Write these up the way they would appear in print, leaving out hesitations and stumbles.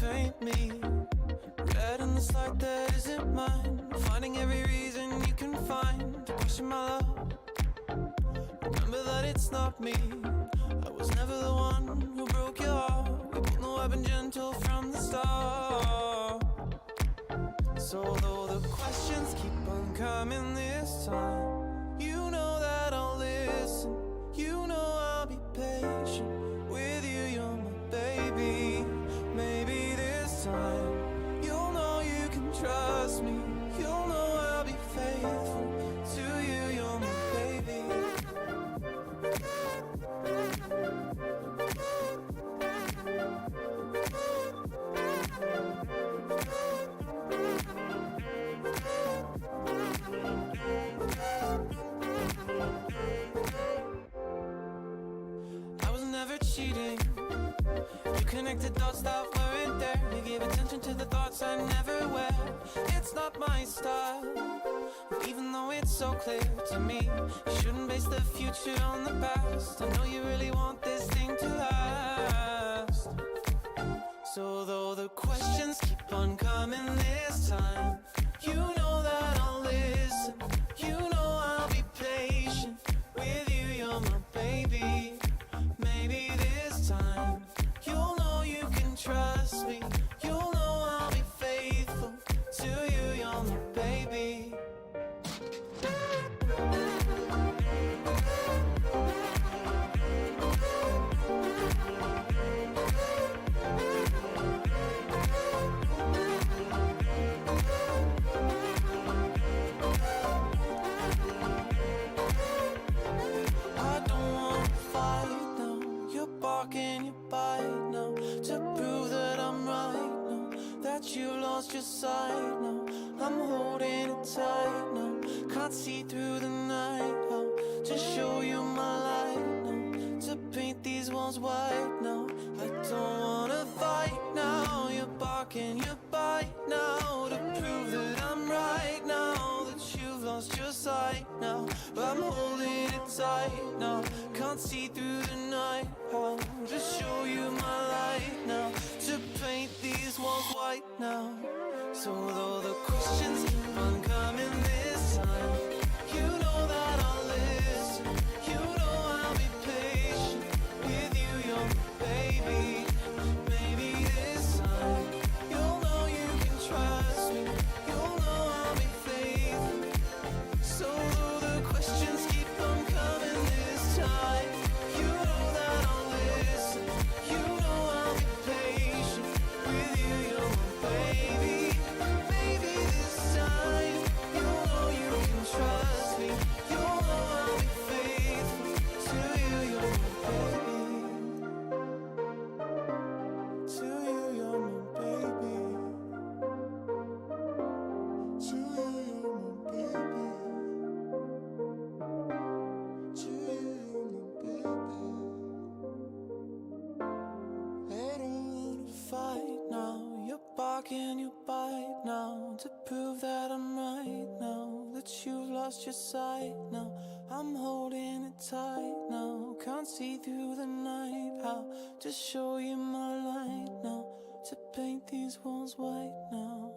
paint me red in this light that isn't mine. Finding every reason you can find to question my love. Remember that it's not me. I was never the one who broke your heart. We both know I've been gentle from the start. So though the questions keep on coming this time, you know that I'll listen. You know I'll be patient with you. You're my baby. Maybe this time you'll know you can trust me. You'll know I'll be faithful to you. You're my baby. I was never cheating. You connected dots that weren't there. You gave attention to the thoughts I never wear. It's not my style, even though it's so clear to me. You shouldn't base the future on the past. I know you really want this thing to last. So though the questions keep on coming this time, you know that I'll listen. You know I'll be patient with you. You're my baby. Maybe this time you'll know you can trust me. You'll know I'll be faithful to you. You're my baby. I don't wanna fight now. You're barking, you bite now, to prove that I'm right now, that you lost your sight now. I'm holding it tight now, can't see through the night. How to show you my light now, to paint these walls white now. I don't wanna fight now. You're barking, you bite now, to prove that I'm right now, that you've lost your sight now. I'm holding it tight now, can't see through the night. How to show you my light now, to paint these walls white now. So though the questions keep on coming this time, you know that I'll listen. You know I'll be patient with you. You're my baby. Maybe this time you'll know you can trust me. You'll know I'll be faithful. So though the questions keep on coming this time, you know that I'll listen. You know I'll be patient with you. You're my baby. Maybe this time you'll know you can trust me. You'll know I'll be faithful to you. You're my baby. To you, you're my baby. To you, you're my baby. To you, you're my baby. I don't wanna fight now. You're barking, you bite now, to prove that I'm right now, that you've lost your sight now. I'm holding it tight now, can't see through the night. How to show you my light now, to paint these walls white now.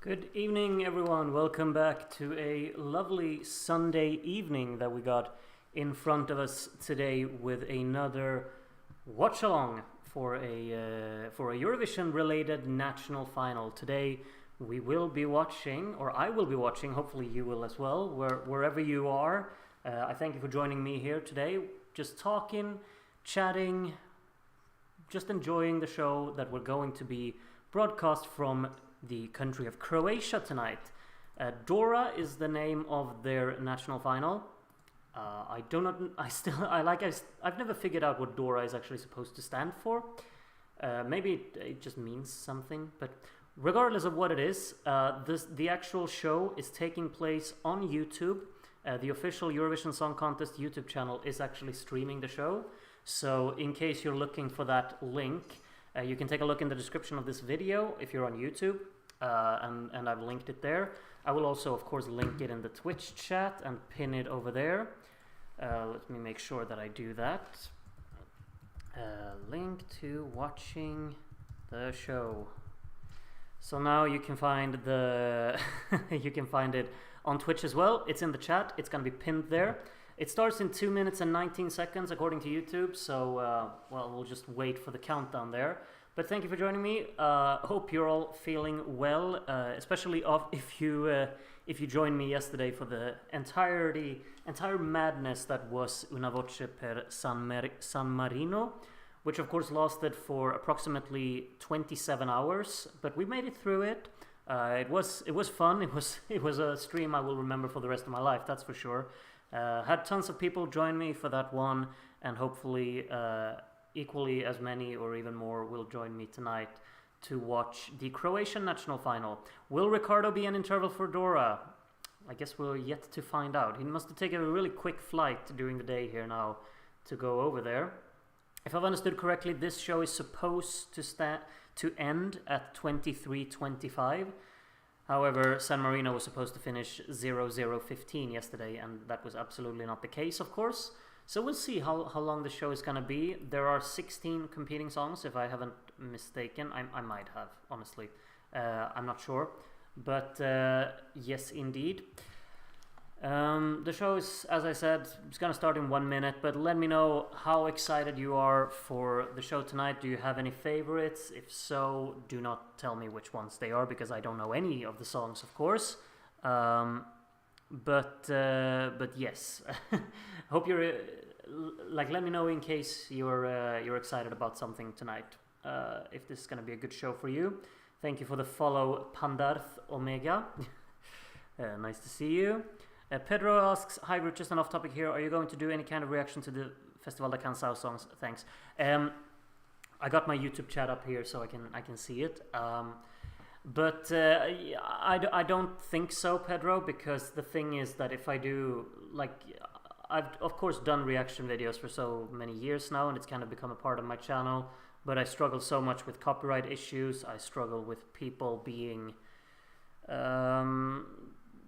Good evening, everyone. Welcome back to a lovely Sunday evening that we got in front of us today with another watch-along for a Eurovision-related national final. Today we will be watching, or I will be watching, hopefully you will as well, wherever you are. I thank you for joining me here today, just talking, chatting, just enjoying the show that we're going to be broadcast from the country of Croatia tonight. Dora is the name of their national final. I've never figured out what Dora is actually supposed to stand for. Maybe it just means something, but regardless of what it is, the actual show is taking place on YouTube. The official Eurovision Song Contest YouTube channel is actually streaming the show. So in case you're looking for that link, you can take a look in the description of this video if you're on YouTube, and I've linked it there. I will also, of course, link it in the Twitch chat and pin it over there. Let me make sure that I do that. Link to watching the show. So now you can find the you can find it on Twitch as well. It's in the chat. It's gonna be pinned there. It starts in 2 minutes and 19 seconds according to YouTube. So well, we'll just wait for the countdown there. But thank you for joining me. Hope you're all feeling well, especially if you joined me yesterday for the entire madness that was Una Voce per San Marino, which of course lasted for approximately 27 hours. But we made it through it. It was fun. It was a stream I will remember for the rest of my life. That's for sure. Had tons of people join me for that one, and hopefully equally as many or even more will join me tonight to watch the Croatian national final. Will Ricardo be an interval for Dora? I guess we're yet to find out. He must have taken a really quick flight during the day here now to go over there. If I've understood correctly, this show is supposed to end at 23:25. However, San Marino was supposed to finish 00:15 yesterday, and that was absolutely not the case, of course. So we'll see how long the show is going to be. There are 16 competing songs, if I haven't mistaken. I might have, honestly. I'm not sure. But yes, indeed. The show is, as I said, it's going to start in 1 minute. But let me know how excited you are for the show tonight. Do you have any favorites? If so, do not tell me which ones they are, because I don't know any of the songs, of course. But yes, hope you're let me know in case you're excited about something tonight. If this is gonna be a good show for you. Thank you for the follow, Pandarth Omega. Nice to see you. Pedro asks, hi Ruth, just an off topic here. Are you going to do any kind of reaction to the Festival da Canção songs? Thanks. I got my YouTube chat up here so I can see it. But I don't think so, Pedro, because the thing is that if I do, like, I've of course done reaction videos for so many years now, and it's kind of become a part of my channel, but I struggle so much with copyright issues. I struggle with people being,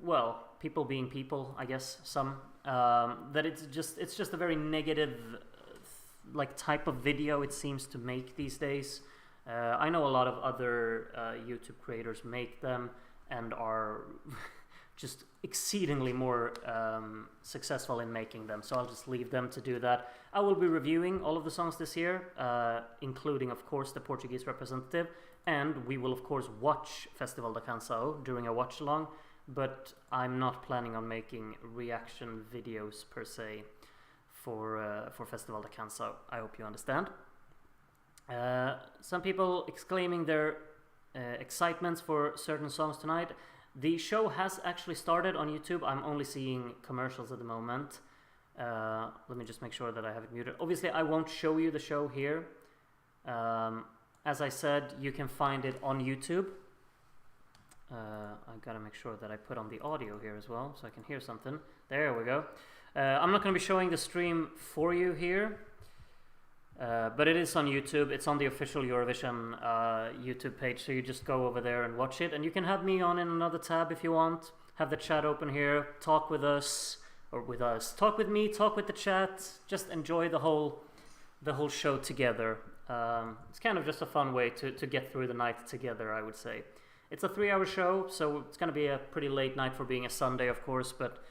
well, people being people, I guess, some, that it's just a very negative, like, type of video it seems to make these days. I know a lot of other YouTube creators make them and are just exceedingly more successful in making them, so I'll just leave them to do that. I will be reviewing all of the songs this year, including, of course, the Portuguese representative, and we will, of course, watch Festival da Canção during a watch-along, but I'm not planning on making reaction videos, per se, for Festival da Canção. I hope you understand. Some people exclaiming their excitements for certain songs tonight. The show has actually started on YouTube. I'm only seeing commercials at the moment. Let me just make sure that I have it muted. Obviously, I won't show you the show here. As I said, you can find it on YouTube. I gotta make sure that I put on the audio here as well, so I can hear something. There we go. I'm not gonna be showing the stream for you here. But it is on YouTube. It's on the official Eurovision YouTube page, so you just go over there and watch it. And you can have me on in another tab if you want. Have the chat open here. Talk with us, or with us. Talk with me. Talk with the chat. Just enjoy the whole show together. It's kind of just a fun way to get through the night together, I would say. It's a 3-hour show, so it's gonna be a pretty late night for being a Sunday, of course. But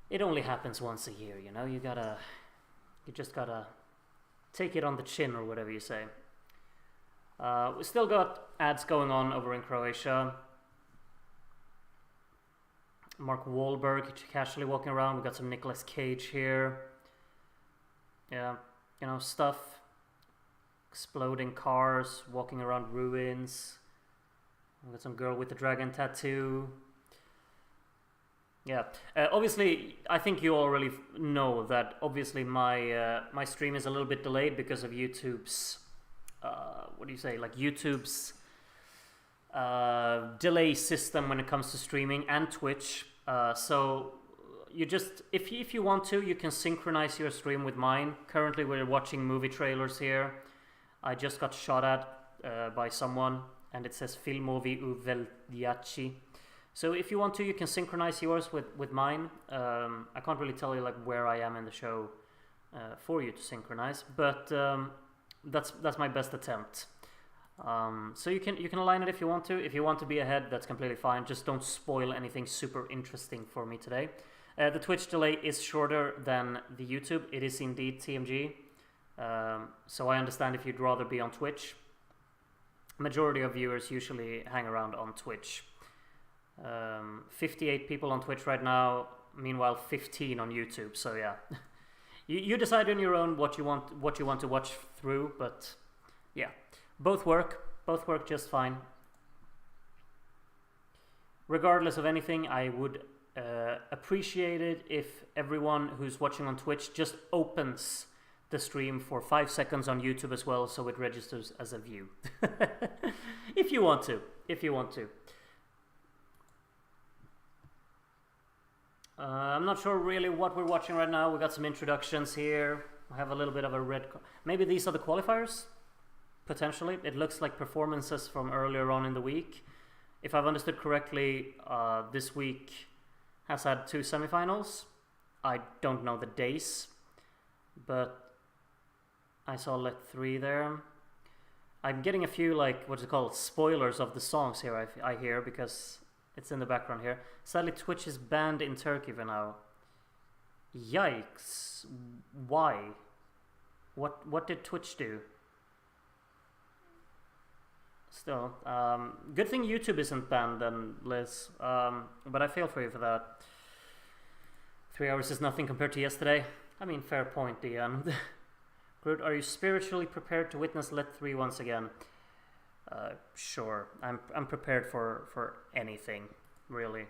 it only happens once a year, you know. You just gotta take it on the chin, or whatever you say. We still got ads going on over in Croatia. Mark Wahlberg casually walking around. We got some Nicolas Cage here. Yeah, you know, stuff. Exploding cars, walking around ruins. We got some girl with a dragon tattoo. Yeah, obviously, I think you already know that obviously my stream is a little bit delayed because of YouTube's, what do you say, like YouTube's delay system when it comes to streaming, and Twitch. So you just, if you want to, you can synchronize your stream with mine. Currently we're watching movie trailers here. I just got shot at by someone, and it says Filmovi u Veljacci. So if you want to, you can synchronize yours with mine. I can't really tell you like where I am in the show for you to synchronize, but that's my best attempt. So you can align it if you want to. If you want to be ahead, that's completely fine. Just don't spoil anything super interesting for me today. The Twitch delay is shorter than the YouTube. It is indeed TMG. So I understand if you'd rather be on Twitch. Majority of viewers usually hang around on Twitch. 58 people on Twitch right now. Meanwhile, 15 on YouTube. So yeah, you decide on your own what you want to watch through. But yeah, both work just fine. Regardless of anything, I would appreciate it if everyone who's watching on Twitch just opens the stream for 5 seconds on YouTube as well, so it registers as a view. If you want to. I'm not sure really what we're watching right now. We got some introductions here. I have a little bit of a red... Maybe these are the qualifiers? Potentially. It looks like performances from earlier on in the week. If I've understood correctly, this week has had 2 semifinals. I don't know the days, but I saw let 3 there. I'm getting a few, like, what's it called, spoilers of the songs here, I hear, because it's in the background here. Sadly, Twitch is banned in Turkey for now. Yikes. Why? What did Twitch do? Still, good thing YouTube isn't banned then, Liz. But I feel for you for that. 3 hours is nothing compared to yesterday. I mean, fair point, Ian. Groot, are you spiritually prepared to witness Let 3 once again? Sure. I'm prepared for anything, really.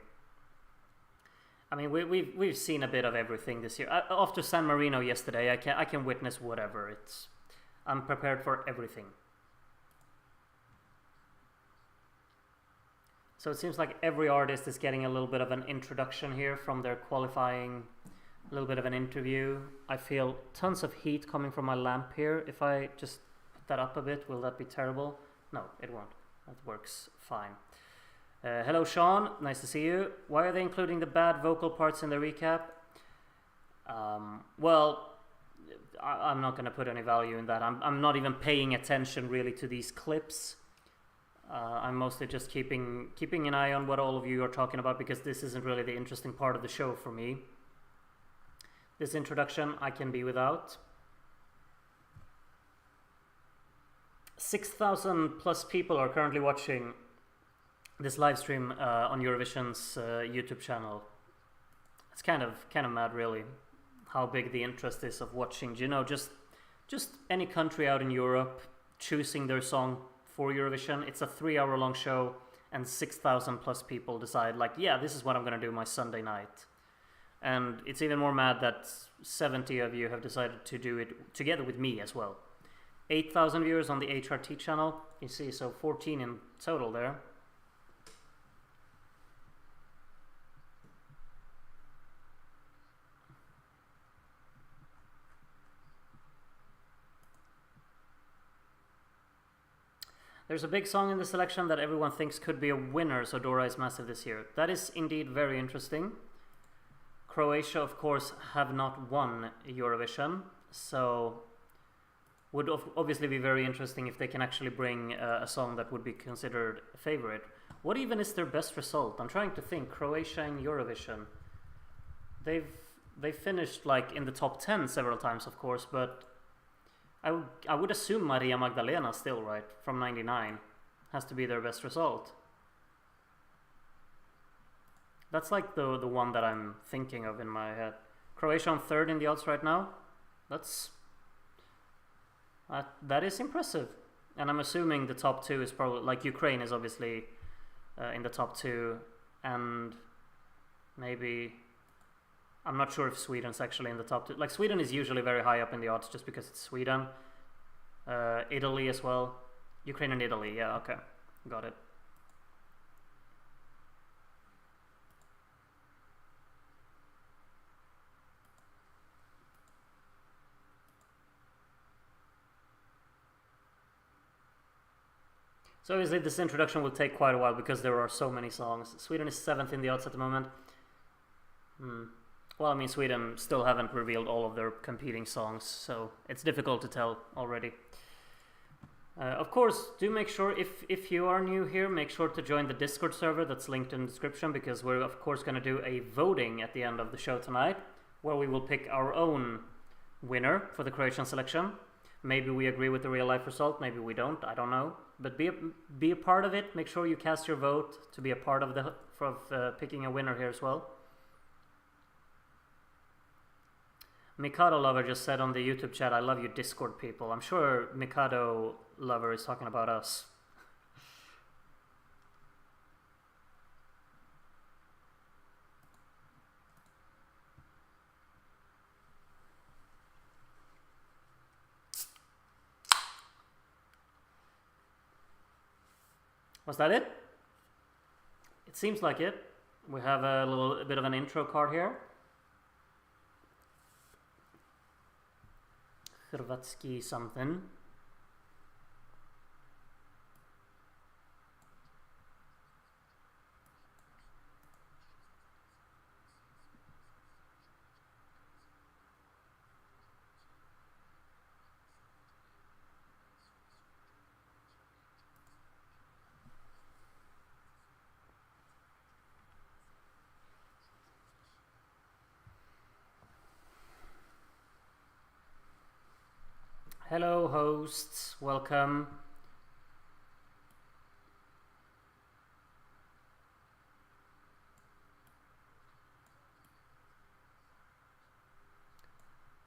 I mean, we've seen a bit of everything this year. After San Marino yesterday, I can witness whatever. I'm prepared for everything. So it seems like every artist is getting a little bit of an introduction here from their qualifying, a little bit of an interview. I feel tons of heat coming from my lamp here. If I just put that up a bit, will that be terrible? No, it won't. That works fine. Hello, Sean. Nice to see you. Why are they including the bad vocal parts in the recap? Well, I'm not going to put any value in that. I'm not even paying attention really to these clips. I'm mostly just keeping an eye on what all of you are talking about, because this isn't really the interesting part of the show for me. This introduction I can be without. 6,000 plus people are currently watching this live stream on Eurovision's YouTube channel. It's kind of mad, really, how big the interest is of watching. You know, just any country out in Europe choosing their song for Eurovision. It's a 3-hour long show, and 6,000 plus people decide, like, yeah, this is what I'm gonna do my Sunday night. And it's even more mad that 70 of you have decided to do it together with me as well. 8,000 viewers on the HRT channel, you see, so 14 in total there. There's a big song in the selection that everyone thinks could be a winner, so Dora is massive this year. That is indeed very interesting. Croatia, of course, have not won Eurovision, so would obviously be very interesting if they can actually bring a song that would be considered a favorite. What even is their best result? I'm trying to think. Croatia in Eurovision. They've finished like in the top 10 several times, of course, but I would assume Maria Magdalena still, right? From 99 has to be their best result. That's like the one that I'm thinking of in my head. Croatia on 3rd in the odds right now. That is impressive. And I'm assuming the top 2 is probably, like, Ukraine is obviously in the top 2, and maybe, I'm not sure if Sweden's actually in the top 2. Like, Sweden is usually very high up in the odds just because it's Sweden. Italy as well. Ukraine and Italy, yeah, okay. Got it. So obviously this introduction will take quite a while because there are so many songs. Sweden is 7th in the odds at the moment. Well, I mean, Sweden still haven't revealed all of their competing songs, so it's difficult to tell already. Of course, do make sure, if you are new here, make sure to join the Discord server that's linked in the description, because we're of course going to do a voting at the end of the show tonight, where we will pick our own winner for the Croatian selection. Maybe we agree with the real life result, maybe we don't, I don't know. But be a part of it, make sure you cast your vote to be a part of picking a winner here as well. Mikado Lover just said on the YouTube chat, I love you Discord people. I'm sure Mikado Lover is talking about us. Was that it? It seems like it. We have a bit of an intro card here. Hrvatski something. Hello hosts, welcome.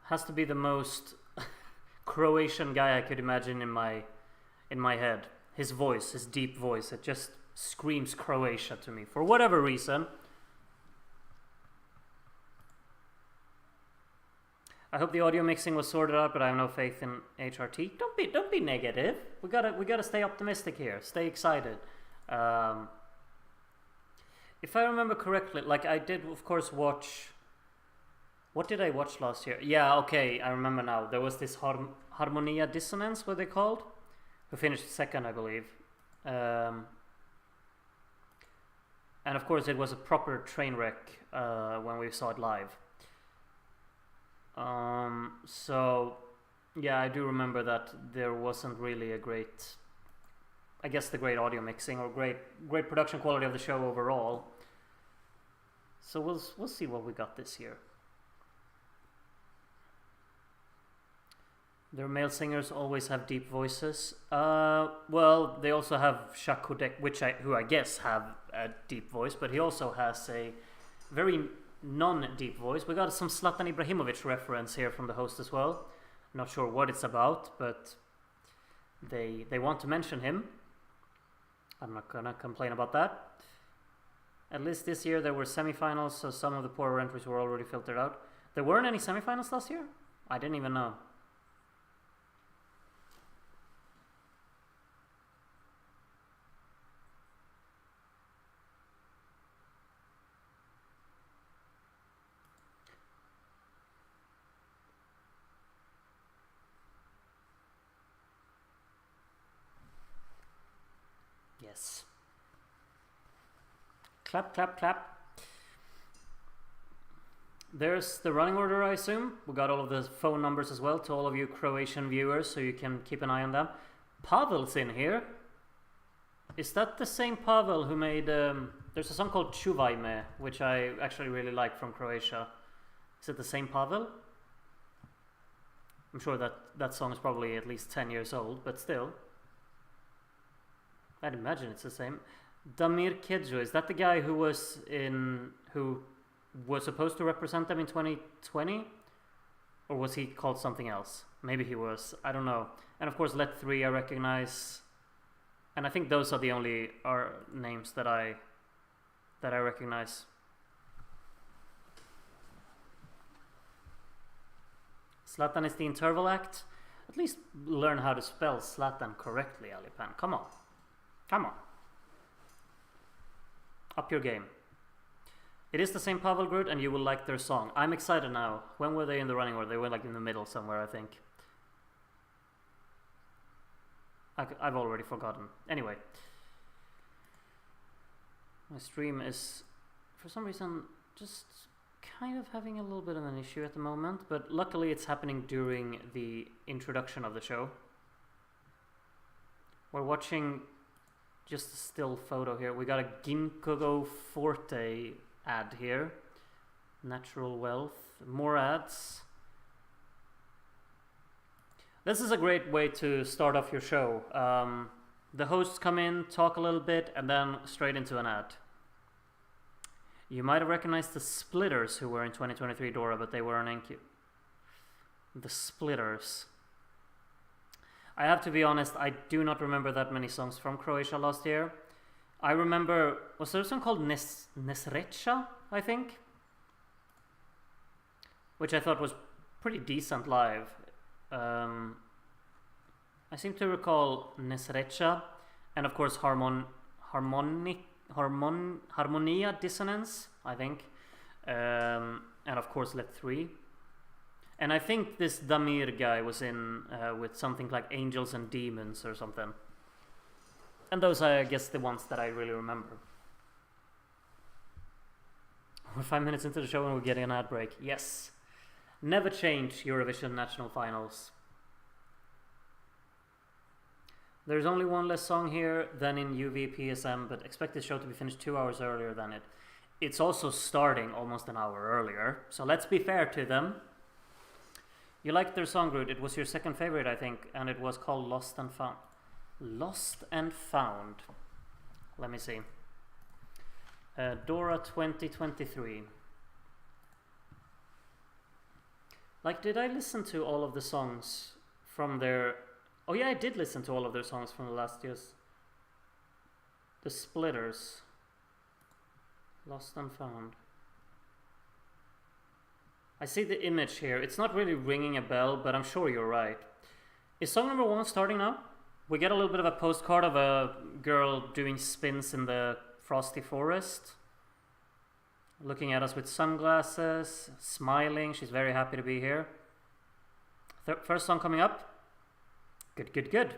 Has to be the most Croatian guy I could imagine in my head. His voice, his deep voice, it just screams Croatia to me for whatever reason. I hope the audio mixing was sorted out, but I have no faith in HRT. Don't be negative. We gotta stay optimistic here. Stay excited. If I remember correctly, like I did, of course, watch. What did I watch last year? Yeah, okay, I remember now. There was this Harmonia Dissonance, what they called, who finished second, I believe. And of course, it was a proper train wreck when we saw it live. So yeah, I do remember that there wasn't really a great, I guess, the great audio mixing or great production quality of the show overall. So we'll see what we got this year. Their male singers always have deep voices. Well, they also have Shakudek, who I guess have a deep voice, but he also has a very non-deep voice. We got some Zlatan Ibrahimovic reference here from the host as well. Not sure what it's about, but they want to mention him. I'm not gonna complain about that. At least this year there were semifinals, so some of the poorer entries were already filtered out. There weren't any semifinals last year? I didn't even know. Yes. Clap, clap, clap. There's the running order, I assume. We got all of the phone numbers as well to all of you Croatian viewers, so you can keep an eye on them. Pavel's in here. Is that the same Pavel who made... there's a song called Čuvaj me, which I actually really like from Croatia. Is it the same Pavel? I'm sure that song is probably at least 10 years old, but still. I'd imagine it's the same. Damir Kedjo, is that the guy who was supposed to represent them in 2020? Or was he called something else? Maybe he was, I don't know. And of course Let 3 I recognize. And I think those are the only names that I recognize. Zlatan is the interval act. At least learn how to spell Zlatan correctly, Alipan. Come on. Come on. Up your game. It is the same Pavel group and you will like their song. I'm excited now. When were they in the running order? They were like in the middle somewhere, I think. I've already forgotten. Anyway, my stream is, for some reason, just kind of having a little bit of an issue at the moment, but luckily it's happening during the introduction of the show. We're watching just a still photo here. We got a Ginkgo Forte ad here. Natural Wealth. More ads. This is a great way to start off your show. The hosts come in, talk a little bit, and then straight into an ad. You might have recognized the Splitters who were in 2023 Dora, but they were on NQ. The Splitters. I have to be honest, I do not remember that many songs from Croatia last year. I remember, was there a song called Nesreća, I think? Which I thought was pretty decent live. I seem to recall Nesreća, and of course Harmonia Dissonance, I think. And of course Let 3. And I think this Damir guy was in with something like Angels and Demons or something. And those are, I guess, the ones that I really remember. We're 5 minutes into the show and we're getting an ad break. Yes. Never change Eurovision National Finals. There's only one less song here than in UVPSM, but expect this show to be finished 2 hours earlier than it. It's also starting almost an hour earlier, so let's be fair to them. You liked their song, Groot. It was your second favorite, I think, and it was called Lost and Found. Lost and Found. Let me see. Dora 2023. Like, did I listen to all of the songs from their... Oh yeah, I did listen to all of their songs from the last year's. The Splitters. Lost and Found. I see the image here. It's not really ringing a bell, but I'm sure you're right. Is song number 1 starting now? We get a little bit of a postcard of a girl doing spins in the frosty forest. Looking at us with sunglasses, smiling. She's very happy to be here. First song coming up. Good, good, good.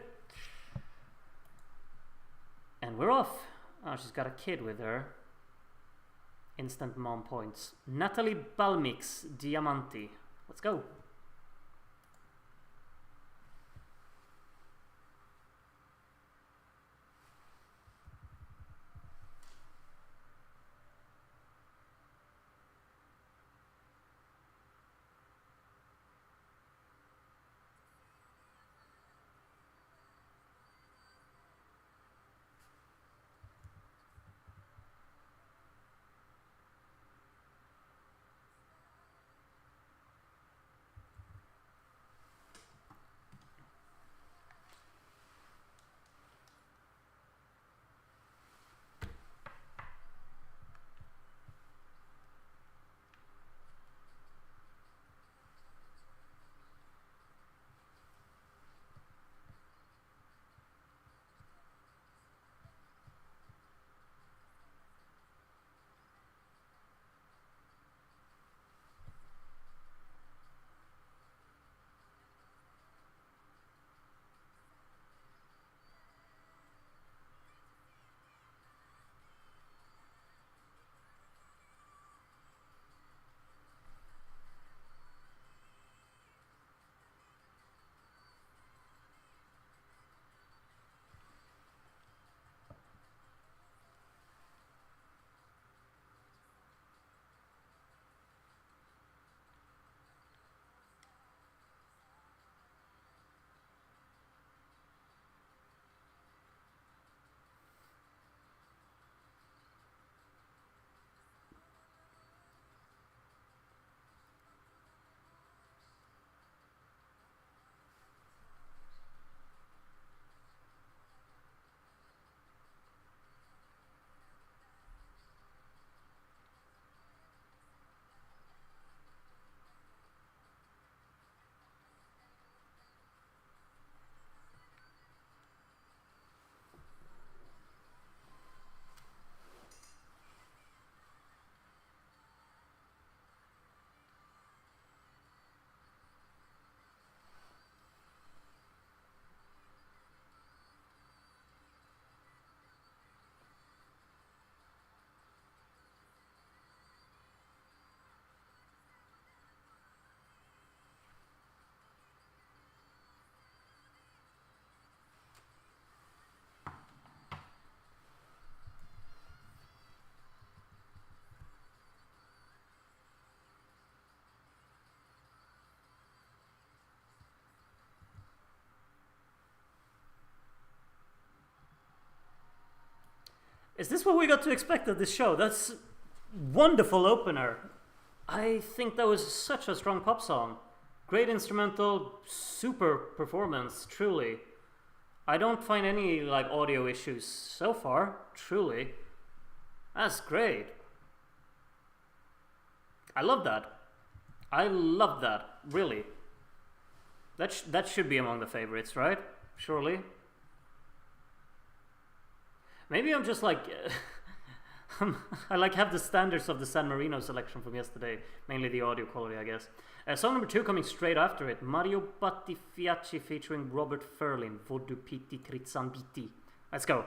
And we're off. Oh, she's got a kid with her. Instant mom points. Natalie Balmix, Diamanti. Let's go. Is this what we got to expect at this show? That's wonderful opener. I think that was such a strong pop song. Great instrumental, super performance, truly. I don't find any like audio issues so far, truly. That's great. I love that. I love that, really. That should be among the favorites, right? Surely. Maybe I'm just like I like have the standards of the San Marino selection from yesterday, mainly the audio quality, I guess. Song number 2 coming straight after it, Mario Battifiaci featuring Robert Ferlin, Vodu Piti Trizzambiti. Let's go.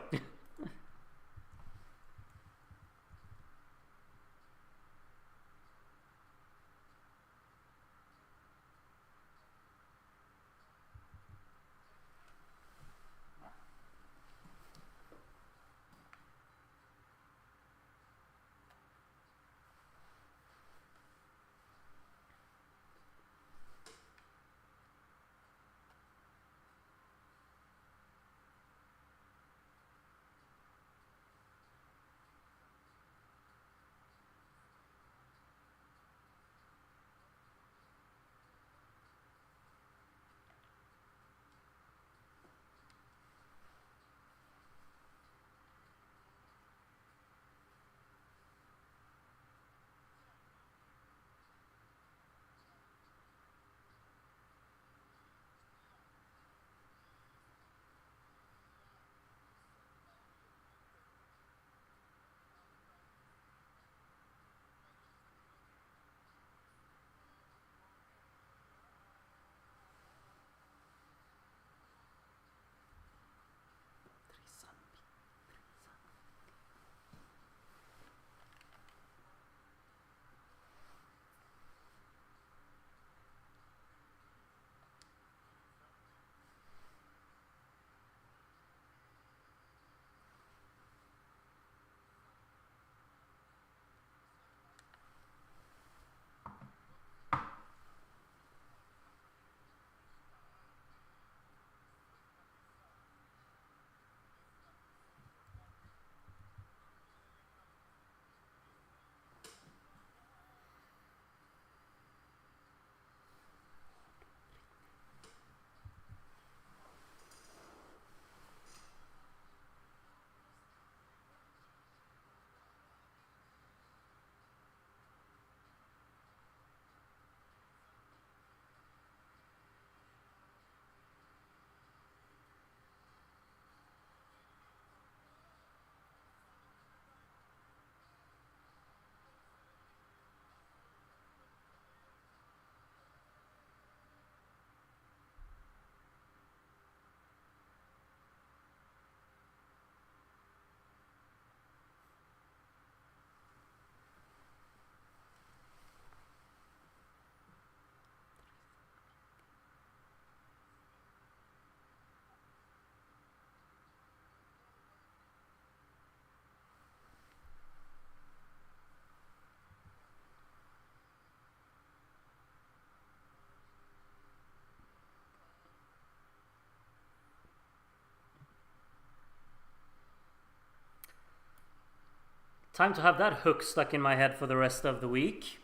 Time to have that hook stuck in my head for the rest of the week.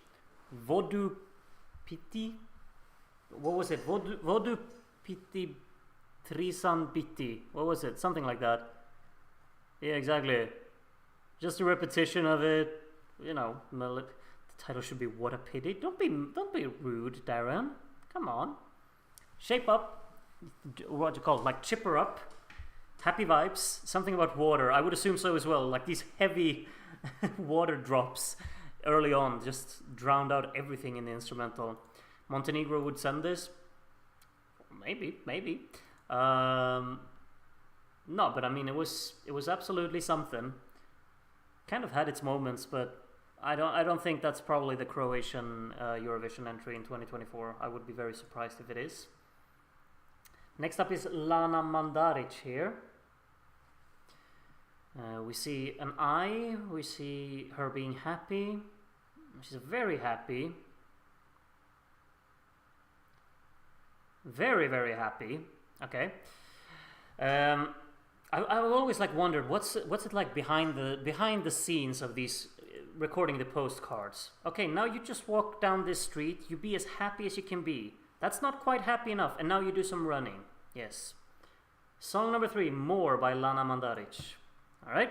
Vodu Piti? What was it? Vodu Piti Trizzambiti. What was it? Something like that. Yeah, exactly. Just a repetition of it. You know, the title should be What a Pity. Don't be rude, Darren. Come on. Shape up. What do you call it? Like chipper up. Happy vibes. Something about water. I would assume so as well. Like these heavy water drops early on just drowned out everything in the instrumental. Montenegro would send this. Maybe. No, but I mean it was absolutely something. Kind of had its moments, but I don't think that's probably the Croatian Eurovision entry in 2024. I would be very surprised if it is. Next up is Lana Mandaric here. We see an eye. We see her being happy. She's very happy. Very, very happy. Okay. I've always like wondered what's it like behind the scenes of these recording the postcards. Okay, now you just walk down this street, you be as happy as you can be. That's not quite happy enough, and now you do some running. Yes. Song number 3, More by Lana Mandaric. All right.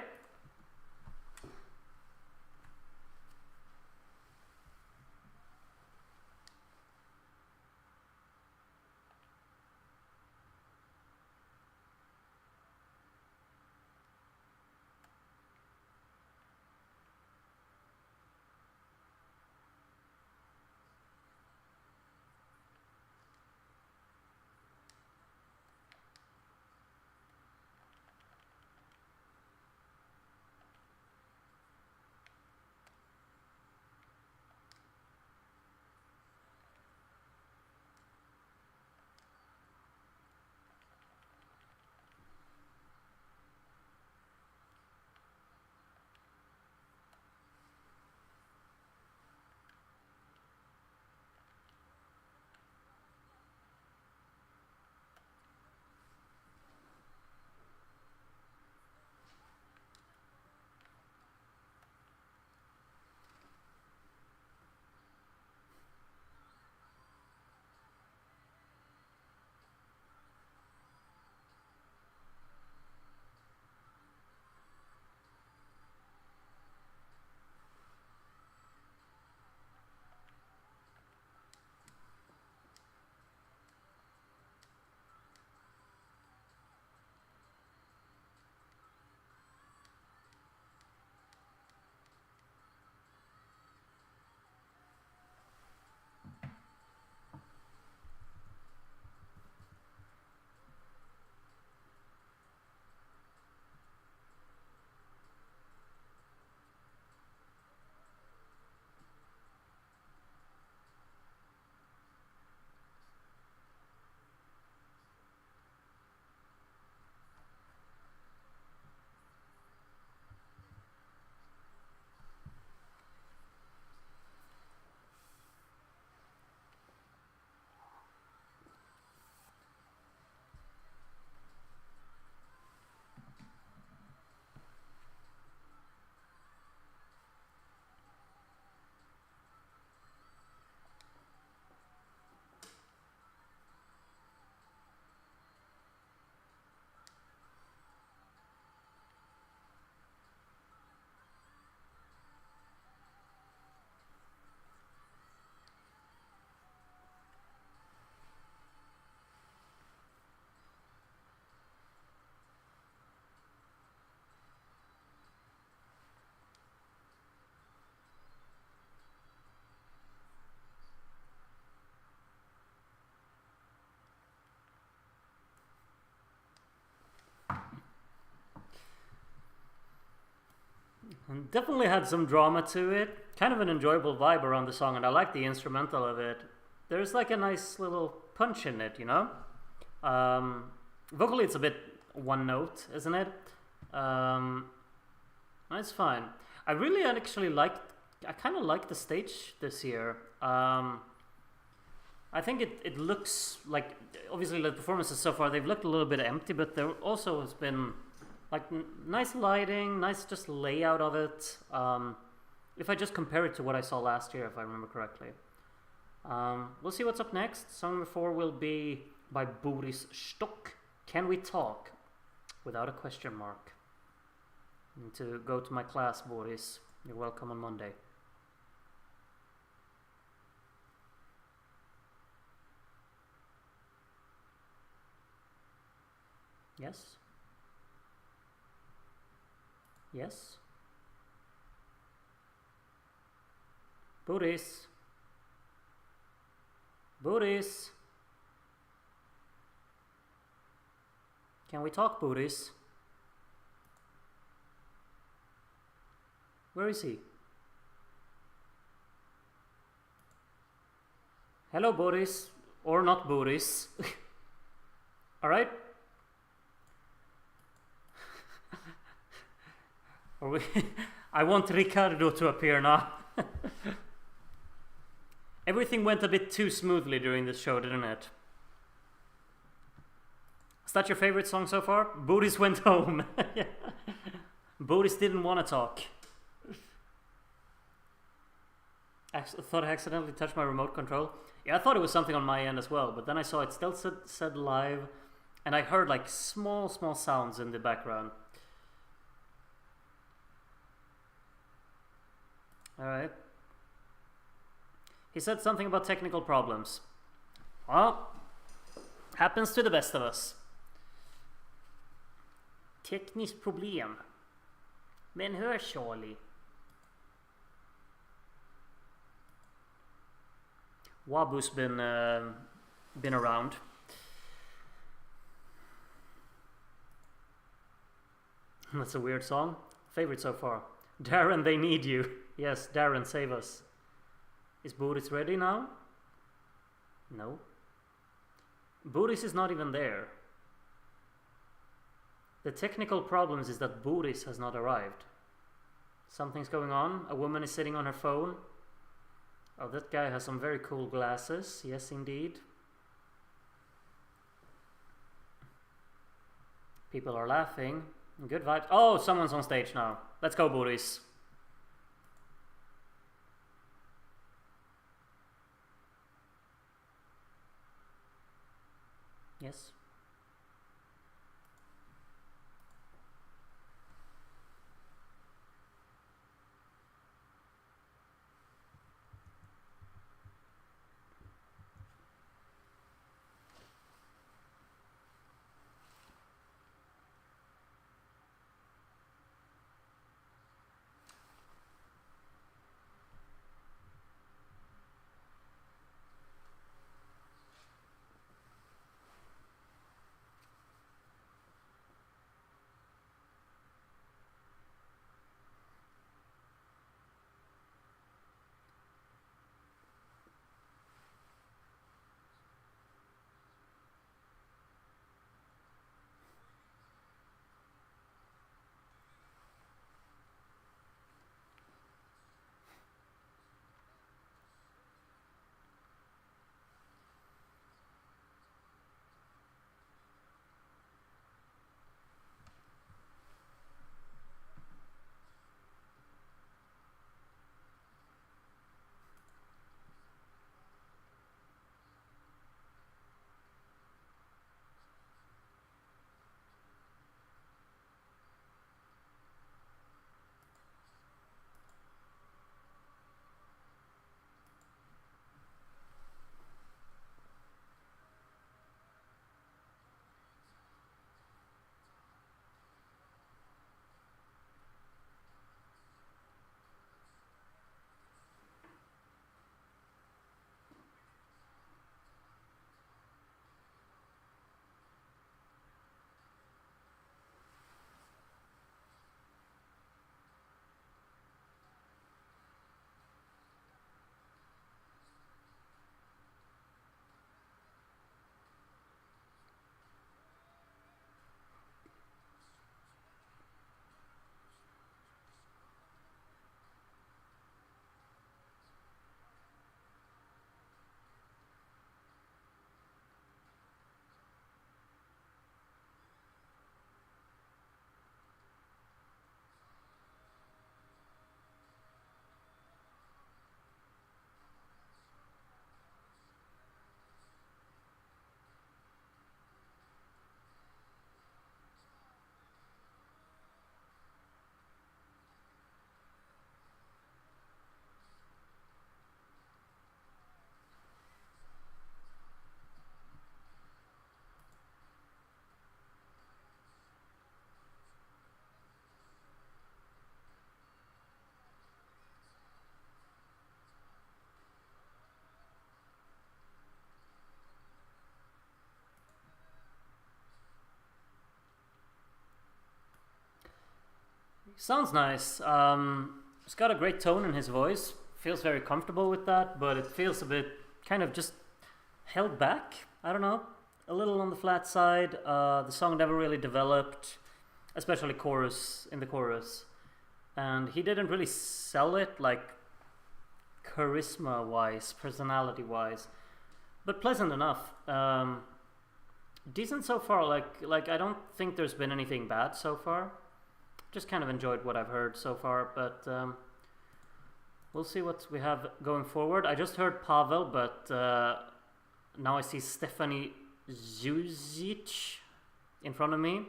And definitely had some drama to it. Kind of an enjoyable vibe around the song, and I like the instrumental of it. There's like a nice little punch in it, you know? Vocally, it's a bit one note, isn't it? It's fine. I really actually I kind of like the stage this year. I think it looks like, obviously the performances so far, they've looked a little bit empty, but there also has been like nice lighting, nice just layout of it. If I just compare it to what I saw last year, if I remember correctly. We'll see what's up next. Song number 4 will be by Boris Stock. Can We Talk? Without a question mark. I need to go to my class, Boris. You're welcome on Monday. Yes? Yes? Boris? Boris? Can we talk, Boris? Where is he? Hello, Boris. Or not Boris. Alright? I want Ricardo to appear now. Everything went a bit too smoothly during this show, didn't it? that your favorite song so far? Buddhist went home. Buddhist didn't want to talk. I thought I accidentally touched my remote control. Yeah, I thought it was something on my end as well, but then I saw it still said live, and I heard like small sounds in the background. Alright. He said something about technical problems. Well, happens to the best of us. Tekniskt problem. Men hör Charlie. Wabu's been around. That's a weird song. Favorite so far. Darren, they need you. Yes, Darren, save us. Is Buddhist ready now? No. Buddhist is not even there. The technical problems is that Buddhist has not arrived. Something's going on. A woman is sitting on her phone. Oh, that guy has some very cool glasses. Yes, indeed. People are laughing. Good vibes. Oh, someone's on stage now. Let's go, Buddhist. Yes. Sounds nice. He's got a great tone in his voice. Feels very comfortable with that, but it feels a bit kind of just held back. I don't know. A little on the flat side. The song never really developed, especially in the chorus. And he didn't really sell it like charisma-wise, personality-wise, but pleasant enough. decent so far. Like I don't think there's been anything bad so far. Just kind of enjoyed what I've heard so far, but we'll see what we have going forward. I just heard Pavel, but now I see Stephanie Zuzic in front of me.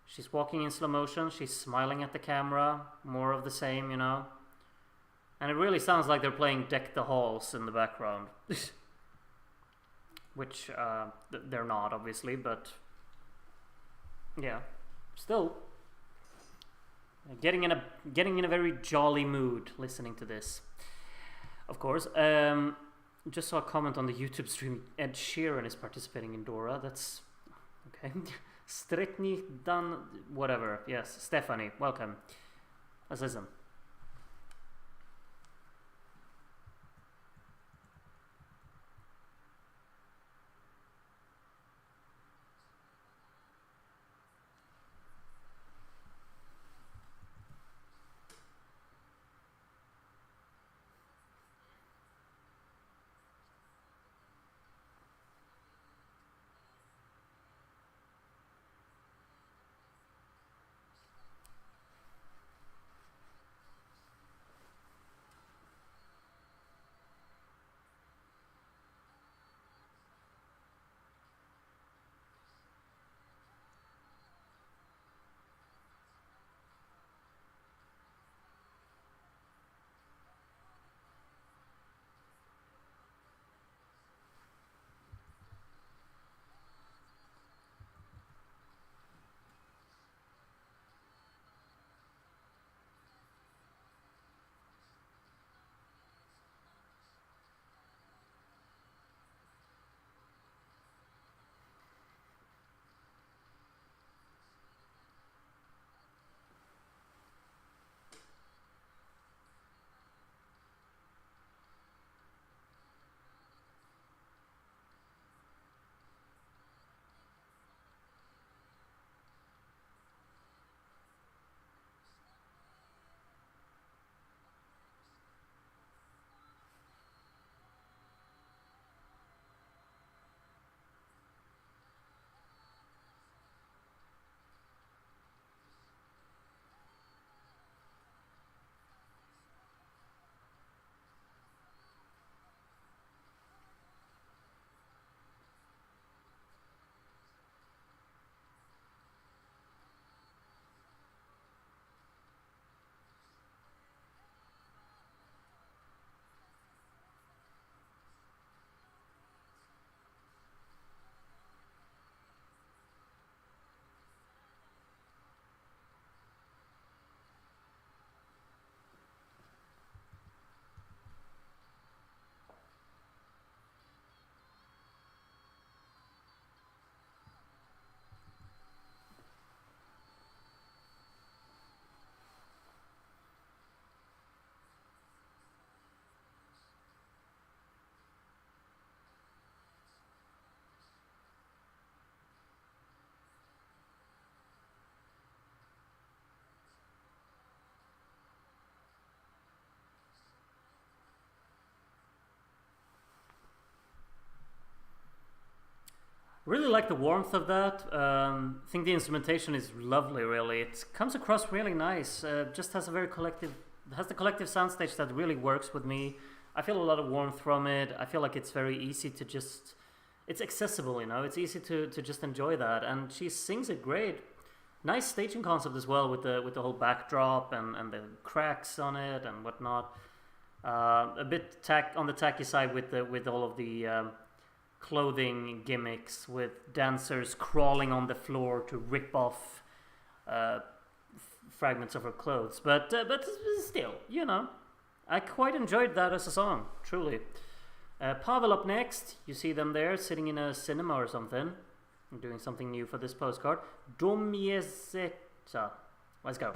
She's walking in slow motion. She's smiling at the camera. More of the same, you know. And it really sounds like they're playing Deck the Halls in the background. Which they're not, obviously, but yeah, still getting in a very jolly mood listening to this. Of course, just saw a comment on the YouTube stream. Ed Sheeran is participating in Dora. That's okay. Stretny Dan, whatever. Yes, Stephanie, welcome. Let's listen. Really like the warmth of that. Think the instrumentation is lovely. Really, it comes across really nice. Just has a very collective, has the collective soundstage that really works with me. I feel a lot of warmth from it. I feel like it's very easy to just, it's accessible. You know, it's easy to just enjoy that. And she sings it great. Nice staging concept as well with the whole backdrop and the cracks on it and whatnot. A bit on the tacky side with all of the clothing gimmicks, with dancers crawling on the floor to rip off fragments of her clothes. But still, you know, I quite enjoyed that as a song, truly. Pavel up next. You see them there sitting in a cinema or something, doing something new for this postcard. Domiezeta. Let's go.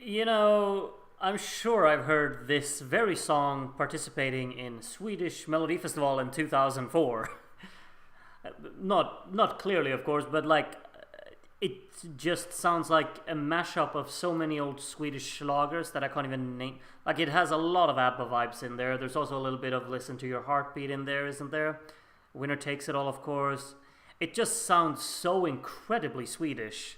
You know, I'm sure I've heard this very song participating in Swedish Melody Festival in 2004. Not clearly, of course, but like it just sounds like a mashup of so many old Swedish schlagers that I can't even name. Like it has a lot of ABBA vibes in there. There's also a little bit of Listen to Your Heartbeat in there, isn't there? Winner Takes It All, of course. It just sounds so incredibly Swedish.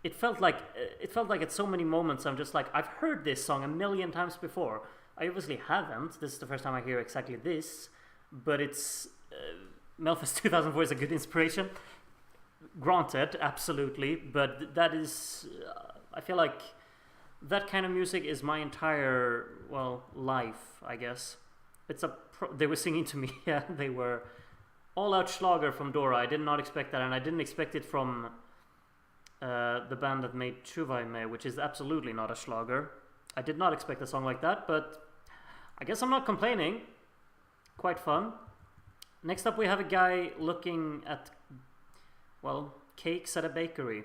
It felt like at so many moments I'm just like, I've heard this song a million times before. I obviously haven't. This is the first time I hear exactly this, but it's Melfest 2004 is a good inspiration. Granted, absolutely, but that is I feel like that kind of music is my entire life, I guess. They were singing to me. Yeah, they were all out Schlager from Dora. I did not expect that, and I didn't expect it from the band that made Chuvaime, which is absolutely not a Schlager. I did not expect a song like that, but I guess I'm not complaining. Quite fun. Next up we have a guy looking at, cakes at a bakery,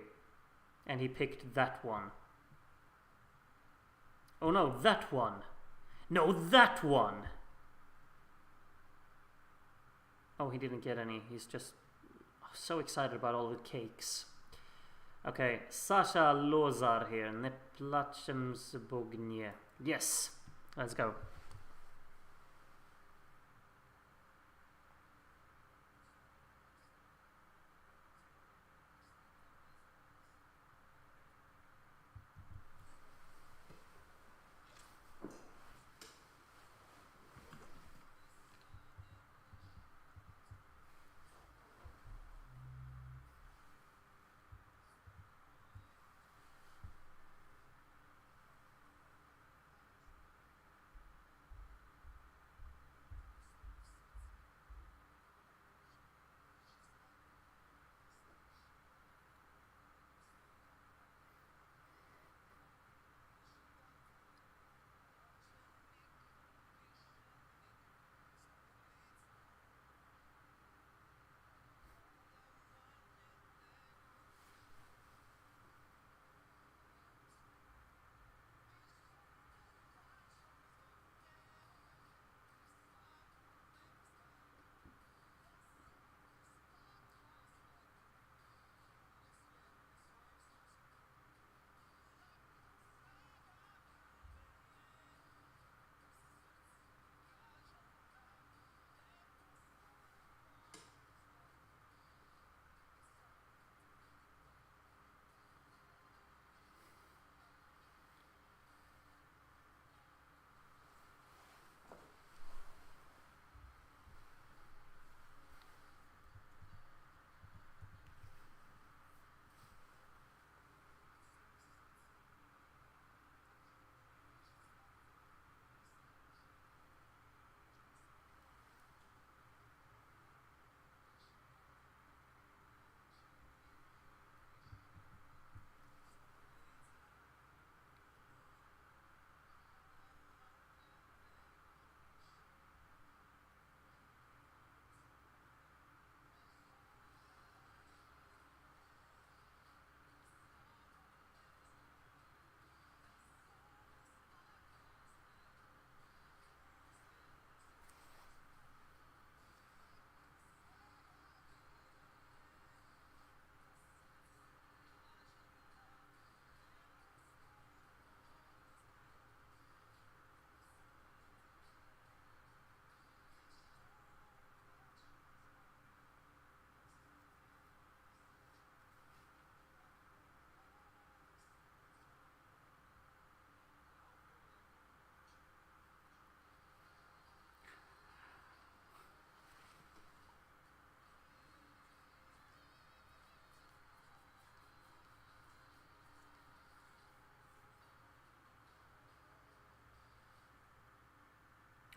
and he picked that one. Oh no, that one. No, that one! Oh, he didn't get any. He's just so excited about all the cakes. Okay, Sasha Lozar here. Ne plačem zbog nje. Yes, let's go.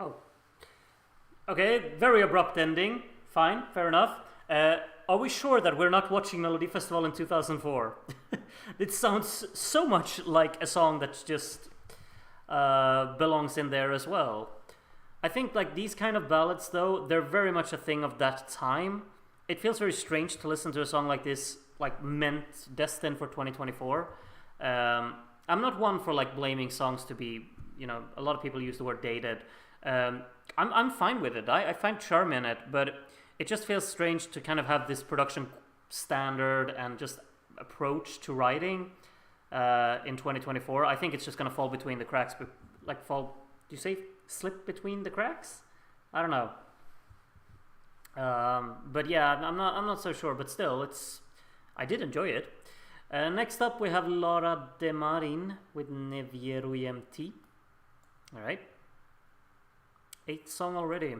Oh. Okay, very abrupt ending. Fine, fair enough. Are we sure that we're not watching Melody Festival in 2004? It sounds so much like a song that just belongs in there as well. I think like these kind of ballads though, they're very much a thing of that time. It feels very strange to listen to a song like this, like destined for 2024. I'm not one for like blaming songs to be, you know, a lot of people use the word dated. I'm fine with it. I find charm in it, but it just feels strange to kind of have this production standard and just approach to writing in 2024. I think it's just gonna fall between the cracks, but like fall. Do you say slip between the cracks? I don't know. But yeah, I'm not so sure. But still, I did enjoy it. Next up, we have Laura De Marin with Nevieru. All right, 8th song already.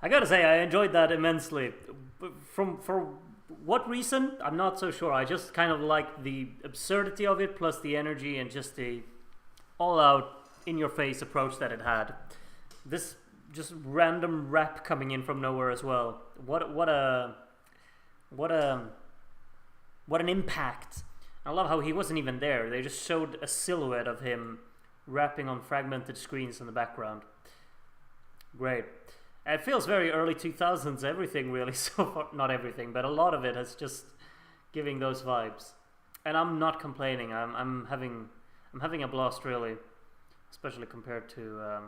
I gotta say, I enjoyed that immensely. For what reason? I'm not so sure. I just kind of like the absurdity of it, plus the energy and just the all-out, in-your-face approach that it had. This just random rap coming in from nowhere as well. What an impact! I love how he wasn't even there. They just showed a silhouette of him rapping on fragmented screens in the background. Great. It feels very early 2000s, everything really, so far. Not everything, but a lot of it is just giving those vibes. And I'm not complaining. I'm having a blast, really. Especially compared to,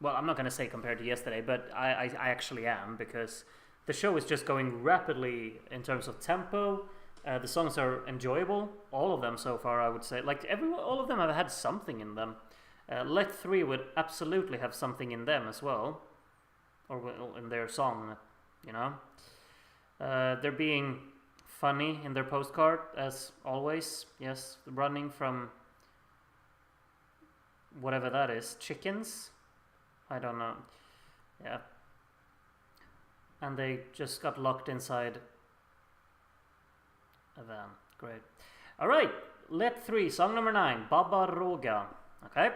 well, I'm not going to say compared to yesterday, but I actually am, because the show is just going rapidly in terms of tempo. The songs are enjoyable, all of them so far, I would say. Like, all of them have had something in them. Let 3 would absolutely have something in them as well. Or in their song, you know. They're being funny in their postcard, as always. Yes, running from whatever that is. Chickens? I don't know. Yeah. And they just got locked inside a van. Great. Alright, Let 3, song number 9, Baba Roga. Okay.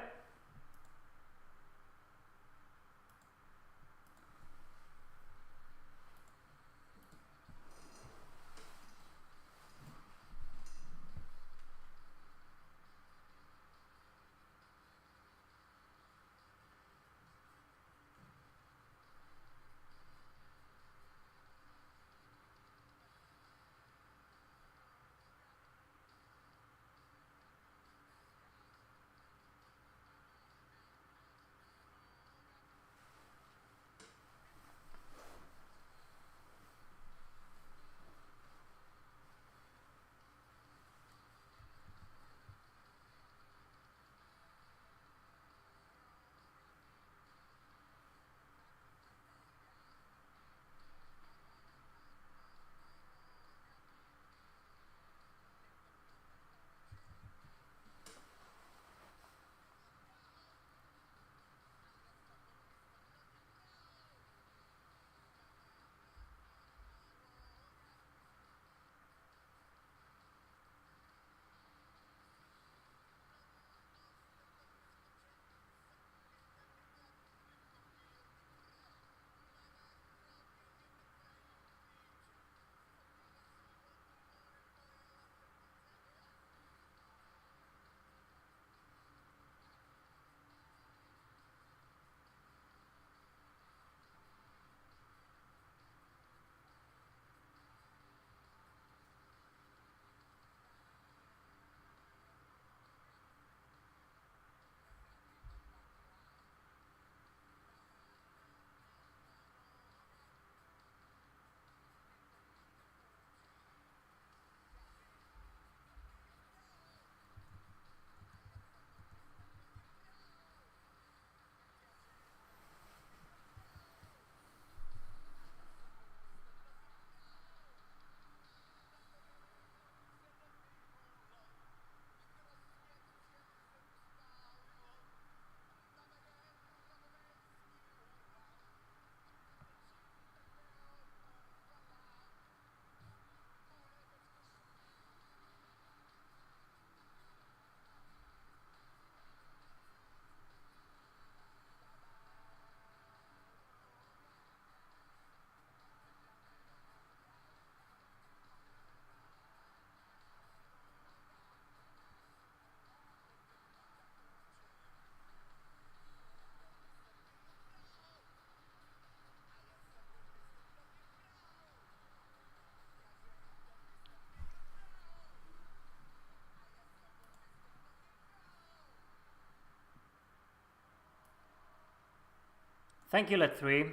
Thank you, Let3.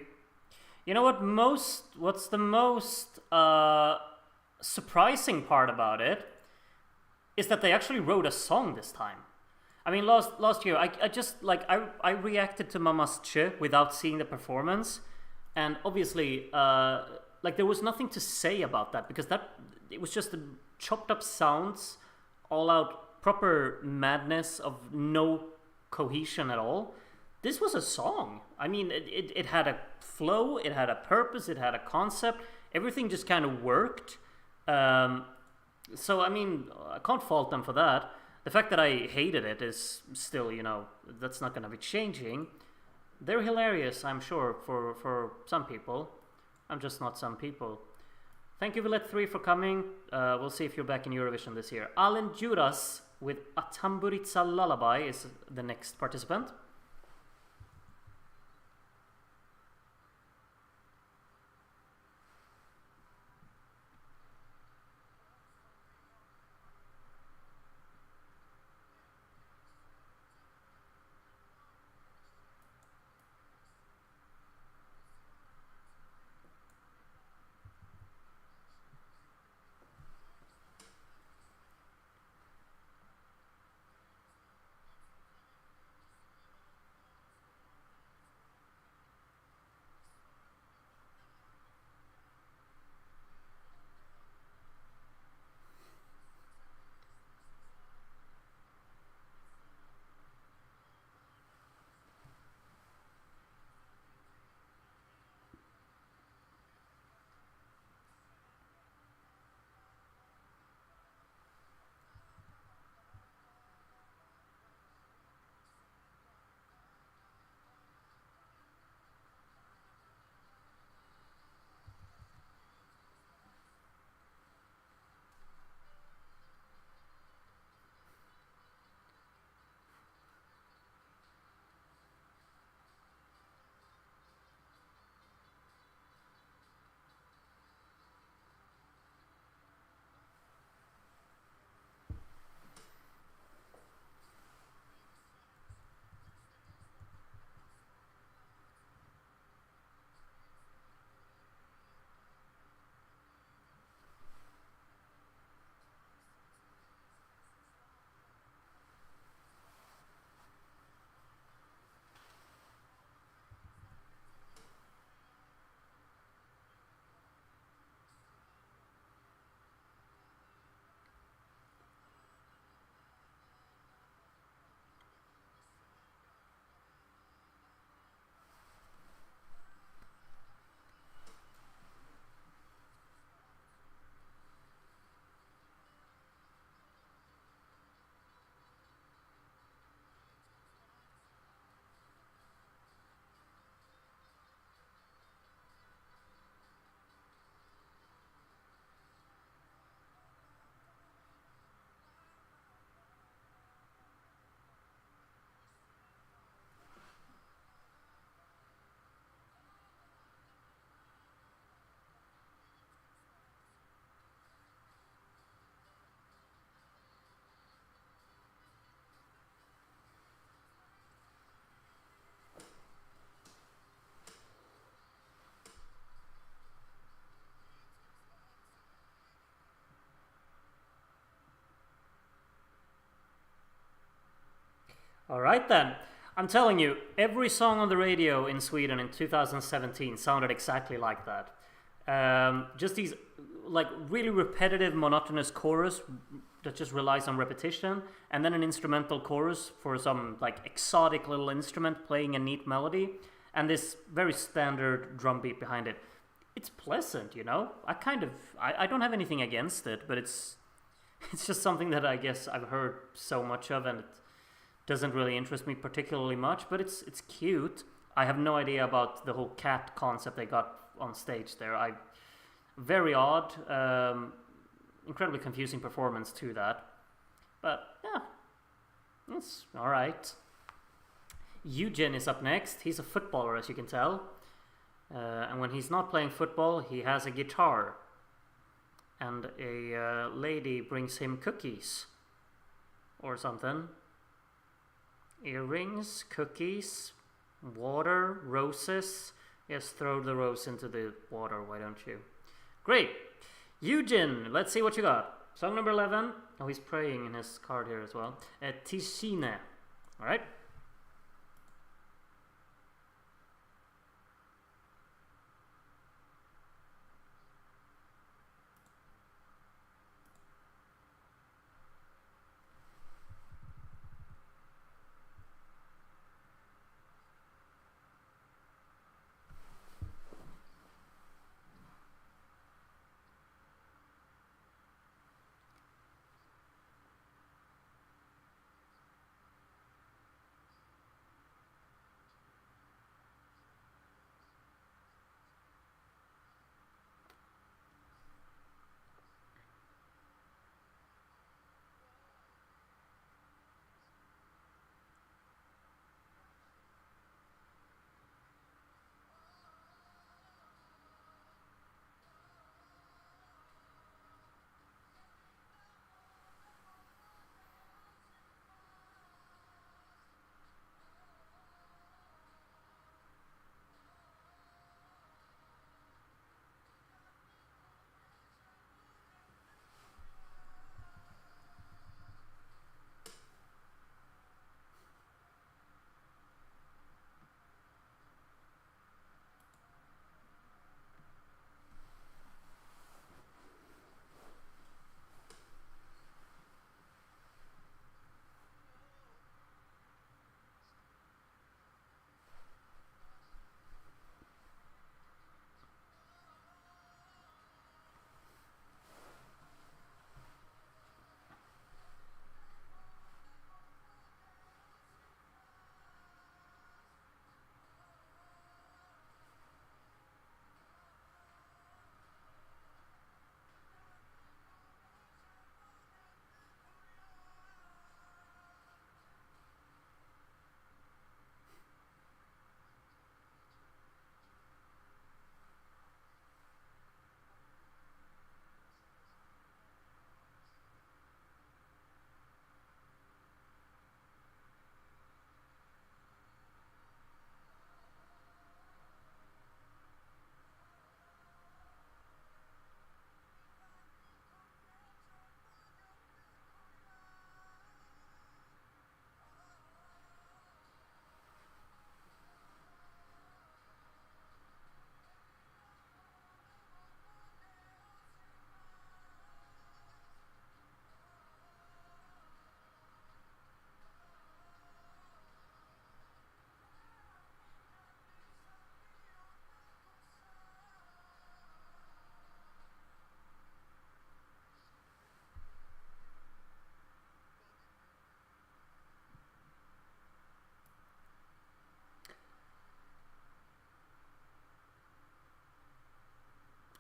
You know what's the most surprising part about it is that they actually wrote a song this time. I mean, last year, I just like I reacted to Mama's Che without seeing the performance, and obviously, like there was nothing to say about that because it was just the chopped up sounds, all out proper madness of no cohesion at all. This was a song. I mean, it had a flow, it had a purpose, it had a concept. Everything just kind of worked. So I mean, I can't fault them for that. The fact that I hated it is still, that's not going to be changing. They're hilarious, I'm sure, for some people. I'm just not some people. Thank you, Villet3, for coming. We'll see if you're back in Eurovision this year. Alan Juras with A Tamburitsa Lullaby is the next participant. Alright then. I'm telling you, every song on the radio in Sweden in 2017 sounded exactly like that. Just these like really repetitive, monotonous chorus that just relies on repetition, and then an instrumental chorus for some like exotic little instrument playing a neat melody, and this very standard drum beat behind it. It's pleasant, I don't have anything against it, but it's just something that I guess I've heard so much of, and it doesn't really interest me particularly much, but it's cute. I have no idea about the whole cat concept they got on stage there. Very odd, incredibly confusing performance to that. But yeah, it's alright. Eugen is up next. He's a footballer, as you can tell. And when he's not playing football, he has a guitar. And a lady brings him cookies. Or something. Earrings, cookies, Water, roses. Yes, throw the rose into the water, why don't you? Great. Eugen, let's see what you got. Song number 11. Oh, he's praying in his card here as well. Ticine. Alright.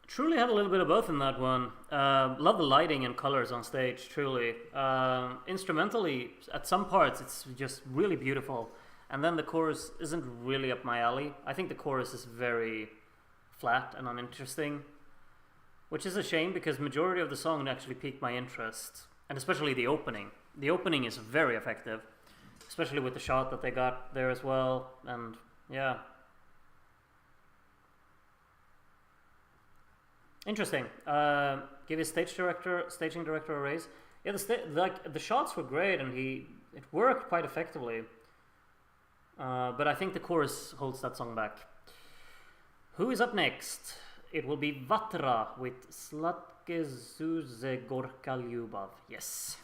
Truly have a little bit of both in that one. Love the lighting and colors on stage, truly. Instrumentally, at some parts, it's just really beautiful. And then the chorus isn't really up my alley. I think the chorus is very flat and uninteresting, which is a shame because majority of the song actually piqued my interest. And especially the opening. The opening is very effective, especially with the shot that they got there as well. And yeah. Interesting. Give his staging director a raise. Yeah, the shots were great, and it worked quite effectively. But I think the chorus holds that song back. Who is up next? It will be Vatra with Slatke Zuze Gorka Lyubov. Yes.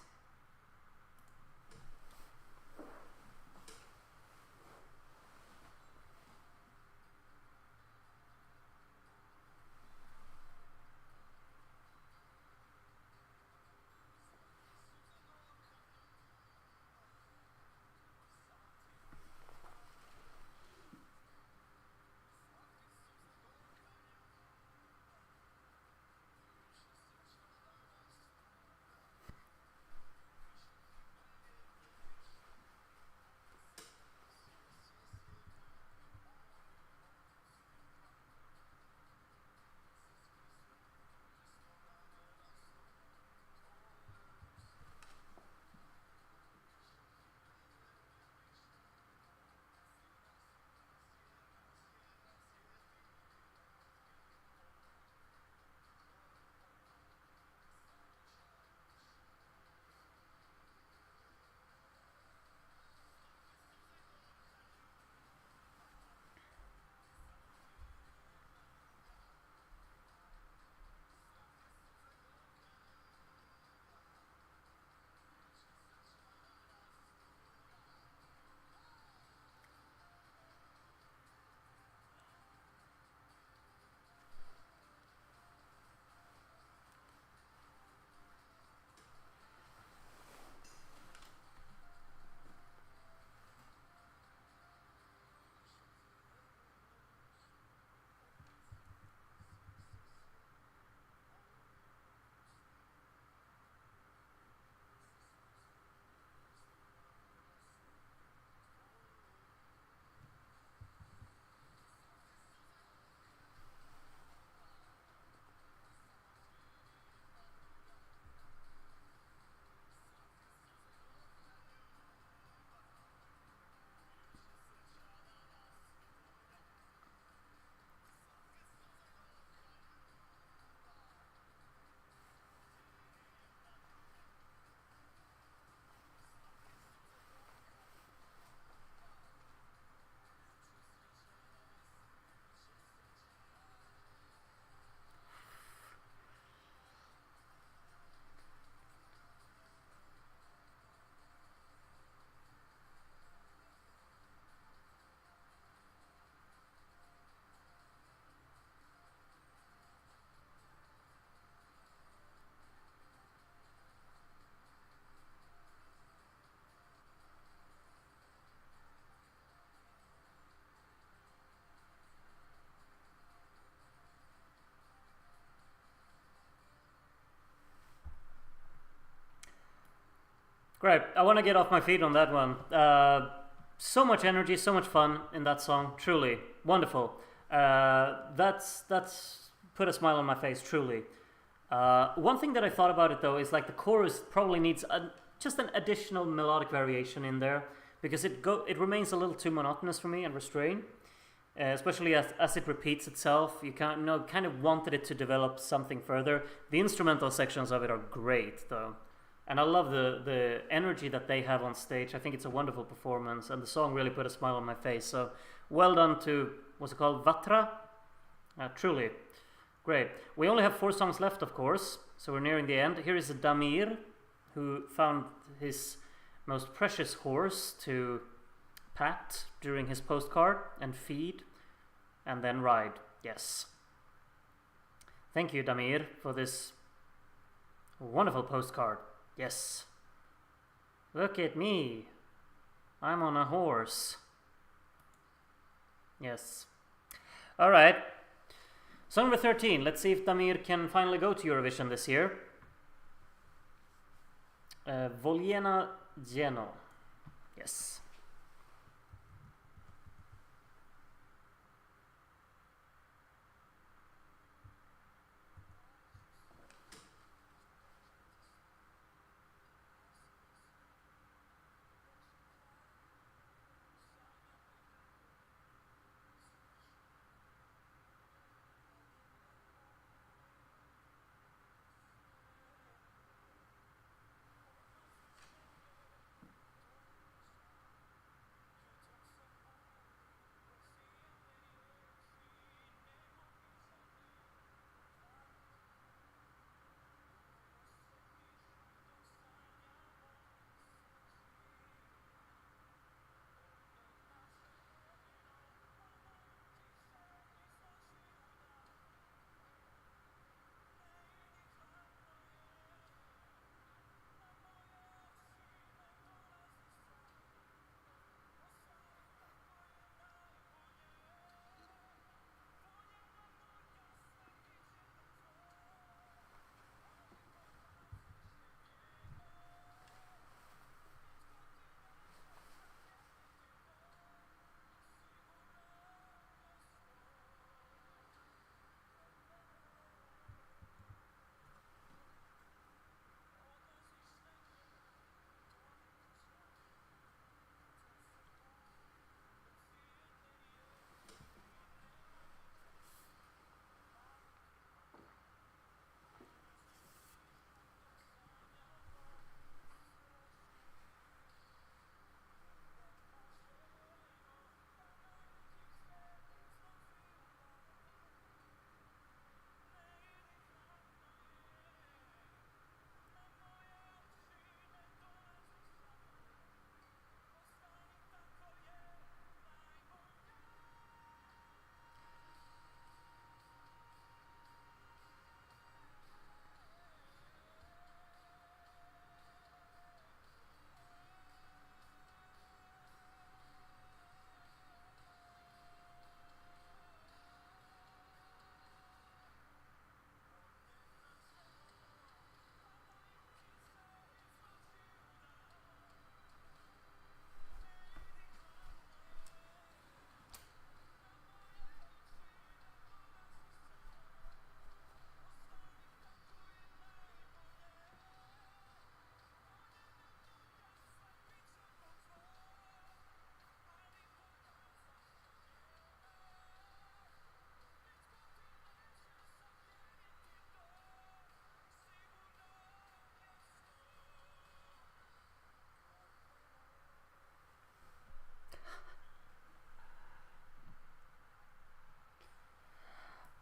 Great. I want to get off my feet on that one. So much energy, so much fun in that song. Truly wonderful. That's put a smile on my face. Truly. One thing that I thought about it though is like the chorus probably needs just an additional melodic variation in there, because it remains a little too monotonous for me and restrained. Especially as it repeats itself, you kind of wanted it to develop something further. The instrumental sections of it are great though, and I love the energy that they have on stage. I think it's a wonderful performance, and the song really put a smile on my face. So well done to, what's it called, Vatra? Truly great. We only have 4 songs left, of course, so we're nearing the end. Here is Damir, who found his most precious horse to pat during his postcard and feed and then ride. Yes. Thank you, Damir, for this wonderful postcard. Yes. Look at me. I'm on a horse. Yes. All right. Song number 13. Let's see if Damir can finally go to Eurovision this year. Voljena Geno. Yes.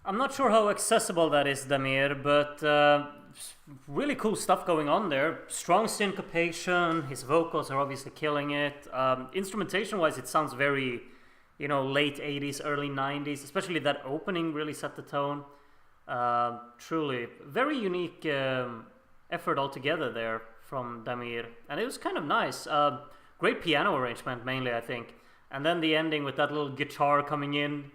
I'm not sure how accessible that is, Damir, but really cool stuff going on there. Strong syncopation, his vocals are obviously killing it. Instrumentation-wise, it sounds very, late 80s, early 90s, especially that opening really set the tone. Truly, very unique effort altogether there from Damir, and it was kind of nice. Great piano arrangement, mainly, I think. And then the ending with that little guitar coming in,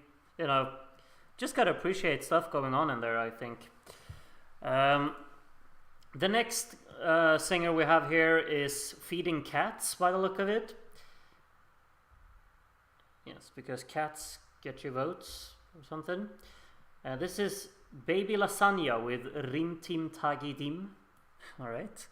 just gotta appreciate stuff going on in there, I think. The next singer we have here is Feeding Cats, by the look of it. Yes, because cats get you votes or something. This is Baby Lasagna with Rim Tim Tagi Dim. Alright.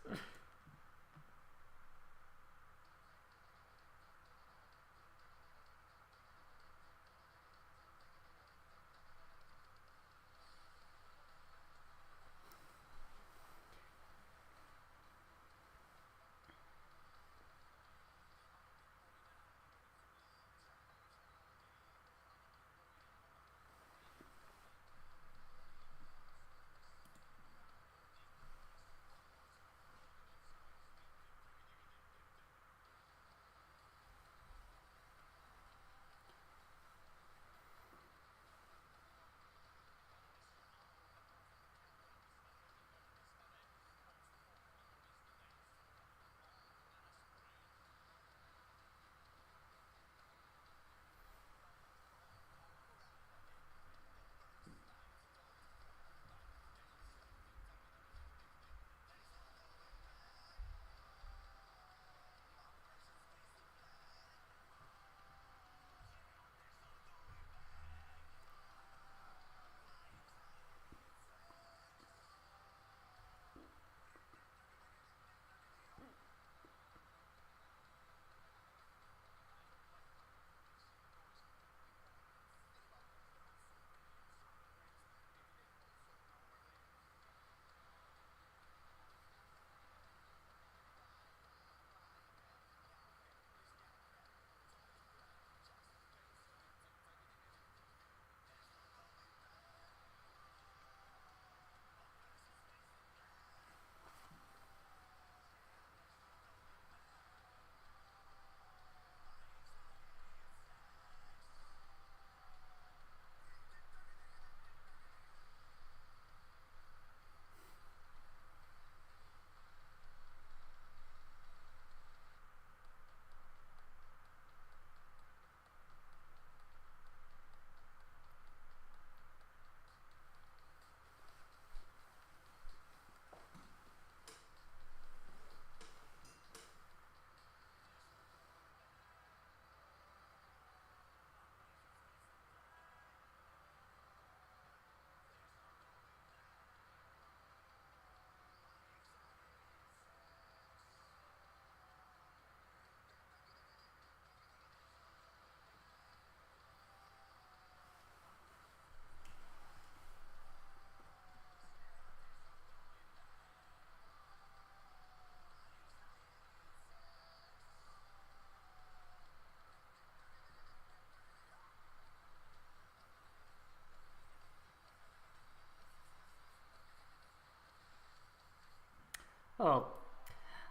Oh,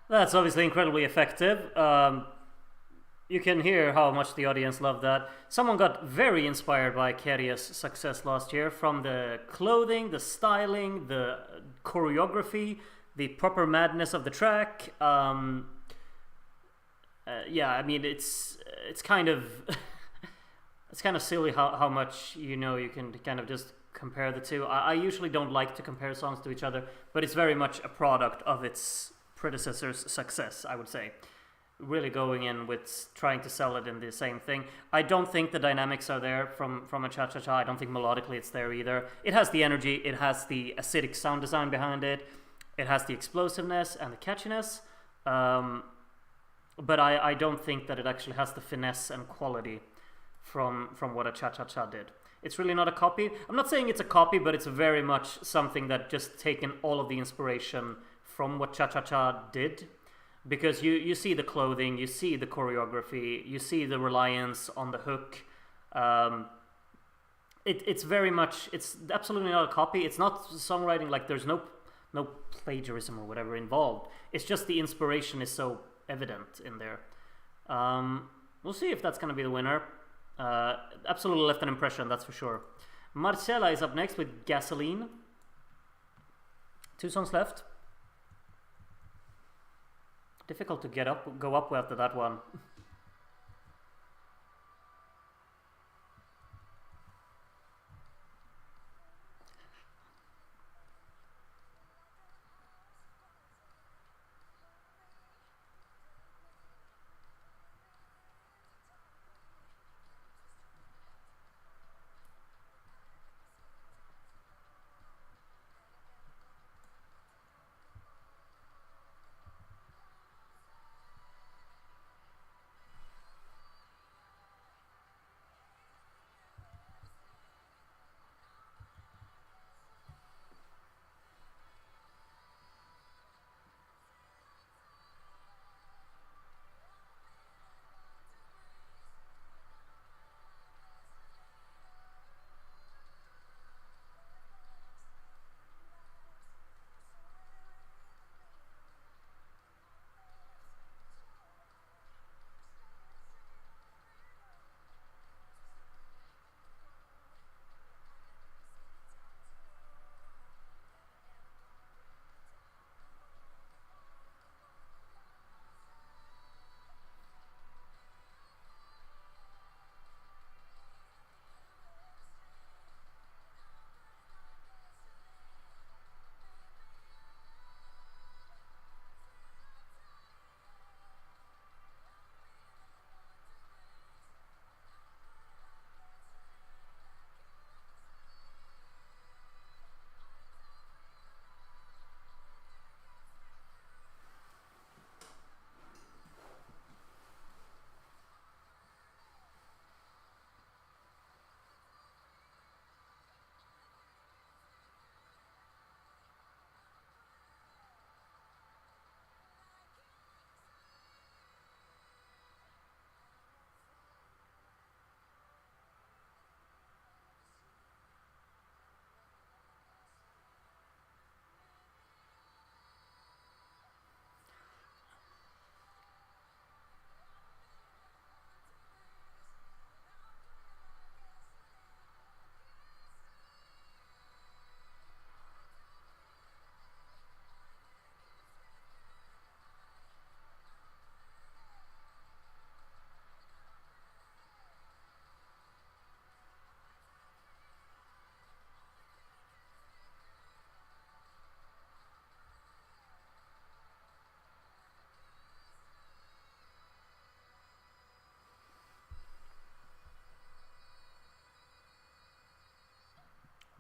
that's obviously incredibly effective. You can hear how much the audience loved that. Someone got very inspired by Kerry's success last year, from the clothing, the styling, the choreography, the proper madness of the track. Yeah, I mean, it's kind of it's kind of silly how much you can kind of just compare the two. I usually don't like to compare songs to each other, but it's very much a product of its predecessor's success, I would say. Really going in with trying to sell it in the same thing. I don't think the dynamics are there from a cha-cha-cha. I don't think melodically it's there either. It has the energy, it has the acidic sound design behind it, it has the explosiveness and the catchiness, but I don't think that it actually has the finesse and quality from what a cha-cha-cha did. It's really not a copy. I'm not saying it's a copy, but it's very much something that just taken all of the inspiration from what cha-cha-cha did. Because you see the clothing, you see the choreography, you see the reliance on the hook. It's very much, it's absolutely not a copy. It's not songwriting, like there's no plagiarism or whatever involved. It's just the inspiration is so evident in there. We'll see if that's going to be the winner. Absolutely left an impression, that's for sure. Marcella is up next with Gasoline. 2 songs left. Difficult to go up after that one.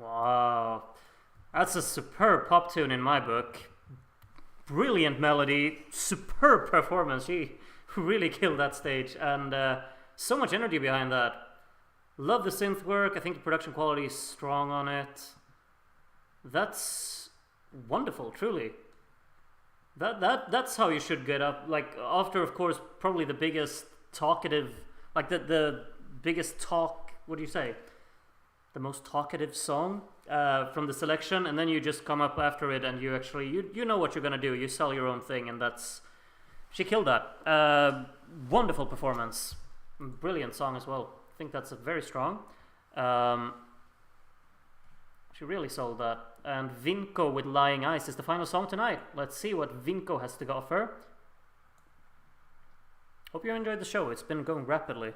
Wow. That's a superb pop tune in my book. Brilliant melody, superb performance. She really killed that stage, and so much energy behind that. Love the synth work. I think the production quality is strong on it. That's wonderful, truly. That's how you should get up. Like, after, of course, probably the biggest talkative, like the biggest talk. What do you say? The most talkative song from the selection, and then you just come up after it, and you actually you know what you're gonna do. You sell your own thing, and she killed that. Wonderful performance, brilliant song as well. I think that's very strong. She really sold that. And Vinco with Lying Eyes is the final song tonight. Let's see what Vinco has to offer. Hope you enjoyed the show. It's been going rapidly.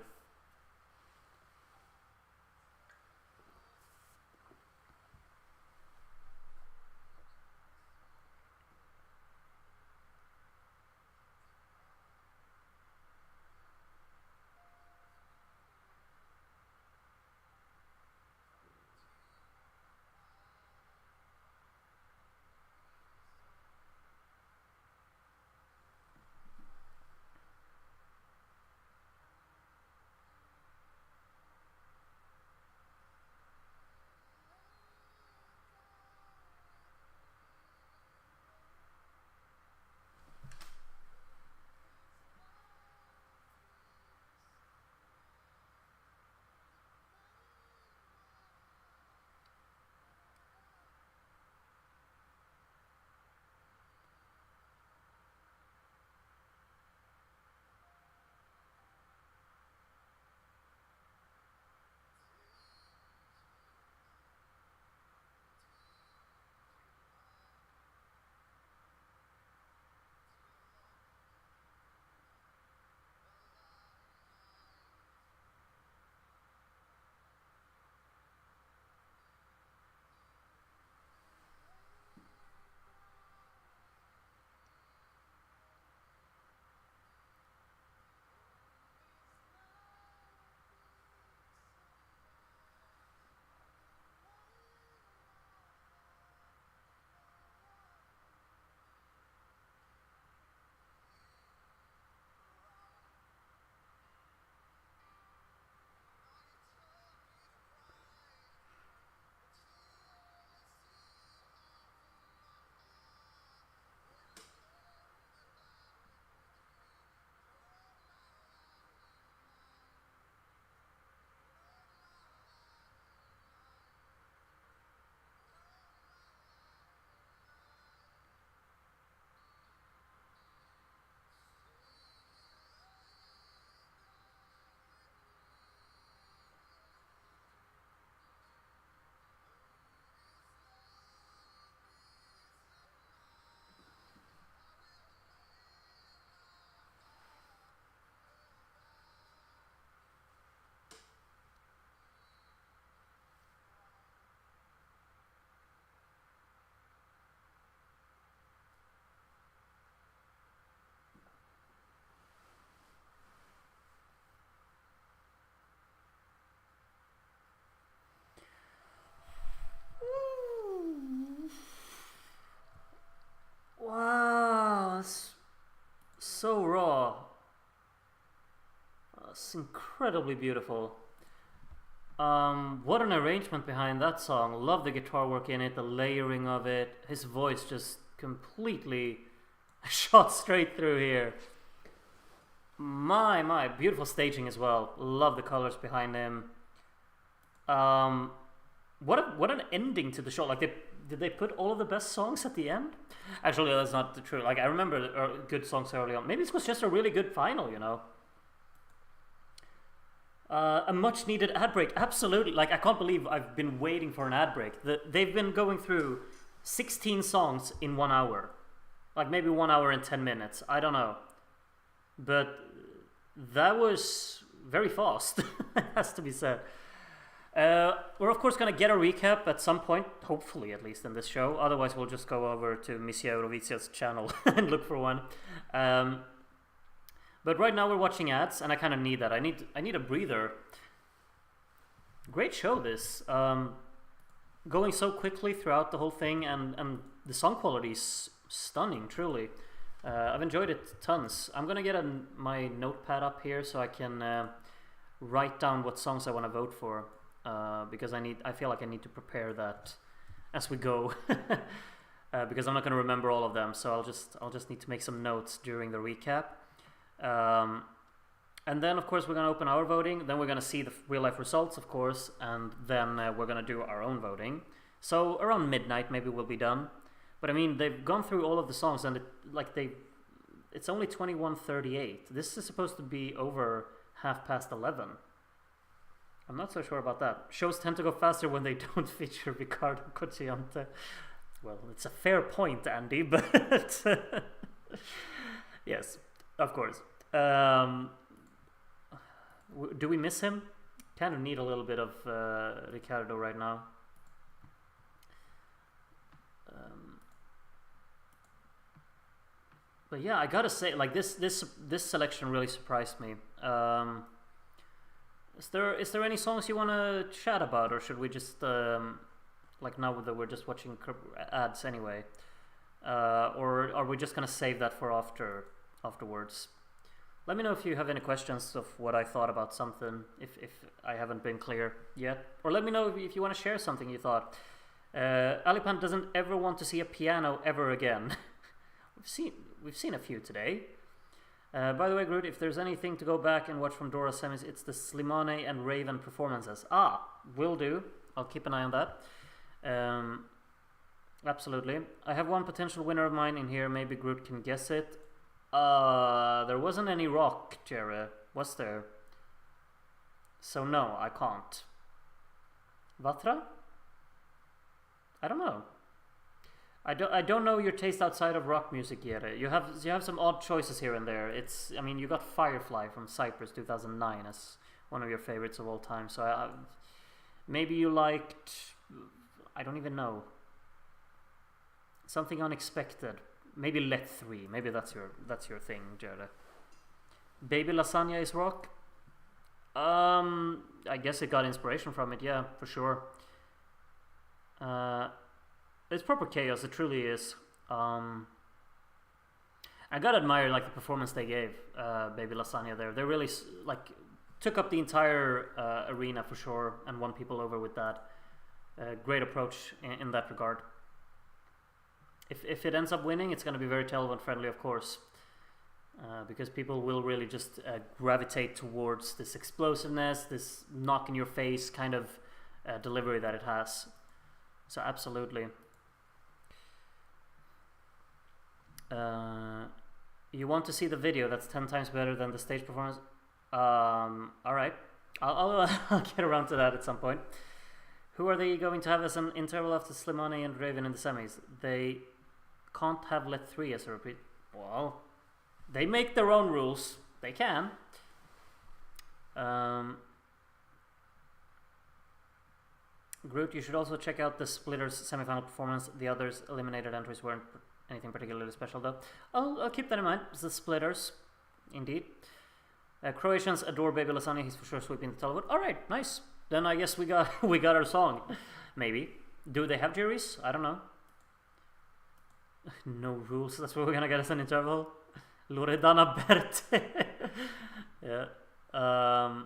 Wow, that's so raw. It's incredibly beautiful. What an arrangement behind that song. Love the guitar work in it, the layering of it. His voice just completely shot straight through here. My, beautiful staging as well. Love the colors behind him. What an ending to the show. Like, did they put all of the best songs at the end? Actually, that's not true. Like, I remember good songs early on. Maybe this was just a really good final, you know. A much needed ad break. Absolutely. Like, I can't believe I've been waiting for an ad break. They've been going through 16 songs in 1 hour. Like, maybe 1 hour and 10 minutes. I don't know. But that was very fast. It has to be said. We're of course going to get a recap at some point, hopefully at least in this show. Otherwise we'll just go over to Misia Eurovisia's channel and look for one. But right now we're watching ads, and I kind of need that. I need a breather. Great show, this. going so quickly throughout the whole thing, and the song quality is stunning, truly. I've enjoyed it tons. I'm gonna get my notepad up here so I can write down what songs I want to vote for, because I feel like I need to prepare that as we go. Because I'm not gonna remember all of them, so I'll just need to make some notes during the recap. And then of course we're gonna open our voting, then we're gonna see the real life results, of course, and then we're gonna do our own voting. So around midnight maybe we'll be done. But I mean, they've gone through all of the songs, and it's only 21:38. This is supposed to be over 11:30. I'm not so sure about that. Shows tend to go faster when they don't feature Ricardo Cocciante. Well, it's a fair point, Andy, but yes, of course. Do we miss him? Kind of need a little bit of Ricardo right now. But yeah, I gotta say, like this selection really surprised me. Is there any songs you want to chat about, or should we just like now that we're just watching ads anyway, or are we just gonna save that for afterwards? Let me know if you have any questions of what I thought about something, if I haven't been clear yet, or let me know if you want to share something you thought. Alipan doesn't ever want to see a piano ever again. We've seen a few today. By the way, Groot, if there's anything to go back and watch from Dora semis, it's the Slimane and Raven performances. Will do. I'll keep an eye on that. Absolutely. I have one potential winner of mine in here. Maybe Groot can guess it. There wasn't any rock, Jerry, was there? So no, I can't. Vatra? I don't know. I don't know your taste outside of rock music yet. You have some odd choices here and there. I mean, you got Firefly from Cyprus 2009 as one of your favorites of all time. So maybe you liked, I don't even know, something unexpected. Maybe Let 3. Maybe that's your thing, Jared. Baby Lasagna is rock. I guess it got inspiration from it. Yeah, for sure. It's proper chaos. It truly is. I gotta admire like the performance they gave Baby Lasagna there. They really like took up the entire arena for sure and won people over with that. Great approach in that regard. If it ends up winning, it's going to be very Televote friendly, of course, because people will really just gravitate towards this explosiveness, this knock in your face kind of delivery that it has. So absolutely. You want to see the video? That's 10 times better than the stage performance. All right, I'll get around to that at some point. Who are they going to have as an interval after Slimane and Raven in the semis? They can't have Let 3 as a repeat. Well, they make their own rules. They can. Groot, you should also check out the Splitters semi-final performance. The others eliminated entries weren't anything particularly special though. I'll keep that in mind. It's the Splitters, indeed. Croatians adore Baby Lasagna. He's for sure sweeping the Televote. All right, nice. Then I guess we got our song. Maybe. Do they have juries? I don't know. No rules. That's what we're gonna get as an interval. Loredana Berte. Yeah. All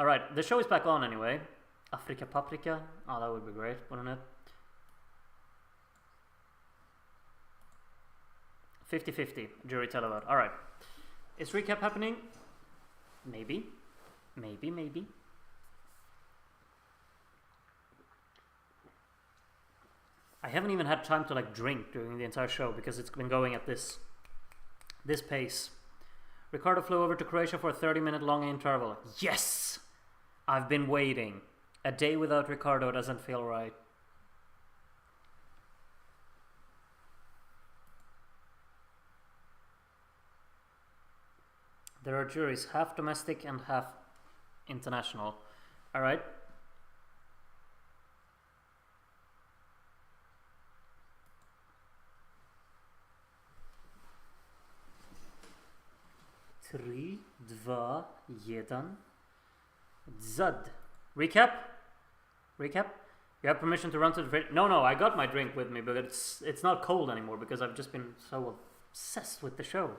right. The show is back on anyway. Afrika Paprika. Oh, that would be great, wouldn't it? 50-50 jury Televote. All right. Is recap happening? Maybe. Maybe. I haven't even had time to like drink during the entire show because it's been going at this pace. Ricardo flew over to Croatia for a 30-minute long interval. Yes! I've been waiting. A day without Ricardo doesn't feel right. There are juries, half domestic and half international. All right. Three, dva, jeden. Zad. Recap. You have permission to run to the fridge. No, I got my drink with me, but it's not cold anymore because I've just been so obsessed with the show.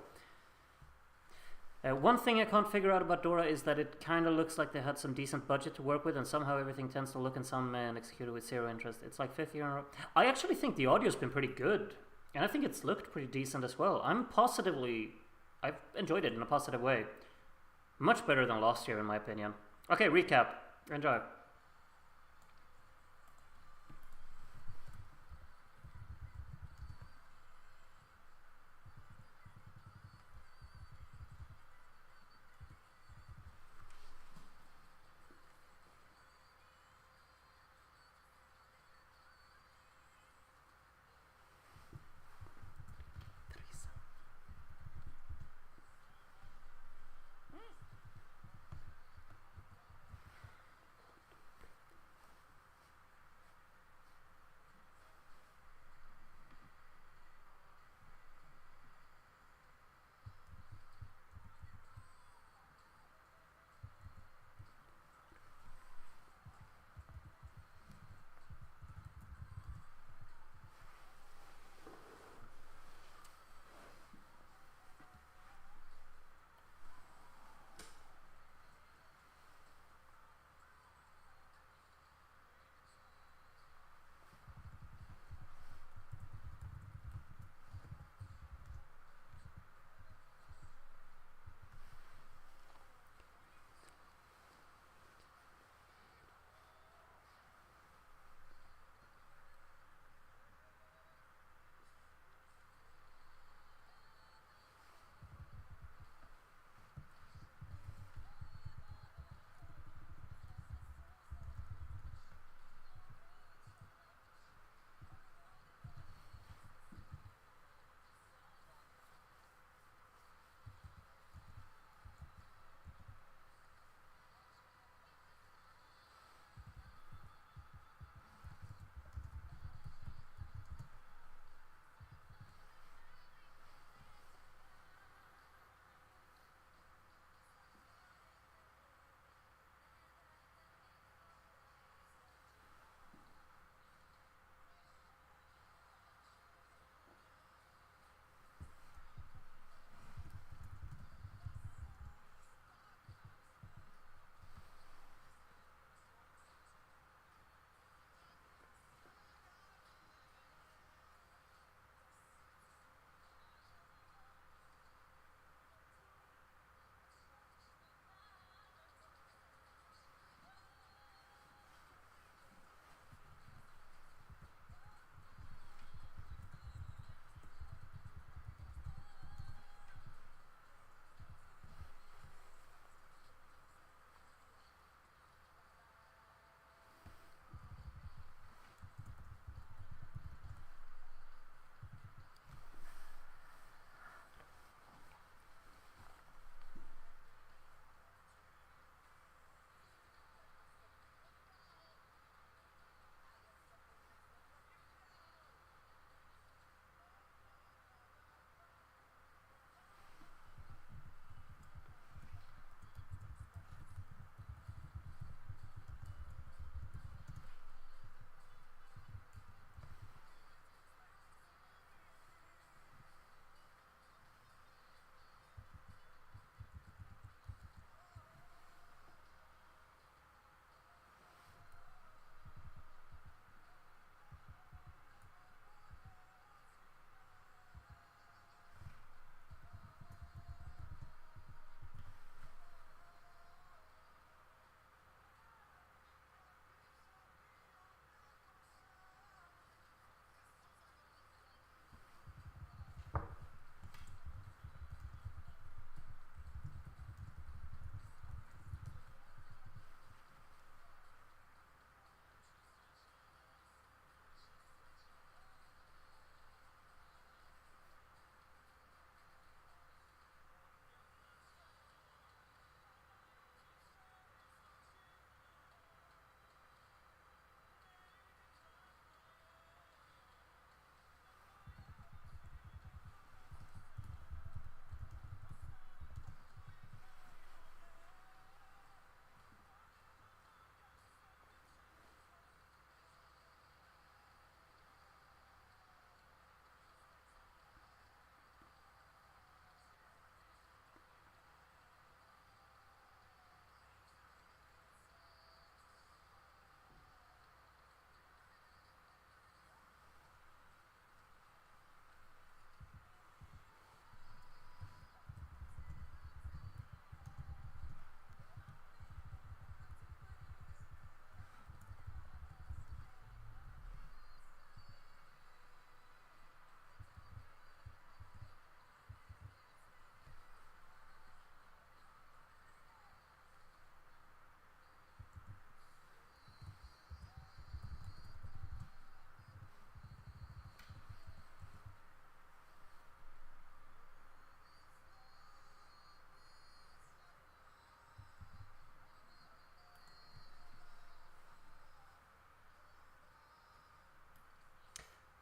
One thing I can't figure out about Dora is that it kind of looks like they had some decent budget to work with, and somehow everything tends to look and sound and executed with zero interest. It's like 5th year in a row. I actually think the audio's been pretty good, and I think it's looked pretty decent as well. I've enjoyed it in a positive way. Much better than last year, in my opinion. Okay, recap. Enjoy.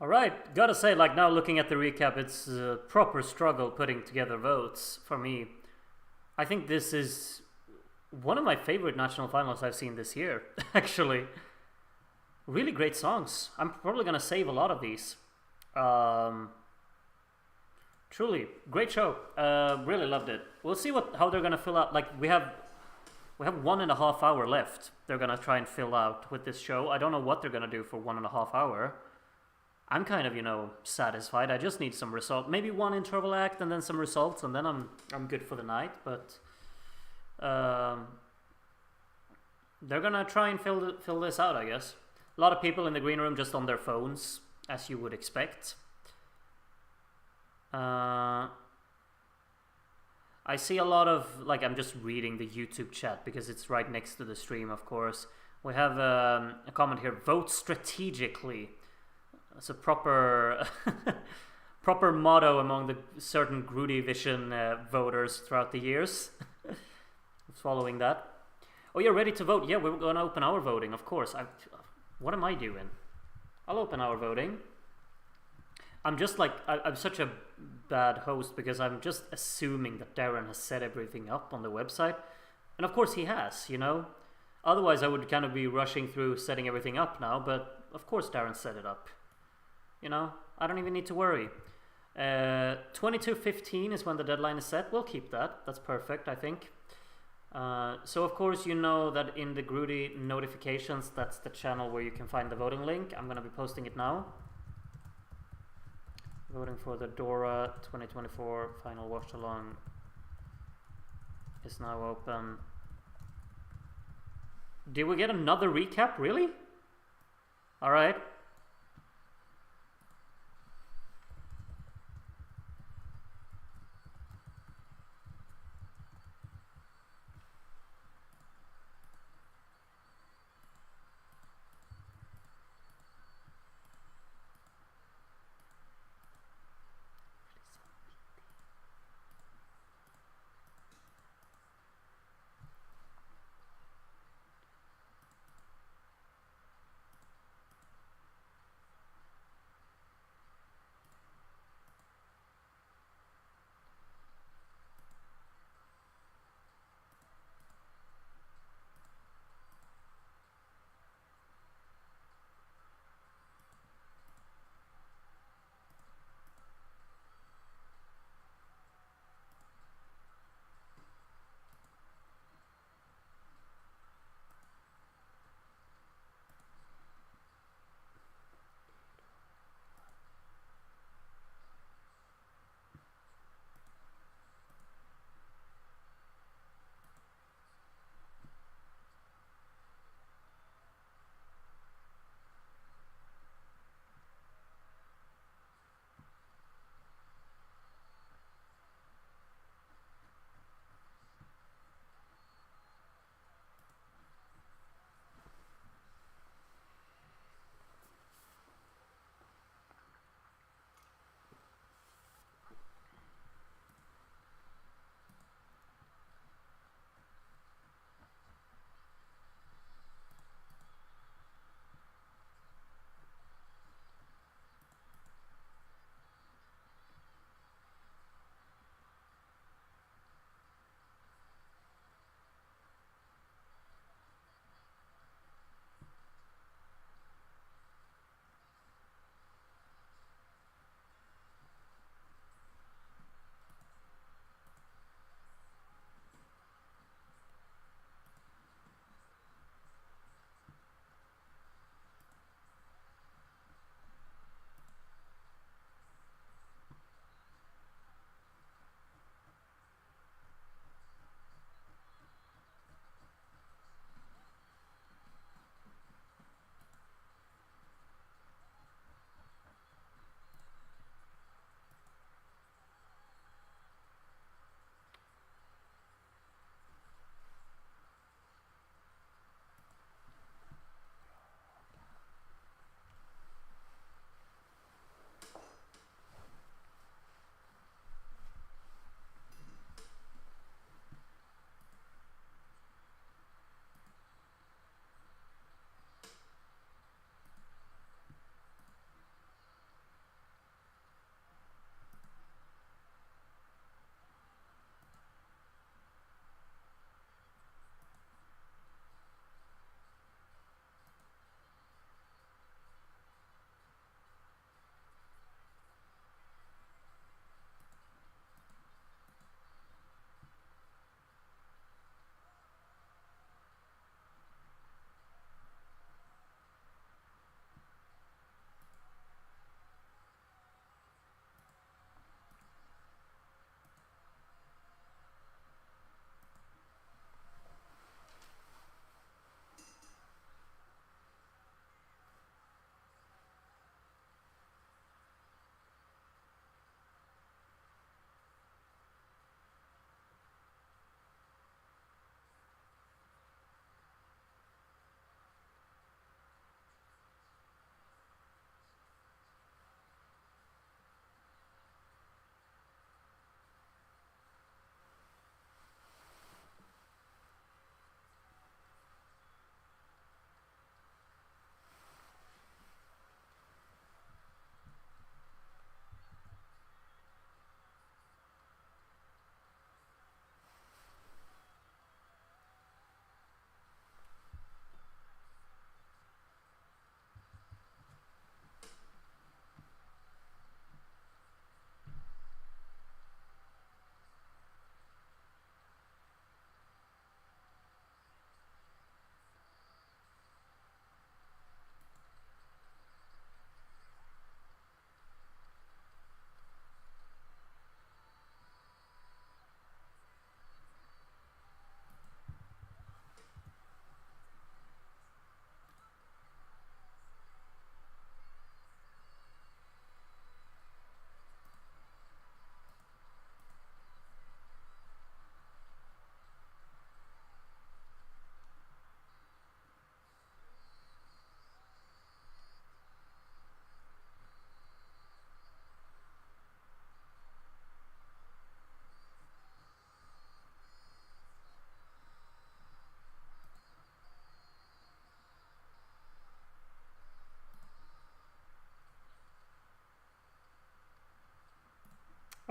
Alright, gotta say, like now looking at the recap, it's a proper struggle putting together votes for me. I think this is one of my favorite national finals I've seen this year, actually. Really great songs. I'm probably gonna save a lot of these. Truly, great show. Really loved it. We'll see how they're gonna fill out. Like we have 1.5 hours left. They're gonna try and fill out with this show. I don't know what they're gonna do for 1.5 hours. I'm kind of, satisfied. I just need some result. Maybe one interval act and then some results, and then I'm good for the night. But they're gonna try and fill this out, I guess. A lot of people in the green room just on their phones, as you would expect. I see a lot of, I'm just reading the YouTube chat because it's right next to the stream, of course. We have a comment here: vote strategically. It's a proper proper motto among the certain Groody Vision voters throughout the years. Following that. Oh, you're ready to vote? Yeah, we're going to open our voting, of course. What am I doing? I'll open our voting. I'm just I'm such a bad host because I'm just assuming that Darren has set everything up on the website. And of course he has, Otherwise I would kind of be rushing through setting everything up now, but of course Darren set it up. I don't even need to worry. 22:15 is when the deadline is set. We'll keep that. That's perfect, I think. So of course you know that in the Groody notifications, that's the channel where you can find the voting link. I'm going to be posting it now. Voting for the Dora 2024 final watch-along is now open. Did we get another recap? Really? Alright.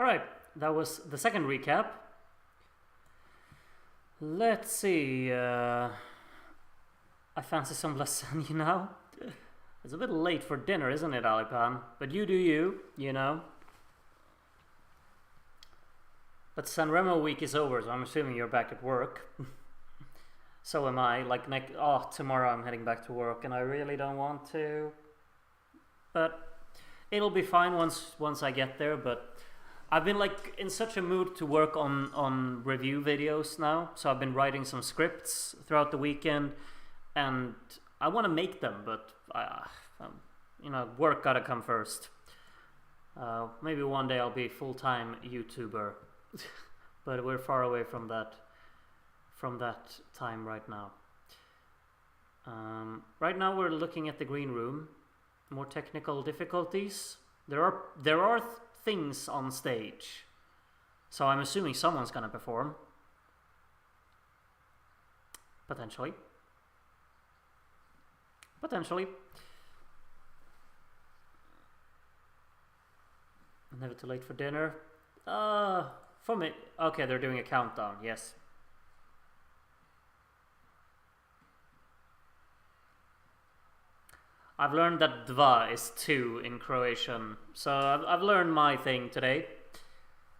Alright, that was the second recap. Let's see. I fancy some lasagna now. It's a bit late for dinner, isn't it, Alipan? But you do you, you know. But Sanremo week is over, so I'm assuming you're back at work. So am I. Like, tomorrow I'm heading back to work, and I really don't want to. But it'll be fine once I get there. But I've been like in such a mood to work on review videos now. So I've been writing some scripts throughout the weekend, and I want to make them, but work gotta come first. Maybe one day I'll be a full-time YouTuber, but we're far away from that time right now. Right now we're looking at the green room. More technical difficulties. There are things on stage, so I'm assuming someone's gonna perform. Potentially. Never too late for dinner. For me. Okay, they're doing a countdown. Yes. I've learned that dva is 2 in Croatian, so I've learned my thing today.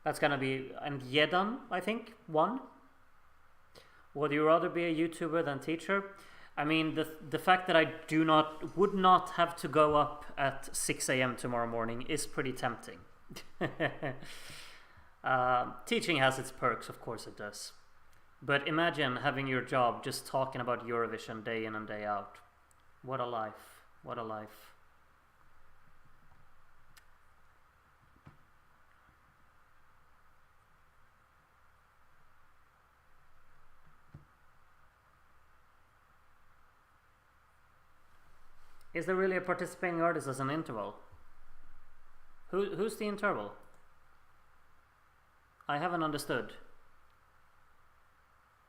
That's gonna be and jedan, I think, 1. Would you rather be a YouTuber than teacher? I mean, the fact that I would not have to go up at 6 a.m. tomorrow morning is pretty tempting. Teaching has its perks, of course it does. But imagine having your job just talking about Eurovision day in and day out. What a life. What a life. Is there really a participating artist as an interval? Who's the interval? I haven't understood.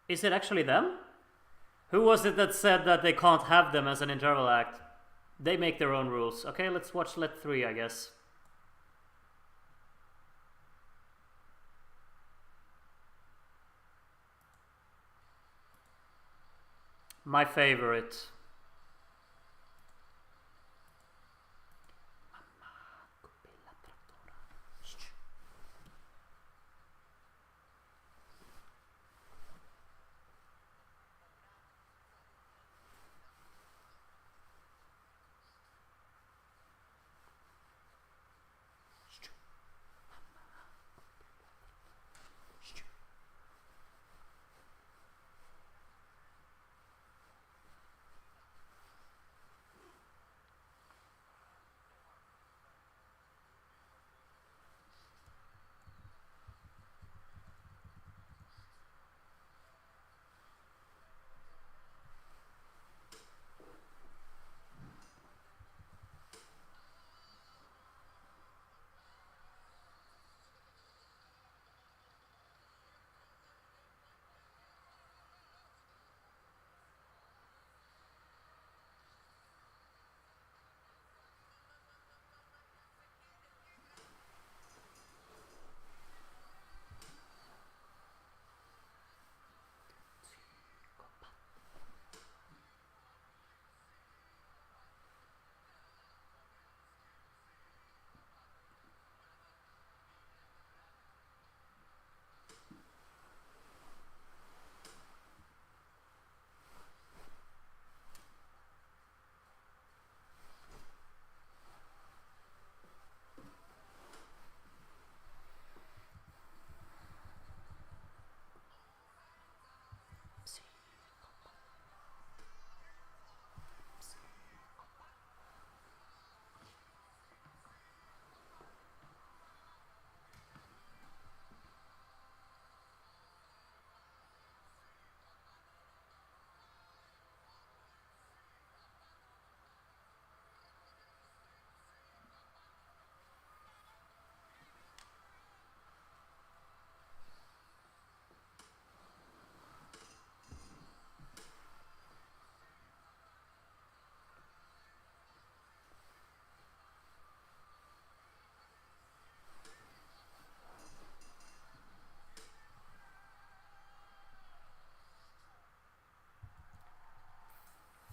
Is it actually them? Who was it that said that they can't have them as an interval act? They make their own rules. Okay, let's watch Let 3, I guess. My favorite.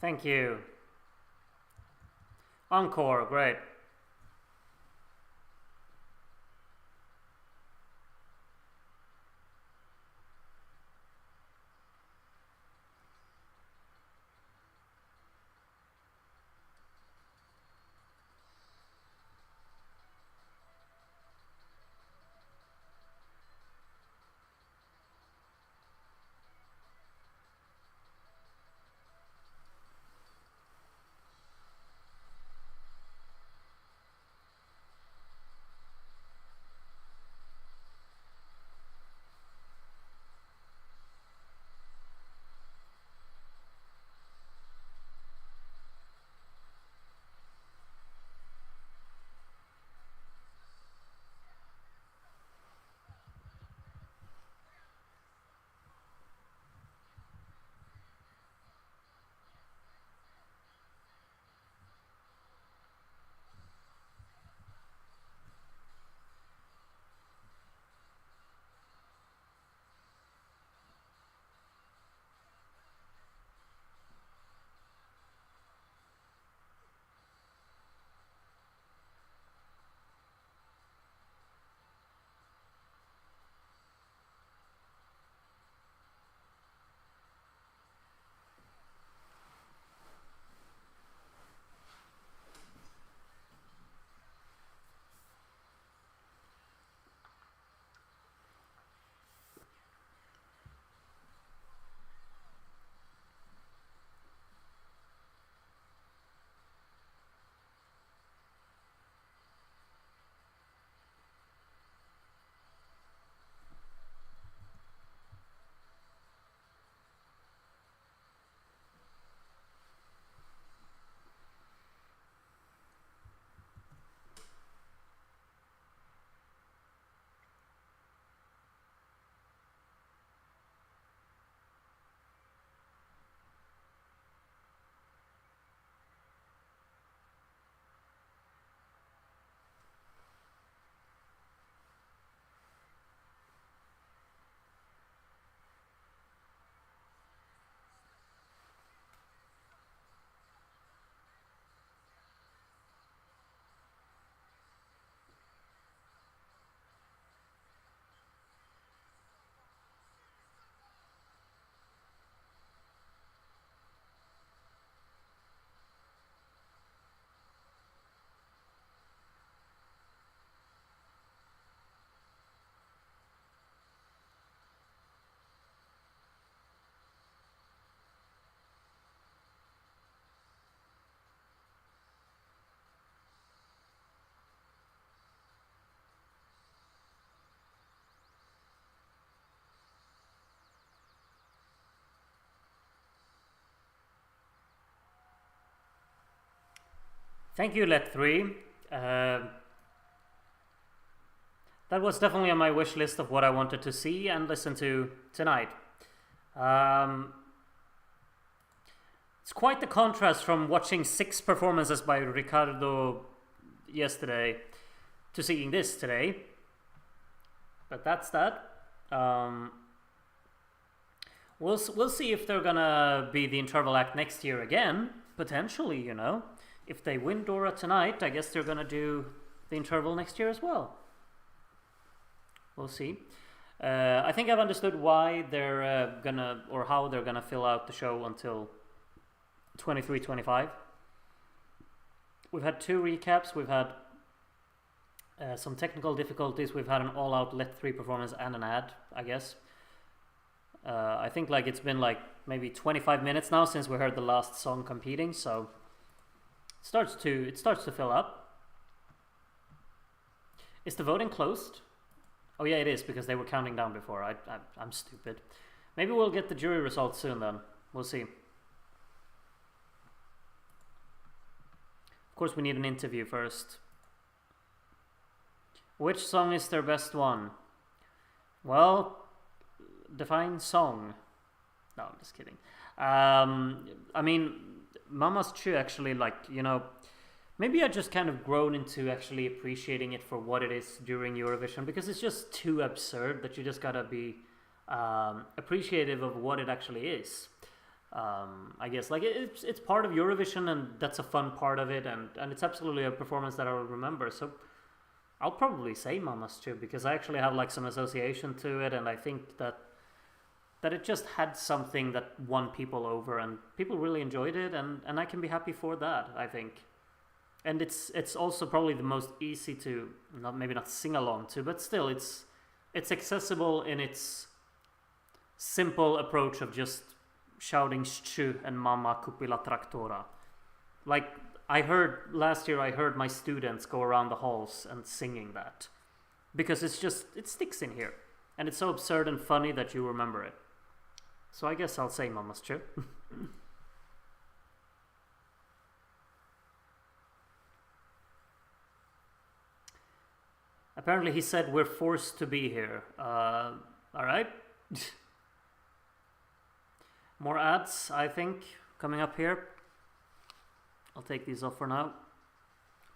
Thank you. Encore, great. Thank you, Let3. That was definitely on my wish list of what I wanted to see and listen to tonight. It's quite the contrast from watching 6 performances by Ricardo yesterday to seeing this today. But that's that. We'll see if they're gonna be the interval act next year again. Potentially, you know. If they win Dora tonight, I guess they're gonna do the interval next year as well. We'll see. I think I've understood why they're gonna, or how they're gonna fill out the show until 23-25. We've had 2 recaps. We've had some technical difficulties. We've had an all-out Let3 performance and an ad, I guess. I think like it's been like maybe 25 minutes now since we heard the last song competing, so it starts to fill up. Is the voting closed? Oh yeah, it is, because they were counting down before. I'm stupid. Maybe we'll get the jury results soon then. We'll see. Of course, we need an interview first. Which song is their best one? Well, define song. No, I'm just kidding. I mean, Mama's Chu actually, like, you know, maybe I just kind of grown into actually appreciating it for what it is during Eurovision, because it's just too absurd that you just gotta be appreciative of what it actually is. I guess like it's part of Eurovision, and that's a fun part of it, and it's absolutely a performance that I will remember. So I'll probably say Mamas too, because I actually have like some association to it, and I think that it just had something that won people over, and people really enjoyed it, and I can be happy for that, I think. And it's also probably the most easy to maybe not sing along to, but still it's accessible in its simple approach of just shouting "Schu" and "Mamma kupila traktora." Like last year I heard my students go around the halls and singing that, because it sticks in here, and it's so absurd and funny that you remember it. So I guess I'll say Mamma's Schu. Apparently he said we're forced to be here. Alright. More ads, I think, coming up here. I'll take these off for now.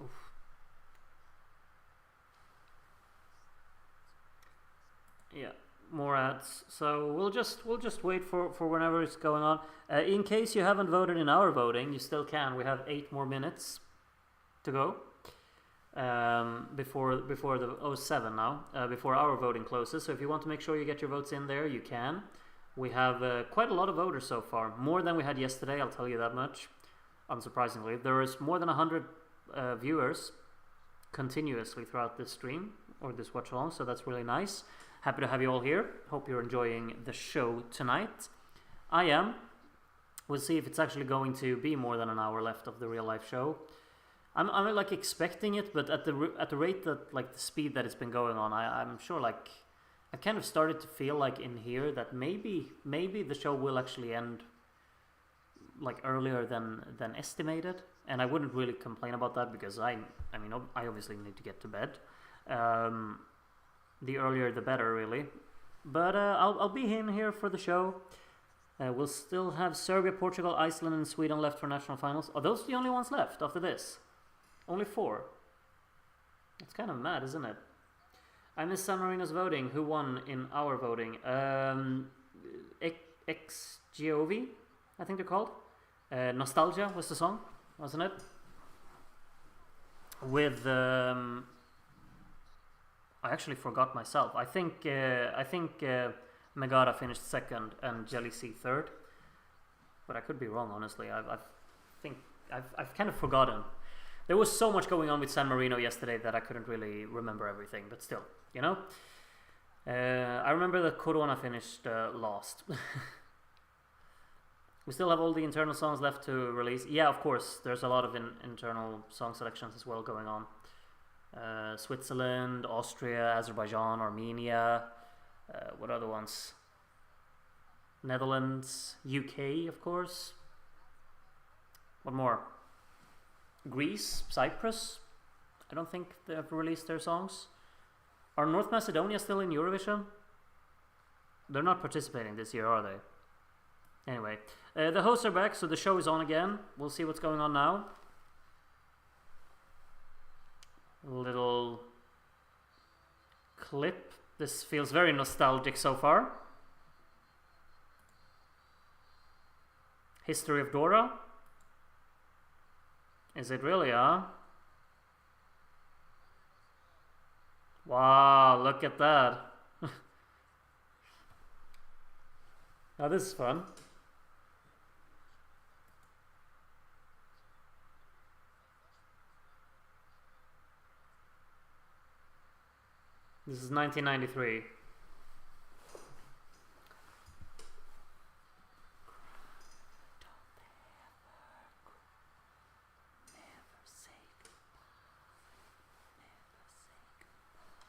Oof. Yeah, more ads. So we'll just wait for whenever it's going on. In case you haven't voted in our voting, you still can. We have 8 more minutes to go. Before the 7 now, before our voting closes. So if you want to make sure you get your votes in there, you can. We have quite a lot of voters so far, more than we had yesterday, I'll tell you that much, unsurprisingly. There is more than 100 viewers continuously throughout this stream, or this watch along, so that's really nice. Happy to have you all here. Hope you're enjoying the show tonight. I am. We'll see if it's actually going to be more than an hour left of the real life show. I'm like expecting it, but at the rate that, like, the speed that it's been going on, I'm sure, like, I've kind of started to feel like in here that maybe the show will actually end like earlier than estimated, and I wouldn't really complain about that, because I mean I obviously need to get to bed. The earlier the better, really. But I'll be in here for the show. We'll still have Serbia, Portugal, Iceland, and Sweden left for national finals. Are those the only ones left after this? Only 4. It's kind of mad, isn't it? I miss San Marino's voting. Who won in our voting? XGOV, I think they're called. Nostalgia was the song, wasn't it? With I actually forgot myself. I think Megara finished 2nd and Jelly C 3rd, but I could be wrong. Honestly, I've kind of forgotten. There was so much going on with San Marino yesterday that I couldn't really remember everything, but still, you know? I remember that Corona finished last. We still have all the internal songs left to release. Yeah, of course, there's a lot of internal song selections as well going on. Switzerland, Austria, Azerbaijan, Armenia. What other ones? Netherlands, UK, of course. What more? Greece, Cyprus. I don't think they have released their songs. Are North Macedonia still in Eurovision? They're not participating this year, are they? Anyway, the hosts are back, so the show is on again. We'll see what's going on now. Little clip. This feels very nostalgic so far. History of Dora. Is it really, huh? Wow, look at that. Now this is fun. This is 1993.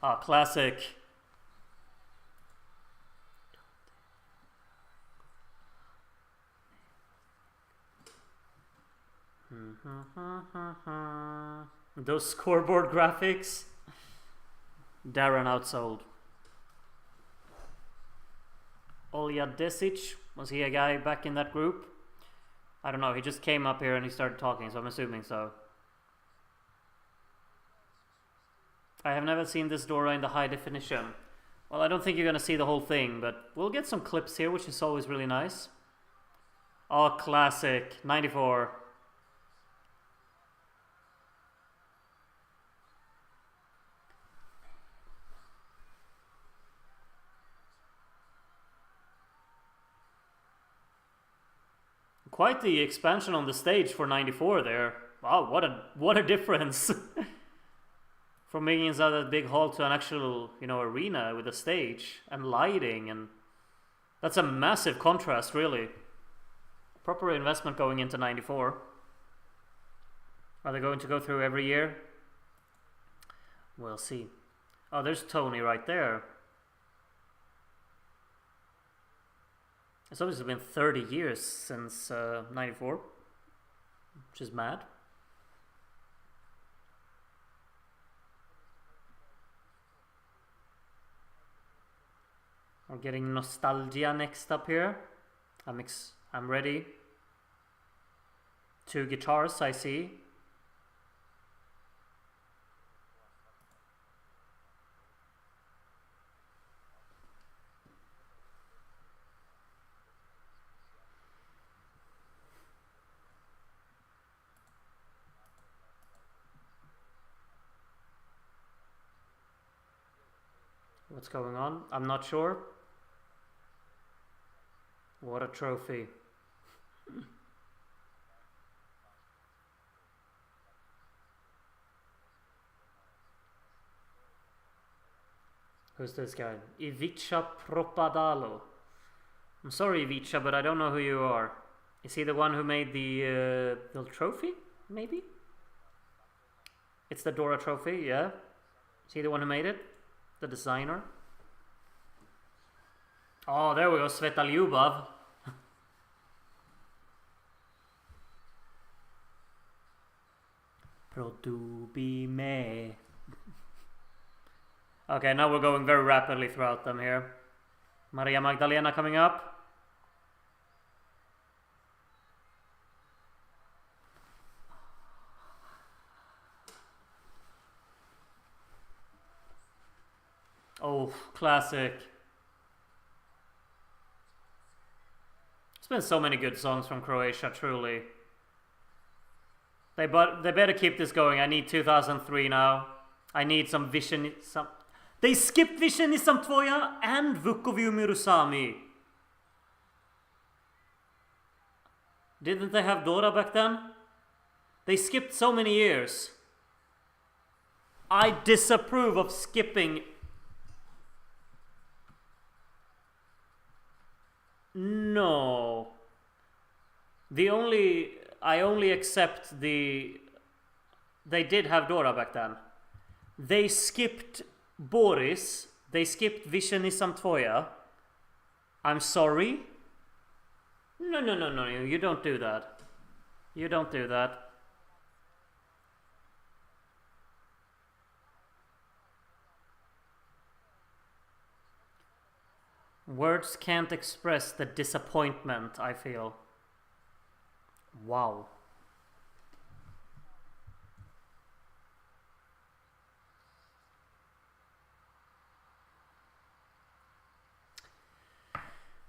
Ah, classic. Those scoreboard graphics. Darren outsold. Olja Desic, was he a guy back in that group? I don't know, he just came up here and he started talking, so I'm assuming so. I have never seen this Dora in the high definition. Well, I don't think you're gonna see the whole thing, but we'll get some clips here, which is always really nice. Oh, classic. 94. Quite the expansion on the stage for 94 there. Wow, what a difference. From making inside that big hall to an actual, arena with a stage and lighting, and that's a massive contrast, really. Proper investment going into 94. Are they going to go through every year? We'll see. Oh, there's Tony right there. It's obviously been 30 years since 94, which is mad. We're getting Nostalgia next up here. I'm ready. 2 guitars, I see. What's going on? I'm not sure. What a trophy. Who's this guy? Ivica Propadalo. I'm sorry, Ivica, but I don't know who you are. Is he the one who made the trophy? Maybe? It's the Dora trophy, yeah? Is he the one who made it? The designer? Oh, there we go, Svetalyubov. Produbi me. Okay, now we're going very rapidly throughout them here. Maria Magdalena coming up. Oh, classic. There's been so many good songs from Croatia, truly. They better keep this going. I need 2003 now. I need some Vision. They skipped Vision Nisam Tvoja and Vukovi Umiru Sami. Didn't they have Dora back then? They skipped so many years. I disapprove of skipping. No. I only accept they did have Dora back then. They skipped Boris. They skipped Vision Nisam Tvoja. I'm sorry. No, you don't do that. You don't do that. Words can't express the disappointment I feel. Wow.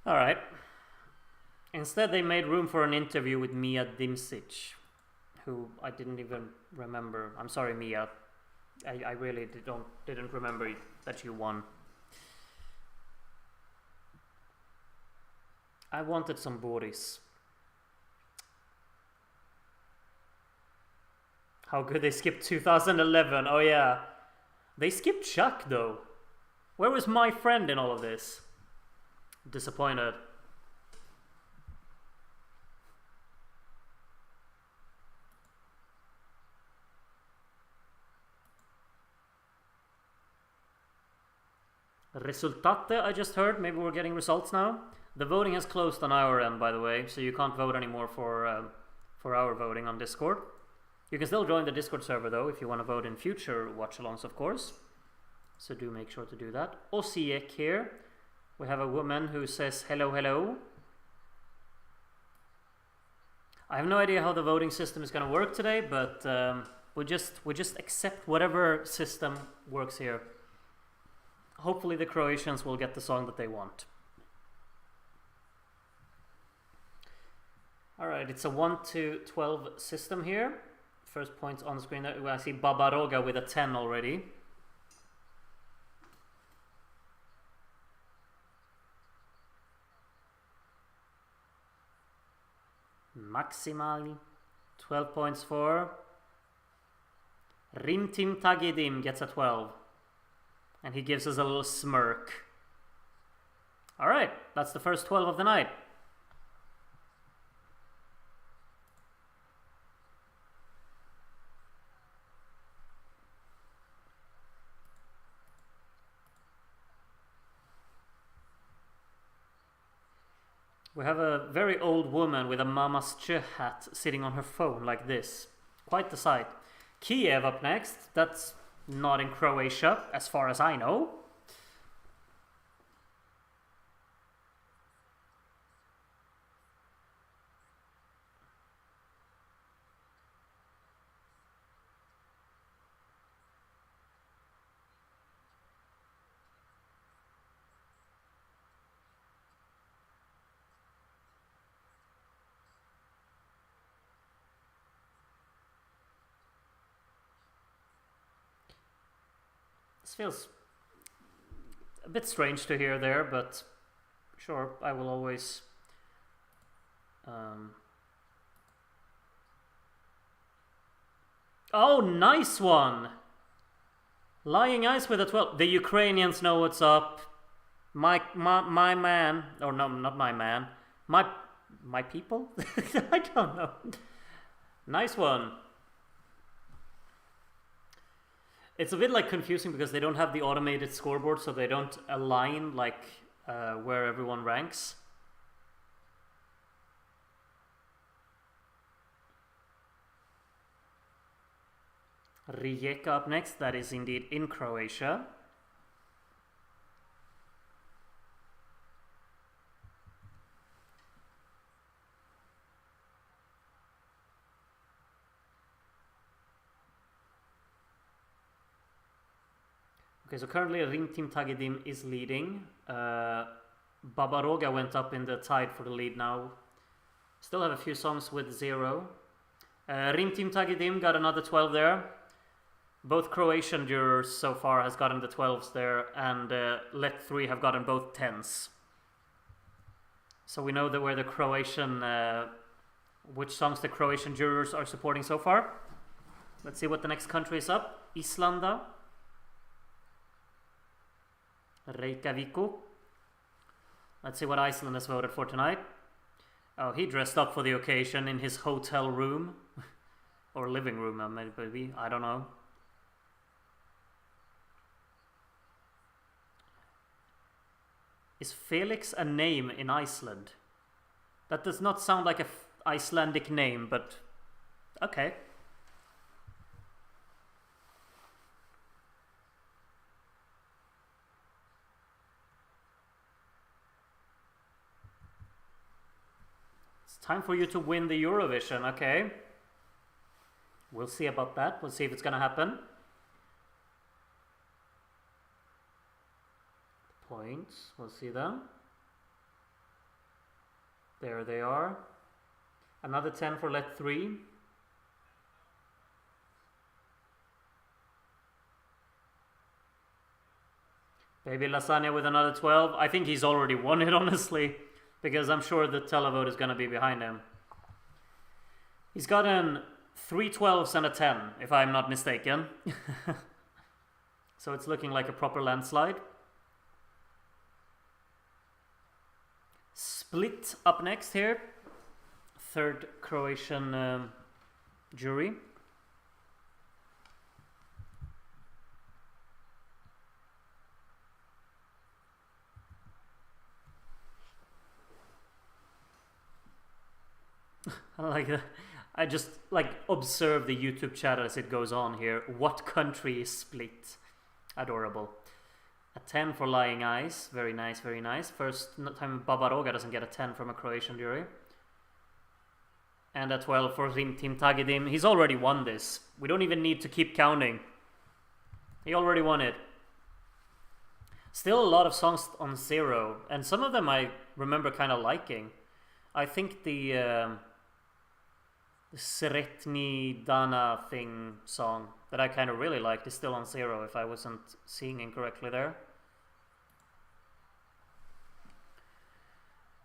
Alright. Instead they made room for an interview with Mia Dimsic, who I didn't even remember. I'm sorry, Mia. I really didn't remember that you won. I wanted some Boris. How good they skipped 2011. Oh yeah. They skipped Chuck though. Where was my friend in all of this? Disappointed. Resultate, I just heard. Maybe we're getting results now. The voting has closed on our end, by the way, so you can't vote anymore for our voting on Discord. You can still join the Discord server though if you want to vote in future watch-alongs, of course. So do make sure to do that. Osiek here. We have a woman who says hello, hello. I have no idea how the voting system is going to work today, but we just accept whatever system works here. Hopefully the Croatians will get the song that they want. Alright, it's a 1 to 12 system here. First points on the screen. I see Babaroga with a 10 already. Maximal. 12 points for Rimtim Tagidim gets a 12. And he gives us a little smirk. Alright, that's the first 12 of the night. We have a very old woman with a Mamasche hat sitting on her phone like this. Quite the sight. Kiev up next. That's not in Croatia, as far as I know. This feels a bit strange to hear there, but sure, I will always Oh, nice one! Lying Eyes with a 12. The Ukrainians know what's up. My man, or no, not my man. My people? I don't know. Nice one. It's a bit like confusing because they don't have the automated scoreboard, so they don't align like where everyone ranks. Rijeka up next. That is indeed in Croatia. Okay, so currently Rimtim Tagidim is leading. Babaroga went up in the tide for the lead now. Still have a few songs with 0. Rimtim Tagidim got another 12 there. Both Croatian jurors so far has gotten the 12s there, and Let 3 have gotten both 10s. So we know that where the Croatian, which songs the Croatian jurors are supporting so far. Let's see what the next country is up. Islanda. Reykjaviku. Let's see what Iceland has voted for tonight. Oh, he dressed up for the occasion in his hotel room. Or living room, maybe. I don't know. Is Felix a name in Iceland? That does not sound like an Icelandic name, but okay. It's time for you to win the Eurovision, okay? We'll see about that. We'll see if it's gonna happen. Points, we'll see them. There they are. Another 10 for Let 3. Baby Lasagna with another 12. I think he's already won it, honestly, because I'm sure the televote is going to be behind him. He's gotten 3 12s and a 10, if I'm not mistaken. So it's looking like a proper landslide. Split up next here. Third Croatian jury. I like that. I just like observe the YouTube chat as it goes on here. What country is Split? Adorable. A 10 for Lying Eyes. Very nice, very nice. First time Babaroga doesn't get a 10 from a Croatian jury. And a 12 for Rimtim Tagidim. He's already won this. We don't even need to keep counting. He already won it. Still a lot of songs on 0. And some of them I remember kind of liking. I think the Sretni Dana thing song that I kind of really liked is still on 0 if I wasn't seeing incorrectly there.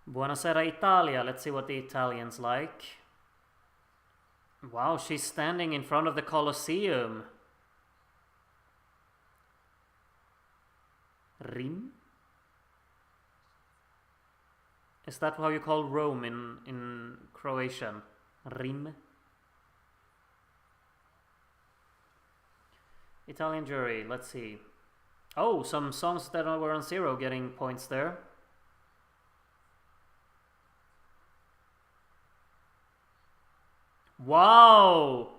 Buonasera Italia. Let's see what the Italians like. Wow, she's standing in front of the Colosseum. Rim? Is that how you call Rome in Croatian? Rim? Italian jury, let's see. Oh, some songs that were on 0 getting points there. Wow!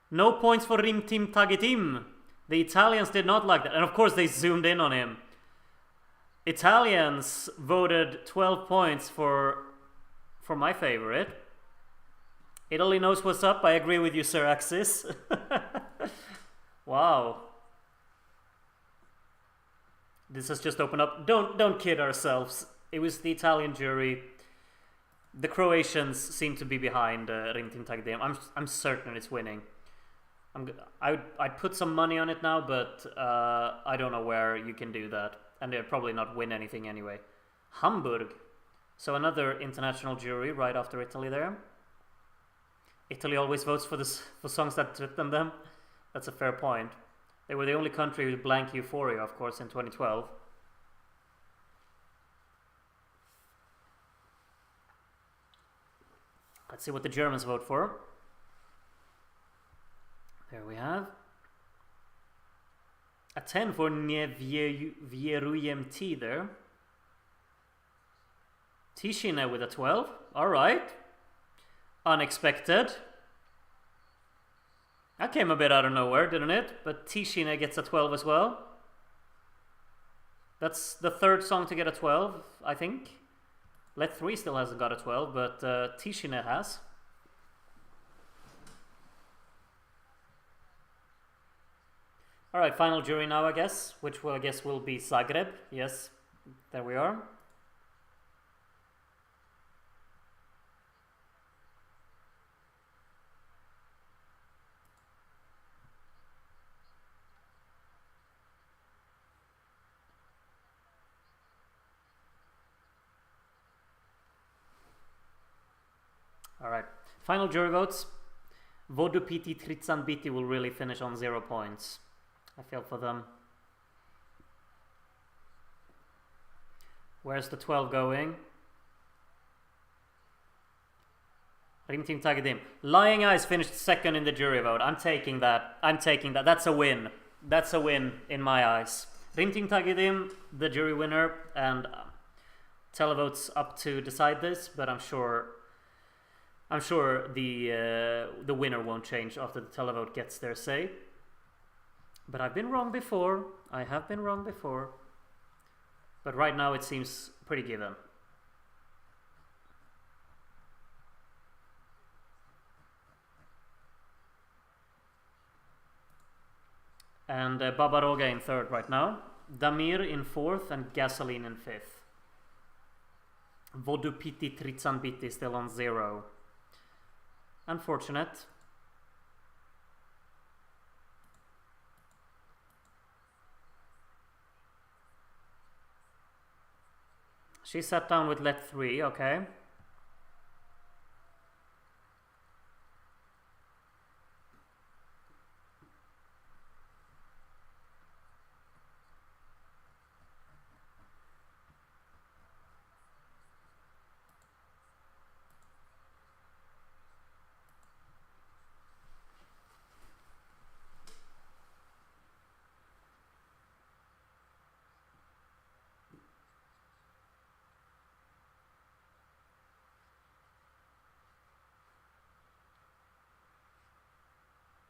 No points for Rim Tim Tagitim. The Italians did not like that. And of course they zoomed in on him. Italians voted 12 points for my favorite. Italy knows what's up. I agree with you, Sir Axis. Wow. This has just opened up. Don't kid ourselves. It was the Italian jury. The Croatians seem to be behind Rim Tim Tagitim. I'm certain it's winning. I'd put some money on it now, but I don't know where you can do that. And they'll probably not win anything anyway. Hamburg. So another international jury right after Italy there. Italy always votes for songs that threaten them. That's a fair point. They were the only country with blank euphoria, of course, in 2012. Let's see what the Germans vote for. There we have. A 10 for Nevierujem T there. Tishine with a 12. Alright. Unexpected. That came a bit out of nowhere, didn't it? But Tishine gets a 12 as well. That's the third song to get a 12, I think. Let 3 still hasn't got a 12, but Tishine has. Alright, final jury now, I guess, which I guess will be Zagreb. Yes, there we are. Alright, final jury votes. Vodupiti Tritsanbiti will really finish on 0 points. I feel for them. Where's the 12 going? Rim Tim Tagitim. Lying Eyes finished second in the jury vote. I'm taking that. That's a win. That's a win in my eyes. Rim Tim Tagitim, the jury winner, and televote's up to decide this, but I'm sure the winner won't change after the televote gets their say. But I've been wrong before. I have been wrong before. But right now it seems pretty given. And Babaroga in third right now. Damir in fourth and Gasoline in fifth. Vodupiti Tritsanbiti still on 0. Unfortunate. She sat down with let 3, okay.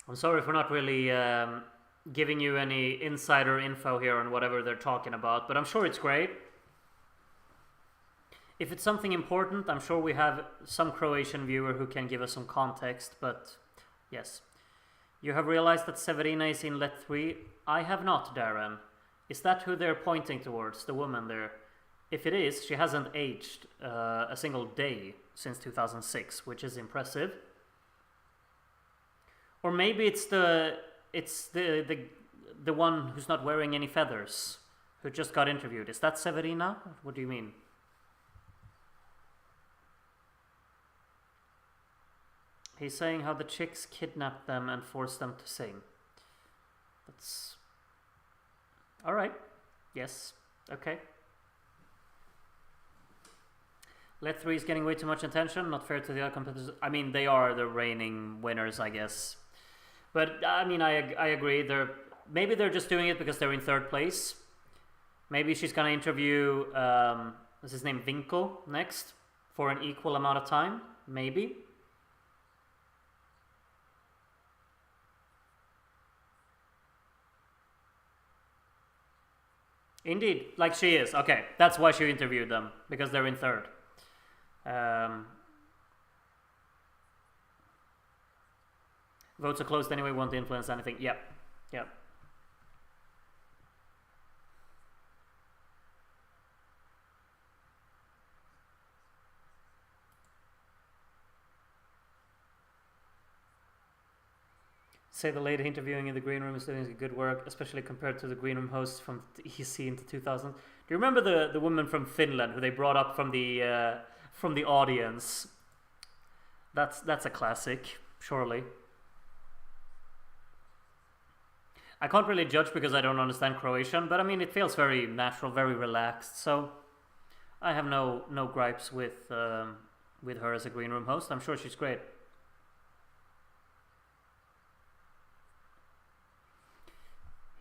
I'm sorry for not really giving you any insider info here on whatever they're talking about, but I'm sure it's great. If it's something important, I'm sure we have some Croatian viewer who can give us some context, but yes. You have realized that Severina is in let 3? I have not, Darren. Is that who they're pointing towards, the woman there? If it is, she hasn't aged a single day since 2006, which is impressive. Or maybe it's the one who's not wearing any feathers, who just got interviewed. Is that Severina? What do you mean? He's saying how the chicks kidnapped them and forced them to sing. That's... Alright. Yes. Okay. Let 3 is getting way too much attention. Not fair to the other competitors. I mean, they are the reigning winners, I guess. But, I mean, I agree. Maybe they're just doing it because they're in 3rd place. Maybe she's gonna interview, what's his name, Vinko, next. For an equal amount of time. Maybe. Indeed, like she is. Okay, that's why she interviewed them, because they're in 3rd. Votes are closed anyway, won't influence anything. Yep, yep. Say the lady interviewing in the green room is doing good work, especially compared to the green room hosts from EC into 2000. Do you remember the woman from Finland who they brought up from the audience? That's a classic, surely. I can't really judge because I don't understand Croatian, but I mean it feels very natural, very relaxed. So I have no gripes with her as a green room host. I'm sure she's great.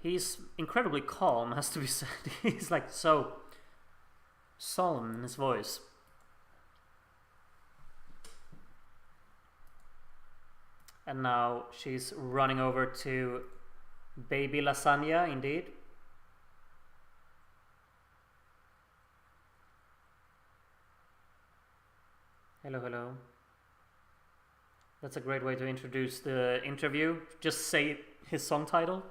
He's incredibly calm, has to be said. He's like so solemn in his voice. And now she's running over to Baby Lasagna, indeed. Hello, hello. That's a great way to introduce the interview. Just say his song title.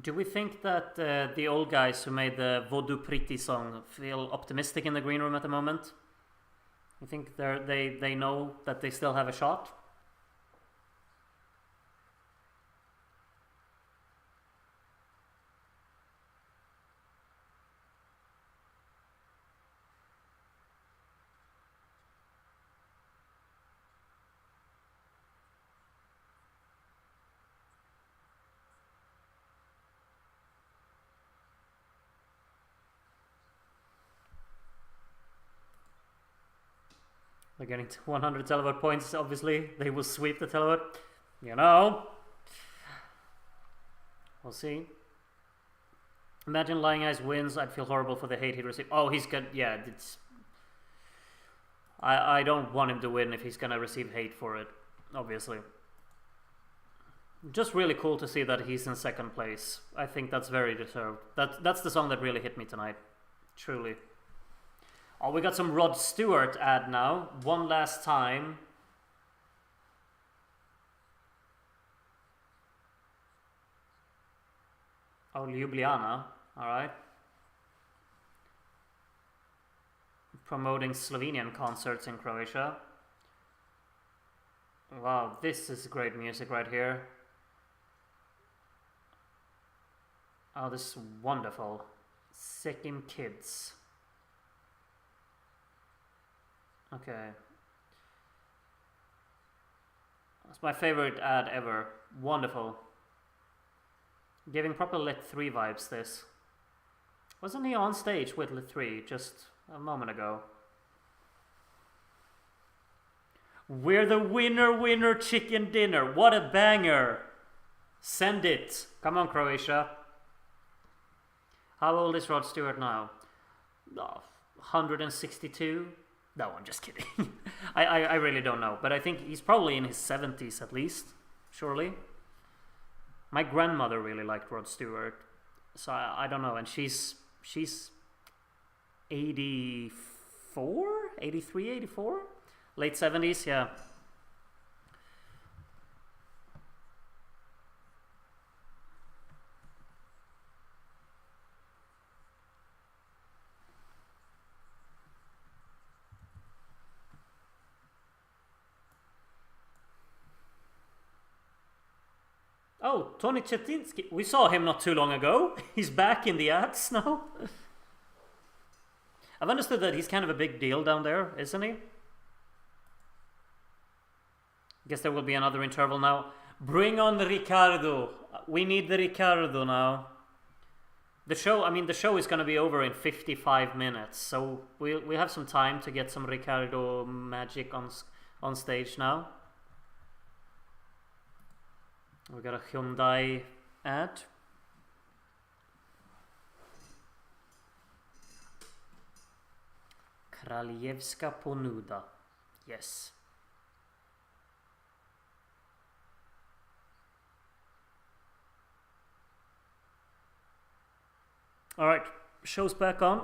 Do we think that the old guys who made the Vodu Priti song feel optimistic in the green room at the moment? You think they know that they still have a shot? They're getting to 100 televote points, obviously. They will sweep the televote. You know. We'll see. Imagine Lying Eyes wins. I'd feel horrible for the hate he'd receive. Oh, he's good. Yeah, it's... I don't want him to win if he's gonna receive hate for it, obviously. Just really cool to see that he's in 2nd place. I think that's very deserved. That's the song that really hit me tonight. Truly. Oh, we got some Rod Stewart ad now. One last time. Oh, Ljubljana. Alright. Promoting Slovenian concerts in Croatia. Wow, this is great music right here. Oh, this is wonderful. Second Kids. Okay. That's my favorite ad ever. Wonderful. Giving proper Lit 3 vibes, this. Wasn't he on stage with Lit 3 just a moment ago? We're the winner chicken dinner. What a banger. Send it. Come on, Croatia. How old is Rod Stewart now? Oh, 162? No, I'm just kidding. I really don't know. But I think he's probably in his 70s at least. Surely. My grandmother really liked Rod Stewart. So I don't know. And she's 84, 83, 84, late 70s. Yeah. Oh, Tony Chetinsky. We saw him not too long ago. He's back in the ads now. I've understood that he's kind of a big deal down there, isn't he? Guess there will be another interval now. Bring on Ricardo. We need the Ricardo now. The show is going to be over in 55 minutes, so we have some time to get some Ricardo magic on stage now. We got a Hyundai ad. Kraljevska ponuda. Yes. All right, show's back on.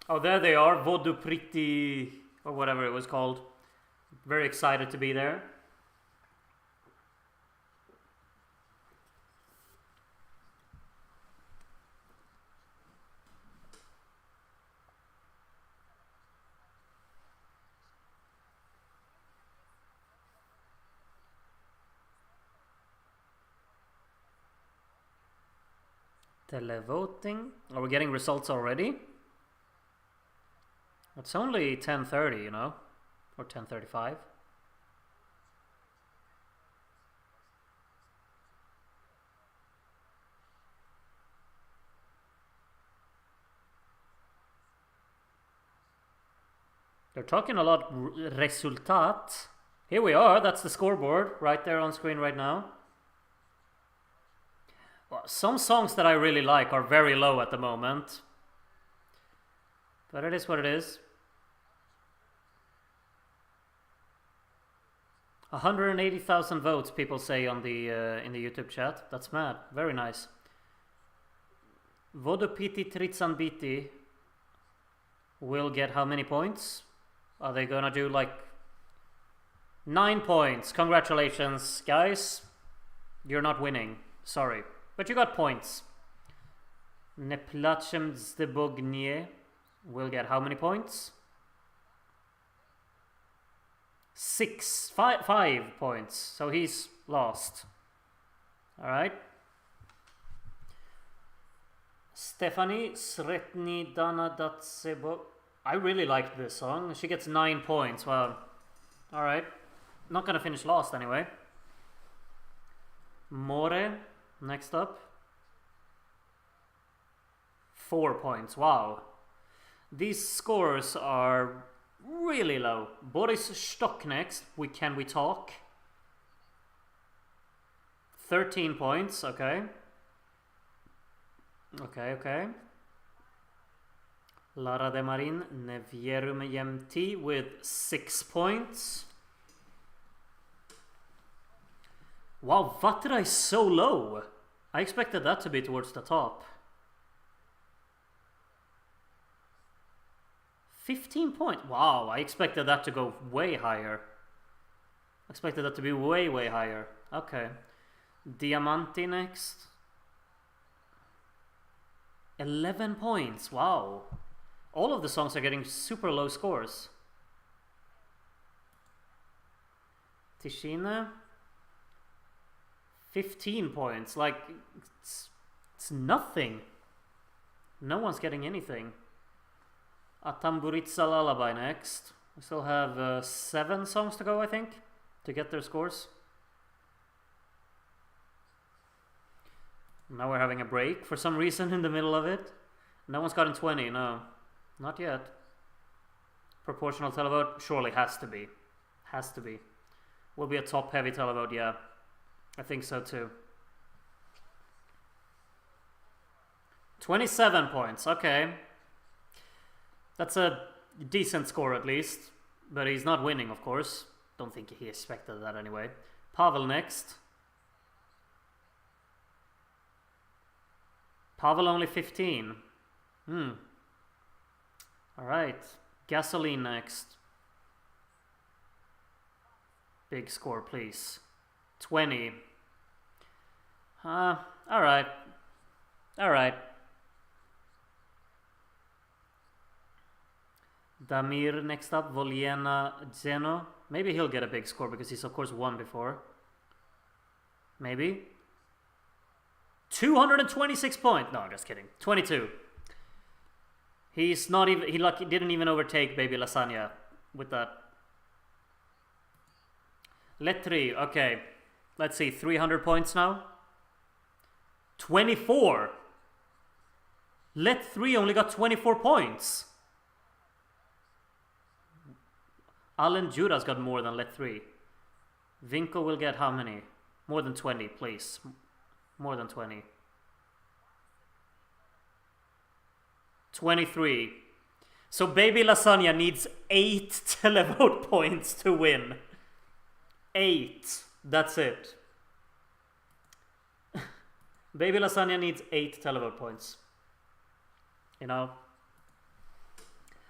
Oh, there they are, Vodu Priti, or whatever it was called. Very excited to be there. Televoting. Are we getting results already? It's only 10:30, you know, or 10:35. They're talking a lot resultat. Here we are, that's the scoreboard right there on screen right now. Well, some songs that I really like are very low at the moment. But it is what it is. 180,000 votes, people say on the in the YouTube chat. That's mad. Very nice. Vodopiti Tritsanbiti will get how many points? Are they gonna do like 9 points? Congratulations, guys. You're not winning. Sorry. But you got points. Neplachem Zdebognie will get how many points? 5 points. So he's lost. Alright. Stephanie Sretni Dana Datsebo. I really liked this song. She gets 9 points. Wow. Alright. Not gonna finish last anyway. More. Next up. 4 points. Wow. These scores are really low. Boris Stock next. Can we talk? 13 points. Okay. Okay. Lara de Marin Nevierum Yemti with 6 points. Wow, Vatra is so low. I expected that to be towards the top. 15 points. Wow, I expected that to go way higher. I expected that to be way higher. Okay. Diamanti next. 11 points. Wow. All of the songs are getting super low scores. Tishina. 15 points. Like, it's nothing. No one's getting anything. Atamburitsa Lullaby next. We still have 7 songs to go, I think, to get their scores. Now we're having a break for some reason in the middle of it. No one's gotten 20, no. Not yet. Proportional televote? Surely has to be. Has to be. Will be a top-heavy televote, yeah. I think so too. 27 points, okay. That's a decent score at least. But he's not winning, of course. Don't think he expected that anyway. Pavel next. Pavel only 15. Alright. Gasoline next. Big score, please. 20. Alright. Alright. Damir next up. Voljena Zeno. Maybe he'll get a big score because he's of course won before. Maybe. 226 points. No, I'm just kidding. 22. He's not even. He didn't even overtake Baby Lasagna with that. Letri. Okay. Let's see. 300 points now. 24. Let 3 only got 24 points. Alan Judas got more than Let 3. Vinko will get how many? More than 20, please. More than 20. 23. So Baby Lasagna needs 8 televote points to win. 8. That's it. Baby Lasagna needs 8 televote points. You know?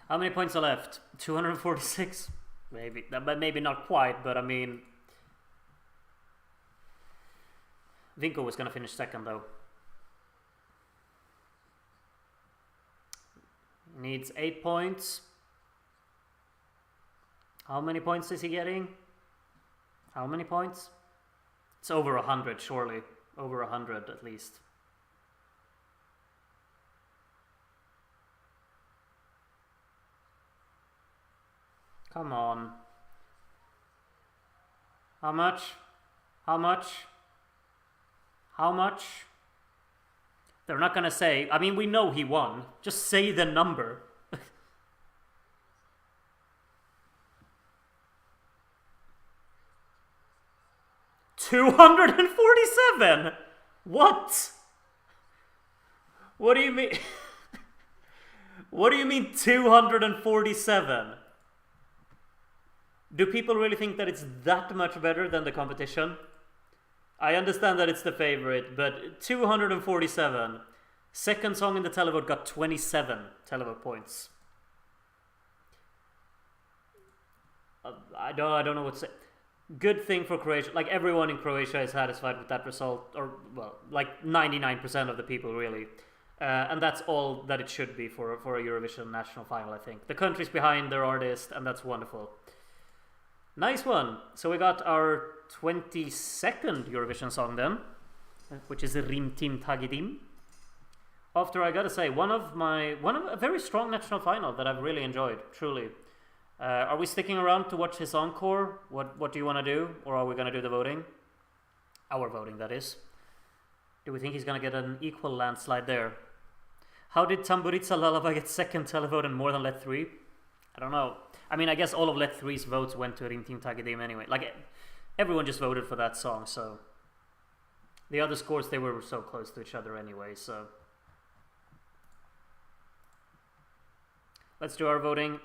How many points are left? 246? Maybe. Maybe not quite, but I mean... Vinko was going to finish second, though. Needs 8 points. How many points is he getting? How many points? It's over 100, surely. Over 100, at least. Come on. How much? How much? How much? They're not gonna say. I mean, we know he won. Just say the number. 247. What? What do you mean? What do you mean 247? Do people really think that it's that much better than the competition? I understand that it's the favorite, but 247. Second song in the televote got 27 televote points. I don't know what to say. Good thing for Croatia. Like, everyone in Croatia is satisfied with that result. Or, well, like 99% of the people, really. And that's all that it should be for a Eurovision national final, I think. The country's behind their artist, and that's wonderful. Nice one. So we got our 22nd Eurovision song then, which is Rim Tim Tagidim. After, I gotta say, one of a very strong national final that I've really enjoyed, truly. Are we sticking around to watch his encore? What do you want to do? Or are we going to do the voting? Our voting, that is. Do we think he's going to get an equal landslide there? How did Tamburica Lullaby get second televote and more than Let 3? I don't know. I mean, I guess all of Let 3's votes went to Rim Tim Tagidim anyway. Like, everyone just voted for that song, so... The other scores, they were so close to each other anyway, so... Let's do our voting.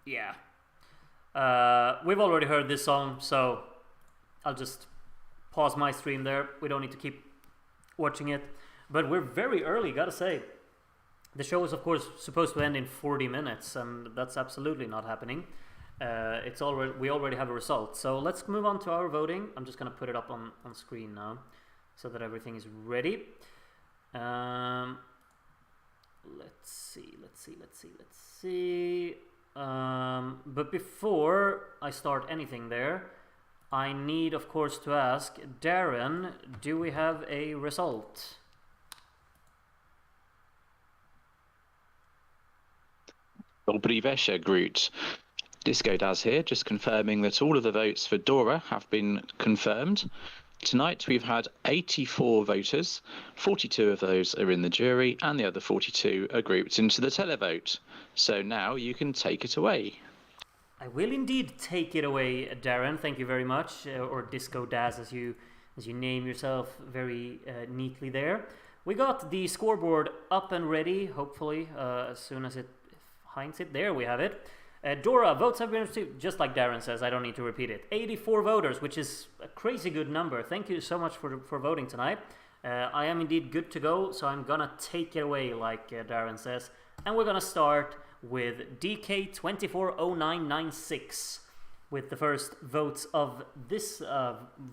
Yeah. We've already heard this song, so I'll just pause my stream there. We don't need to keep watching it. But we're very early, gotta say. The show is, of course, supposed to end in 40 minutes, and that's absolutely not happening. We already have a result. So let's move on to our voting. I'm just gonna put it up on screen now, so that everything is ready. Let's see. But before I start anything there, I need, of course, to ask Darren, do we have a result? Dobry wieczór, Groot. Disco Daz here, just confirming that all of the votes for Dora have been confirmed. Tonight we've had 84 voters, 42 of those are in the jury, and the other 42 are grouped into the televote. So now you can take it away. I will indeed take it away, Darren. Thank you very much, or Disco Daz, as you name yourself very neatly there. We got the scoreboard up and ready. Hopefully, as soon as it finds it, there we have it. Dora, votes have been received, just like Darren says. I don't need to repeat it. 84 voters, which is a crazy good number. Thank you so much for voting tonight. I am indeed good to go, so I'm gonna take it away, like Darren says, and we're gonna start with DK240996 with the first votes of this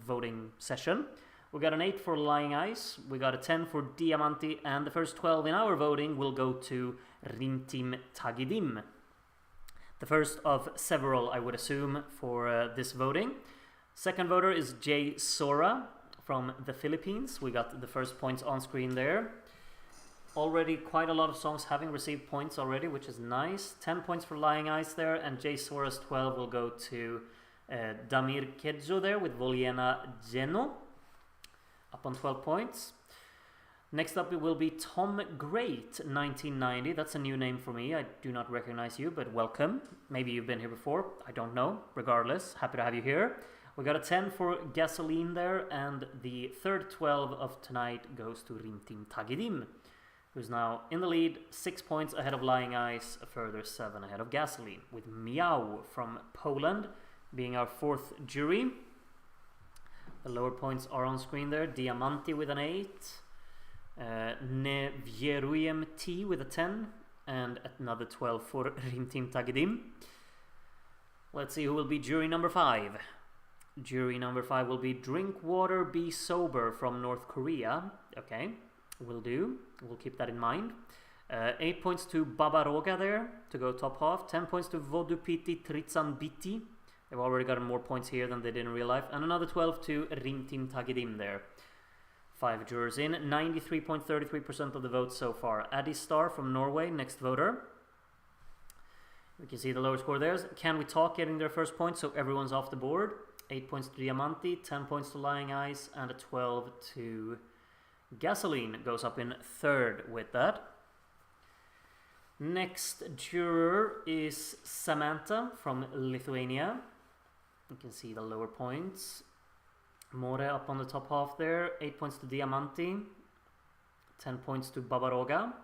voting session. We got an 8 for Lying Eyes, we got a 10 for Diamanti, and the first 12 in our voting will go to Rintim Tagidim. The first of several, I would assume, for this voting. Second voter is Jay Sora from the Philippines. We got the first points on screen there. Already quite a lot of songs having received points already, which is nice. 10 points for Lying Eyes there, and Jay Sora's 12 will go to Damir Kedjo there with Voliena Geno, up on 12 points. Next up it will be Tom Great 1990. That's a new name for me. I do not recognize you, but welcome. Maybe you've been here before. I don't know. Regardless, happy to have you here. We got a 10 for Gasoline there, and the third 12 of tonight goes to Rintim Tagidim, who's now in the lead, 6 points ahead of Lying Eyes, a further 7 ahead of Gasoline, with Miau from Poland being our fourth jury. The lower points are on screen there. Diamanti with an 8, Ne Vieruyem T with a 10, and another 12 for Rintim Tagidim. Let's see who will be jury number 5. Jury number 5 will be Drink Water, Be Sober from North Korea. Okay, will do. We'll keep that in mind. 8 points to Babaroga there to go top half. 10 points to Vodupiti Tritsanbiti. They've already gotten more points here than they did in real life. And another 12 to Rintim Tagidim there. 5 jurors in. 93.33% of the votes so far. Addy Star from Norway, next voter. We can see the lower score there. Can We Talk getting their first point, so everyone's off the board. 8 points to Diamanti, 10 points to Lying Eyes, and a 12 to Gasoline goes up in third with that. Next juror is Samantha from Lithuania. You can see the lower points. More up on the top half there. 8 points to Diamanti, 10 points to Babaroga,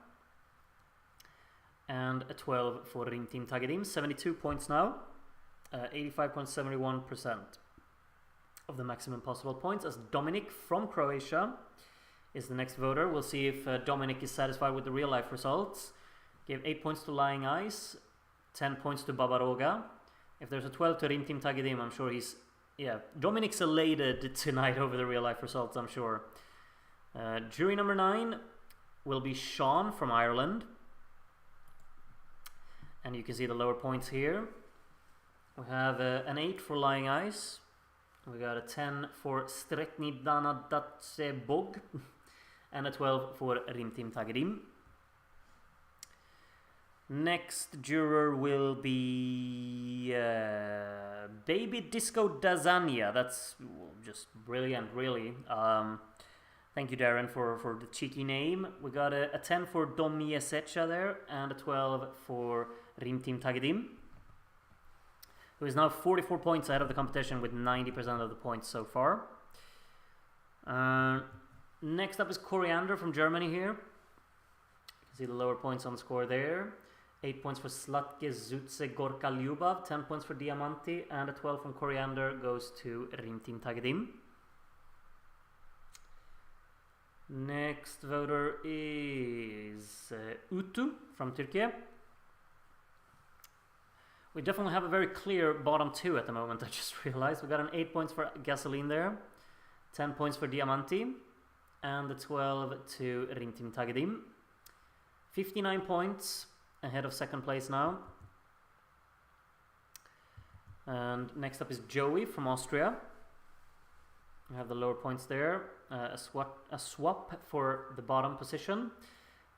and a 12 for Rintim Tagidim. 72 points now. 85.71% of the maximum possible points, as Dominic from Croatia is the next voter. We'll see if Dominic is satisfied with the real life results. Gave 8 points to Lying Eyes, 10 points to Babaroga. If there's a 12 to Rintim Tagidim, I'm sure he's... Yeah, Dominic's elated tonight over the real life results, I'm sure. Jury number 9 will be Sean from Ireland. And you can see the lower points here. We have an 8 for Lying Eyes. We got a 10 for Strekni Dana Datse Bog. And a 12 for Rintim Tagidim. Next juror will be Baby Disco Dazania. That's just brilliant, really. Thank you, Darren, for the cheeky name. We got a 10 for Domi Esecha there, and a 12 for Rintim Tagidim, who is now 44 points ahead of the competition with 90% of the points so far. Next up is Coriander from Germany here. You can see the lower points on the score there. 8 points for Slatke Zutse Gorka Lyubov, 10 points for Diamanti, and a 12 from Coriander goes to Rintim Tagidim. Next voter is Utu from Turkey. We definitely have a very clear bottom 2 at the moment, I just realized. We got an 8 points for Gasoline there, 10 points for Diamanti, and the 12 to Rintim Tagidim. 59 points ahead of second place now. And next up is Joey from Austria. We have the lower points there. A swap for the bottom position.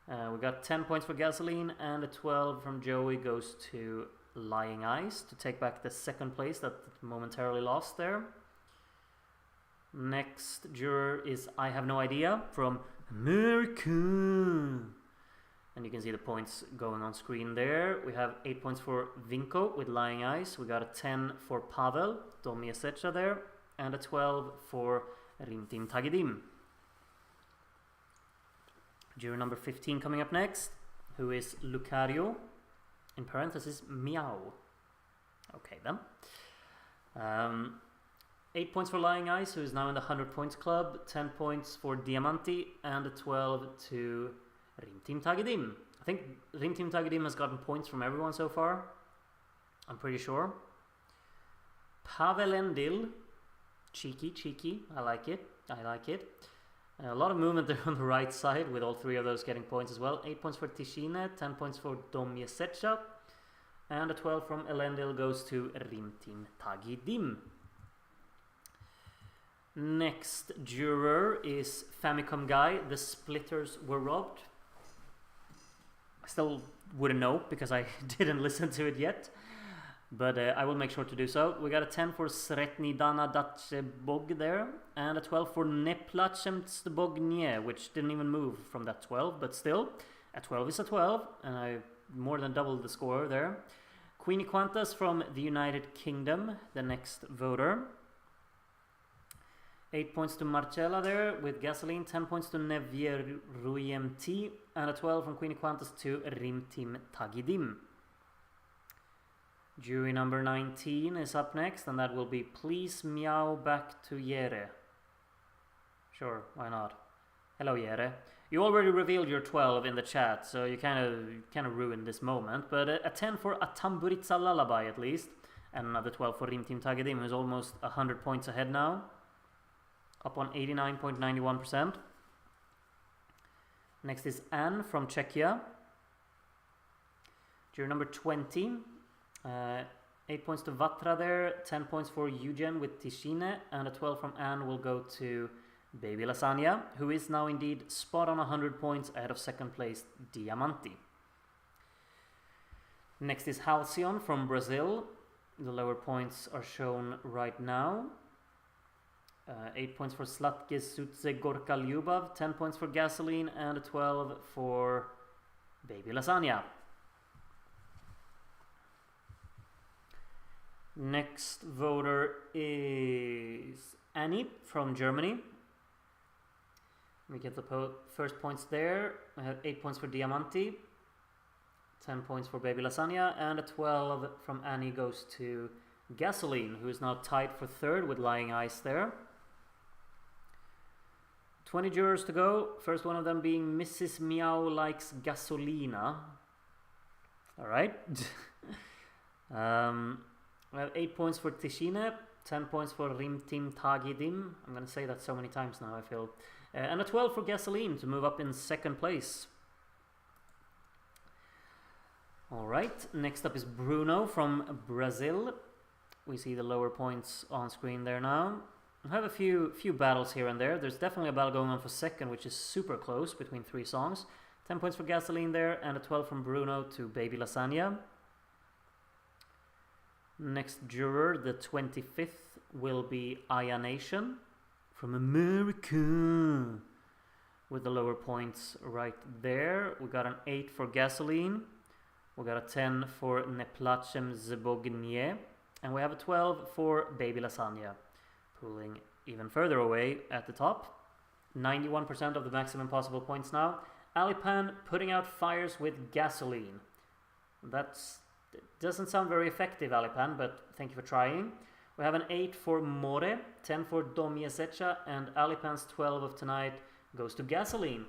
We got 10 points for Gasoline, and a 12 from Joey goes to Lying Eyes to take back the second place that momentarily lost there. Next juror is I Have No Idea from America. And you can see the points going on screen there. We have 8 points for Vinko with Lying Eyes. We got a 10 for Pavel, Domi Esecha there, and a 12 for Rimtim Tagidim. Juror number 15 coming up next, who is Lucario, in parentheses, Meow. Okay then. 8 points for Lying Eyes, who is now in the 100 points club, 10 points for Diamanti, and a 12 to Rimtim Tagidim. I think Rimtim Tagidim has gotten points from everyone so far. I'm pretty sure. Pavel Endil. Cheeky. I like it. A lot of movement there on the right side with all three of those getting points as well. 8 points for Tishine, 10 points for Dom Yesecha, and a 12 from Elendil goes to Rimtim Tagidim. Next juror is Famicom Guy. The splitters were robbed. I still wouldn't know because I didn't listen to it yet, but I will make sure to do so. We got a 10 for Sretni Dana Datchebog there, and a 12 for Neplachemtsbognye, which didn't even move from that 12, but still, a 12 is a 12, and I more than doubled the score there. Queenie Quantas from the United Kingdom, the next voter. 8 points to Marcella there with Gasoline, 10 points to Nevier Ruyemt, and a 12 from Queenie Quantas to Rimtim Tagidim. Jury number 19 is up next, and that will be Please Meow Back to Jere. Sure, why not? Hello, Jere. You already revealed your 12 in the chat, so you kind of ruined this moment. But a 10 for a Tamburitsa Lullaby at least, and another 12 for Rimtim Tagidim, who's almost 100 points ahead now, up on 89.91%. Next is Anne from Czechia. Jury number 20. 8 points to Vatra there, 10 points for Eugen with Tishine, and a 12 from Anne will go to Baby Lasagna, who is now indeed spot on 100 points ahead of second place Diamanti. Next is Halcyon from Brazil. The lower points are shown right now. 8 points for Slatke Sutze Gorka Lyubov, 10 points for Gasoline, and a 12 for Baby Lasagna. Next voter is Annie from Germany. We get the first points there. We have 8 points for Diamanti, 10 points for Baby Lasagna, and a 12 from Annie goes to Gasoline, who is now tied for third with Lying Eyes there. 20 jurors to go. First one of them being Mrs. Meow Likes Gasolina. Alright. We have 8 points for Tishine, 10 points for Rimtim Tagidim. I'm going to say that so many times now, I feel. And a 12 for Gasoline to move up in second place. Alright, next up is Bruno from Brazil. We see the lower points on screen there now. I have a few battles here and there. There's definitely a battle going on for second, which is super close between three songs. 10 points for Gasoline there, and a 12 from Bruno to Baby Lasagna. Next juror, the 25th, will be Aya Nation from America, with the lower points right there. We got an 8 for Gasoline, we got a 10 for Neplachem Zebognye, and we have a 12 for Baby Lasagna, pulling even further away at the top. 91% of the maximum possible points now. Alipan putting out fires with Gasoline. Doesn't sound very effective, Alipan, but thank you for trying. We have an 8 for More, 10 for Dom Yesecha, and Alipan's 12 of tonight goes to Gasoline.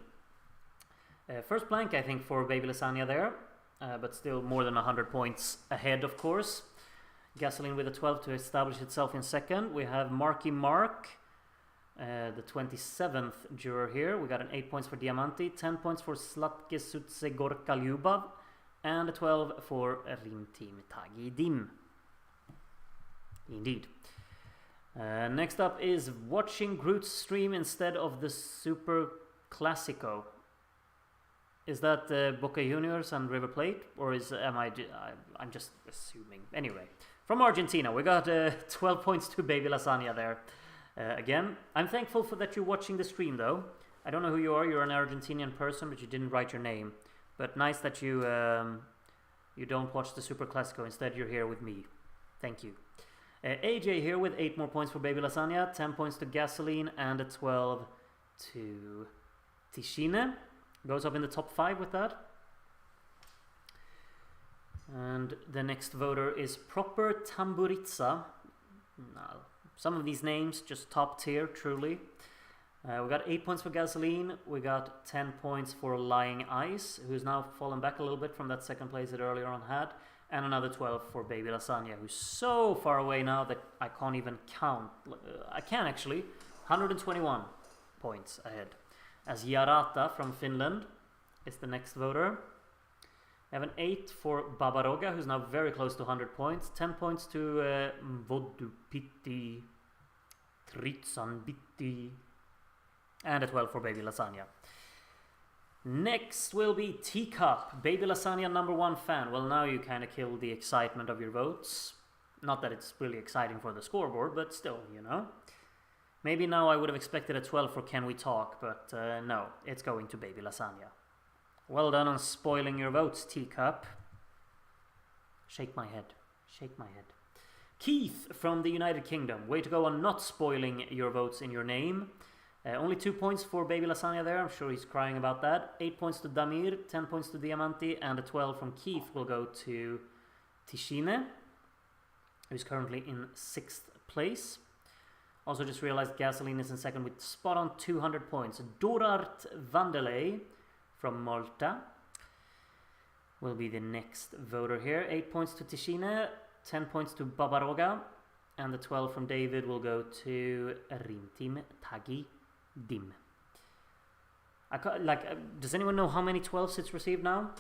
First blank, I think, for Baby Lasagna there, but still more than 100 points ahead, of course. Gasoline with a 12 to establish itself in second. We have Marky Mark, the 27th juror here. We got an 8 points for Diamanti, 10 points for Slatke Sutse Gorka Lyubov, and a 12 for Rimtim Tagidim. Indeed. Next up is watching Groot's stream instead of the Super Classico. Is that Boca Juniors and River Plate, or I'm just assuming. Anyway, from Argentina, we got 12 points to Baby Lasagna there. Again, I'm thankful for that you're watching the stream, though. I don't know who you are. You're an Argentinian person, but you didn't write your name. But nice that you don't watch the Super Classico. Instead, you're here with me. Thank you. AJ here with 8 more points for Baby Lasagna, 10 points to Gasoline, and a 12 to Ticine. Goes up in the top 5 with that. And the next voter is Proper Tamburizza. Now, some of these names just top tier, truly. We got 8 points for Gasoline. We got 10 points for Lying Ice, who's now fallen back a little bit from that second place it earlier on had. And another 12 for Baby Lasagna, who's so far away now that I can't even count. I can actually. 121 points ahead. As Jarata from Finland is the next voter. I have an 8 for Babaroga, who's now very close to 100 points. 10 points to Vodupiti, Tritsanbitti, and a 12 for Baby Lasagna. Next will be Teacup, Baby Lasagna #1 fan. Well, now you kind of killed the excitement of your votes. Not that it's really exciting for the scoreboard, but still, you know. Maybe now I would have expected a 12 for Can We Talk, but no, it's going to Baby Lasagna. Well done on spoiling your votes, Teacup. Shake my head. Shake my head. Keith from the United Kingdom. Way to go on not spoiling your votes in your name. Only 2 points for Baby Lasagna there. I'm sure he's crying about that. 8 points to Damir, 10 points to Diamanti, and a 12 from Keith will go to Ticine, who's currently in 6th place. Also just realized Gasoline is in second with spot on 200 points. Dorart Vandelay from Malta will be the next voter here. 8 points to Ticine, 10 points to Babaroga, and the 12 from David will go to Rintim Tagi Dim. Does anyone know how many 12s it's received now?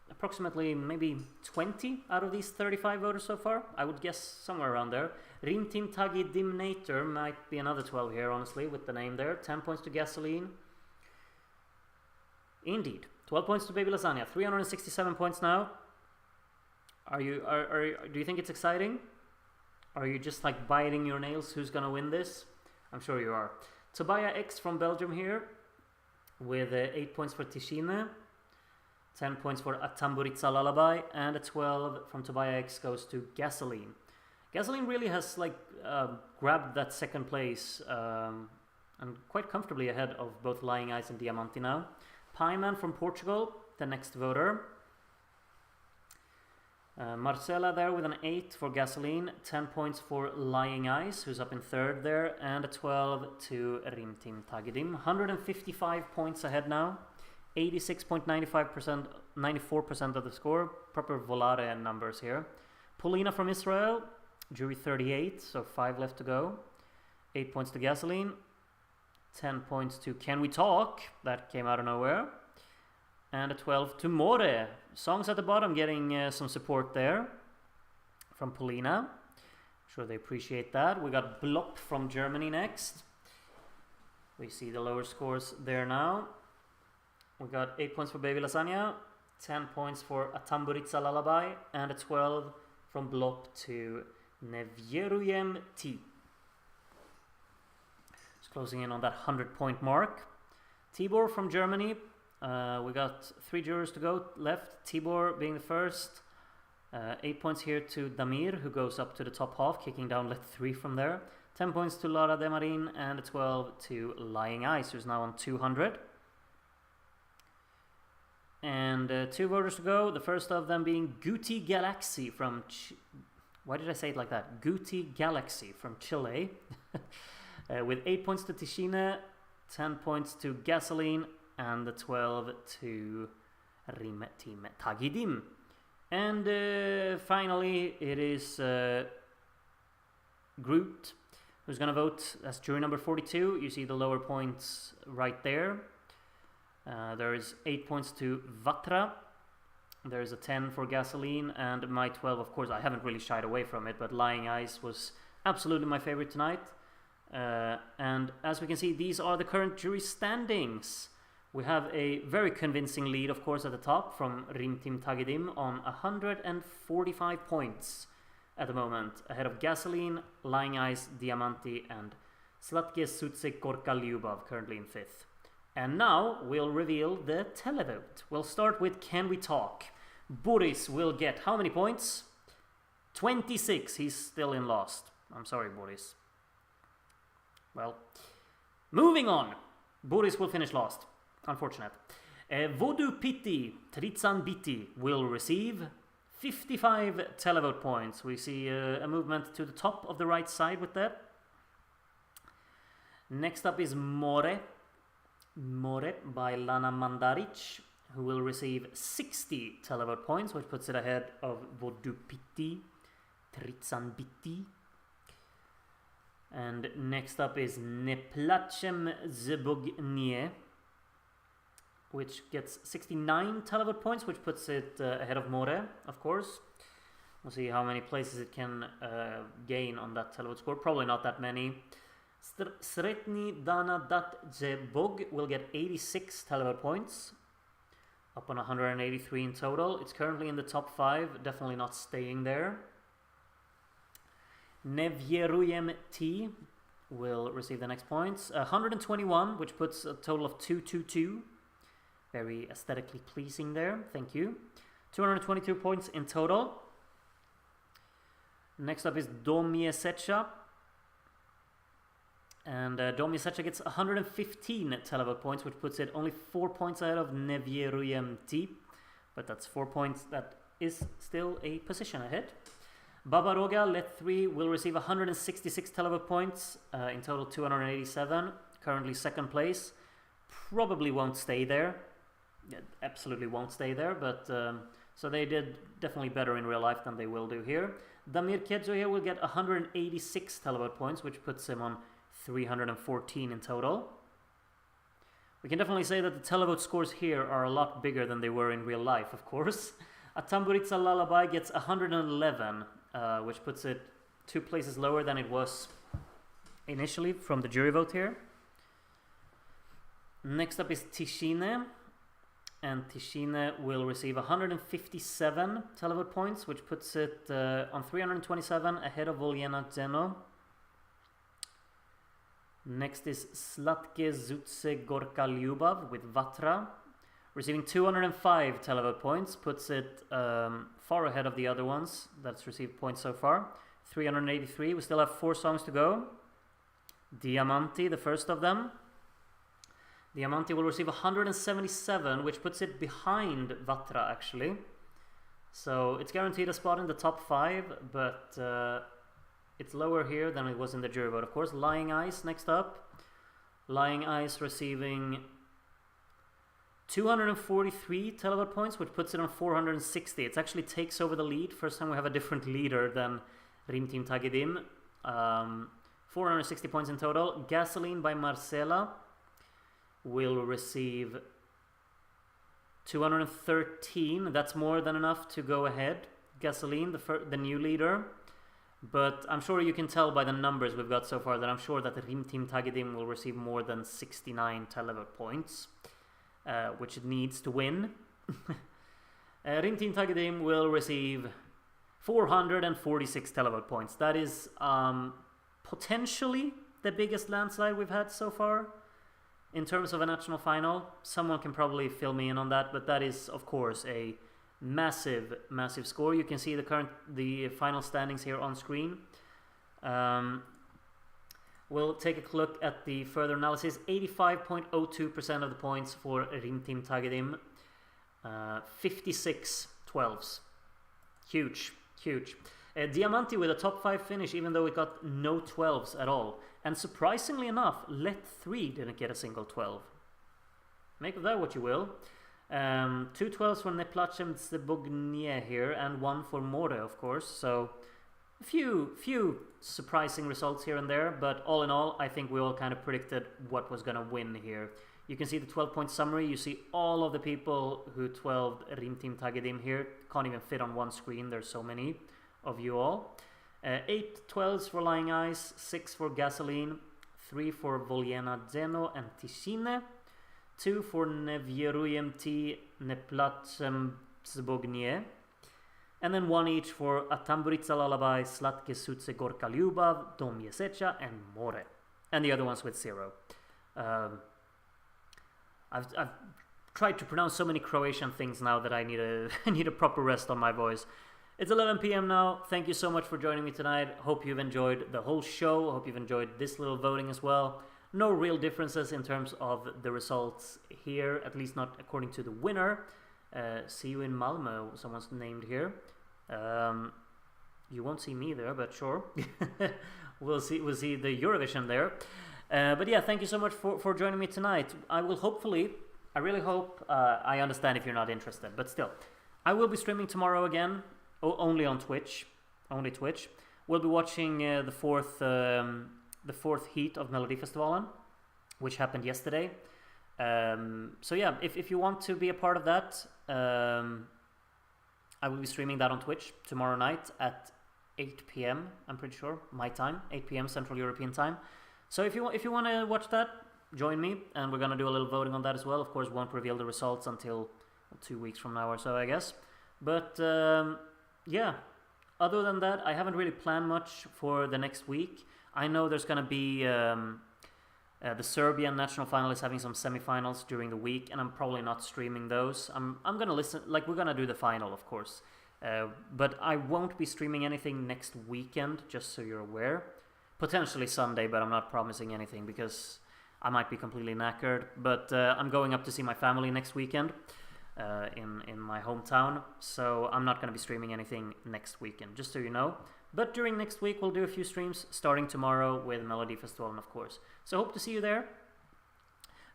Approximately maybe 20 out of these 35 voters so far. I would guess somewhere around there. Rintim Tagi Dimnator might be another 12 here, honestly, with the name there. 10 points to Gasoline. Indeed. 12 points to Baby Lasagna. 367 points now. Do you think it's exciting? Are you just like biting your nails who's gonna win this? I'm sure you are. Tobiah X from Belgium here with 8 points for Ticine, 10 points for A Tamburizza Lullaby, and a 12 from Tobiah X goes to Gasoline. Gasoline really has grabbed that second place and quite comfortably ahead of both Lying Ice and Diamanti now. Pieman from Portugal, the next voter. Marcela there with an 8 for Gasoline, 10 points for Lying Ice, who's up in third there, and a 12 to Rimtim Tagidim. 155 points ahead now, 86.95%, 94% of the score. Proper Volare numbers here. Paulina from Israel, jury 38, so 5 left to go. 8 points to Gasoline, 10 points to Can We Talk, that came out of nowhere, and a 12 to More. Songs at the bottom getting some support there from Paulina. Sure they appreciate that. We got Block from Germany next. We see the lower scores there now. We got 8 points for Baby Lasagna, 10 points for A Tamburizza Lullaby, and a 12 from Block to Nevjeruyem T. Just closing in on that 100-point mark. Tibor from Germany. We got 3 jurors to go left. Tibor being the first. 8 points here to Damir, who goes up to the top half, kicking down let 3 from there. 10 points to Lara Demarin, and a 12 to Lying Ice, who's now on 200. And 2 voters to go. The first of them being Guti Galaxy from... Why did I say it like that? Guti Galaxy from Chile. With 8 points to Ticine, 10 points to Gasoline, and the 12 to Rimtim Tagidim. And finally, it is Groot, who's going to vote as jury number 42. You see the lower points right there. There is 8 points to Vatra. There's a 10 for Gasoline, and my 12, of course, I haven't really shied away from it, but Lying Ice was absolutely my favorite tonight. And as we can see, these are the current jury standings. We have a very convincing lead, of course, at the top from Rimtim Tagidim on 145 points at the moment, ahead of Gasoline, Lying Ice, Diamanti, and Slatke Sutse Korka Lyubov, currently in 5th. And now we'll reveal the televote. We'll start with Can We Talk? Boris will get how many points? 26. He's still in last. I'm sorry, Boris. Well, moving on. Boris will finish last. Unfortunate. Vodu Pitti, Tritsan Biti will receive 55 televote points. We see a movement to the top of the right side with that. Next up is More by Lana Mandaric, who will receive 60 televote points, which puts it ahead of Vodu Pitti, Tritsan Biti. And next up is Neplachem Zebognie, which gets 69 televote points, which puts it ahead of More, of course. We'll see how many places it can gain on that televote score. Probably not that many. Sretni Dana Datjebog will get 86 televote points, up on 183 in total. It's currently in the top 5, definitely not staying there. Nevjeruyem T will receive the next points, 121, which puts a total of 222. Very aesthetically pleasing there, thank you. 222 points in total. Next up is Domiesecha. And Domiesecha gets 115 televote points, which puts it only 4 points ahead of Nevjeruyem T. But that's 4 points, that is still a position ahead. Babaroga, Let 3, will receive 166 televote points, in total 287. Currently second place. Probably won't stay there. Yeah, absolutely won't stay there, but so they did definitely better in real life than they will do here. Damir Kedzo here will get 186 televote points, which puts him on 314 in total. We can definitely say that the televote scores here are a lot bigger than they were in real life, of course. Atamburitsa Lullaby gets 111, which puts it 2 places lower than it was initially from the jury vote here. Next up is Tishine, and Tishine will receive 157 televote points, which puts it on 327 ahead of Voljena Zeno. Next is Slatke Zutse Gorka Lyubov with Vatra, receiving 205 televote points, puts it far ahead of the other ones that's received points so far. 383, we still have 4 songs to go. Diamanti, the first of them. Diamanti will receive 177, which puts it behind Vatra actually. So it's guaranteed a spot in the top 5, but it's lower here than it was in the jury vote, of course. Lying Ice next up. Lying Ice receiving 243 televote points, which puts it on 460. It actually takes over the lead. First time we have a different leader than Rim Team Tagedim. 460 points in total. Gasoline by Marcela will receive 213. That's more than enough to go ahead. Gasoline, the new leader. But I'm sure you can tell by the numbers we've got so far that I'm sure that the Rim Team Tagedim will receive more than 69 televote points, which it needs to win. Rim Team Tagedim will receive 446 televote points. That is potentially the biggest landslide we've had so far in terms of a national final. Someone can probably fill me in on that, but that is of course a massive score. You can see the final standings here on screen. We'll take a look at the further analysis. 85.02% of the points for Rim Team Tagedim. 56 12s. Huge. Diamanti with a top 5 finish, even though it got no 12s at all. And surprisingly enough, Let 3 didn't get a single 12. Make of that what you will. 2 12s for Neplachem Zebognie here, and 1 for More, of course. So a few surprising results here and there, but all in all, I think we all kind of predicted what was going to win here. You can see the 12-point summary. You see all of the people who 12'd Rim Team Tagedim here. Can't even fit on one screen. There's so many of you all. 8 12s for Lying Ice, 6 for Gasoline, 3 for Voljena Zeno and Tishine, 2 for Nevjeruyem T, Neplachem Zbognie, and then 1 each for Atamburitsa Lullaby, Slatke Sutse Gorka Lyubov, Domiesecha, and More. And the other ones with 0. I've tried to pronounce so many Croatian things now that I need a I need a proper rest on my voice. It's 11 p.m. now. Thank you so much for joining me tonight. Hope you've enjoyed the whole show. Hope you've enjoyed this little voting as well. No real differences in terms of the results here, at least not according to the winner. See you in Malmö, someone's named here. You won't see me there, but sure. We'll see the Eurovision there. But yeah, thank you so much for joining me tonight. I really hope, I understand if you're not interested, but still, I will be streaming tomorrow again, only on Twitch, only Twitch. We'll be watching the fourth heat of Melodifestivalen, which happened yesterday. So yeah, if you want to be a part of that, I will be streaming that on Twitch tomorrow night at 8 p.m. I'm pretty sure, my time, 8 p.m. Central European time. So if you want to watch that, join me, and we're gonna do a little voting on that as well. Of course, won't reveal the results until 2 weeks from now or so, I guess. But yeah, other than that, I haven't really planned much for the next week. I know there's gonna be the Serbian national final is having some semifinals during the week, and I'm probably not streaming those. I'm gonna listen, like we're gonna do the final, of course. But I won't be streaming anything next weekend, just so you're aware. Potentially Sunday, but I'm not promising anything because I might be completely knackered. But I'm going up to see my family next weekend in my hometown, so I'm not going to be streaming anything next weekend, just so you know. But during next week, we'll do a few streams, starting tomorrow with Melodifestivalen, of course. So hope to see you there.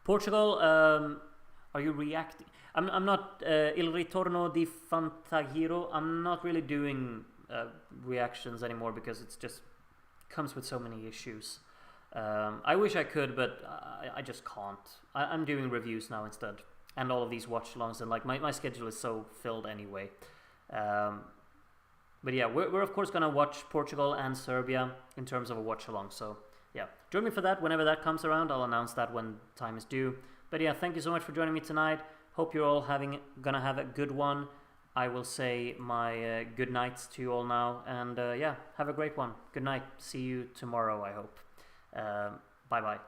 Portugal, are you reacting? I'm not Il Ritorno di Fantagiro. I'm not really doing reactions anymore because it's just comes with so many issues. I wish I could, but I just can't. I'm doing reviews now instead, and all of these watch-alongs, and like my schedule is so filled anyway. But yeah, we're of course gonna watch Portugal and Serbia in terms of a watch-along. So yeah, join me for that whenever that comes around. I'll announce that when time is due. But yeah, thank you so much for joining me tonight. Hope you're all gonna have a good one. I will say my good nights to you all now, and yeah, have a great one. Good night. See you tomorrow, I hope. Bye bye.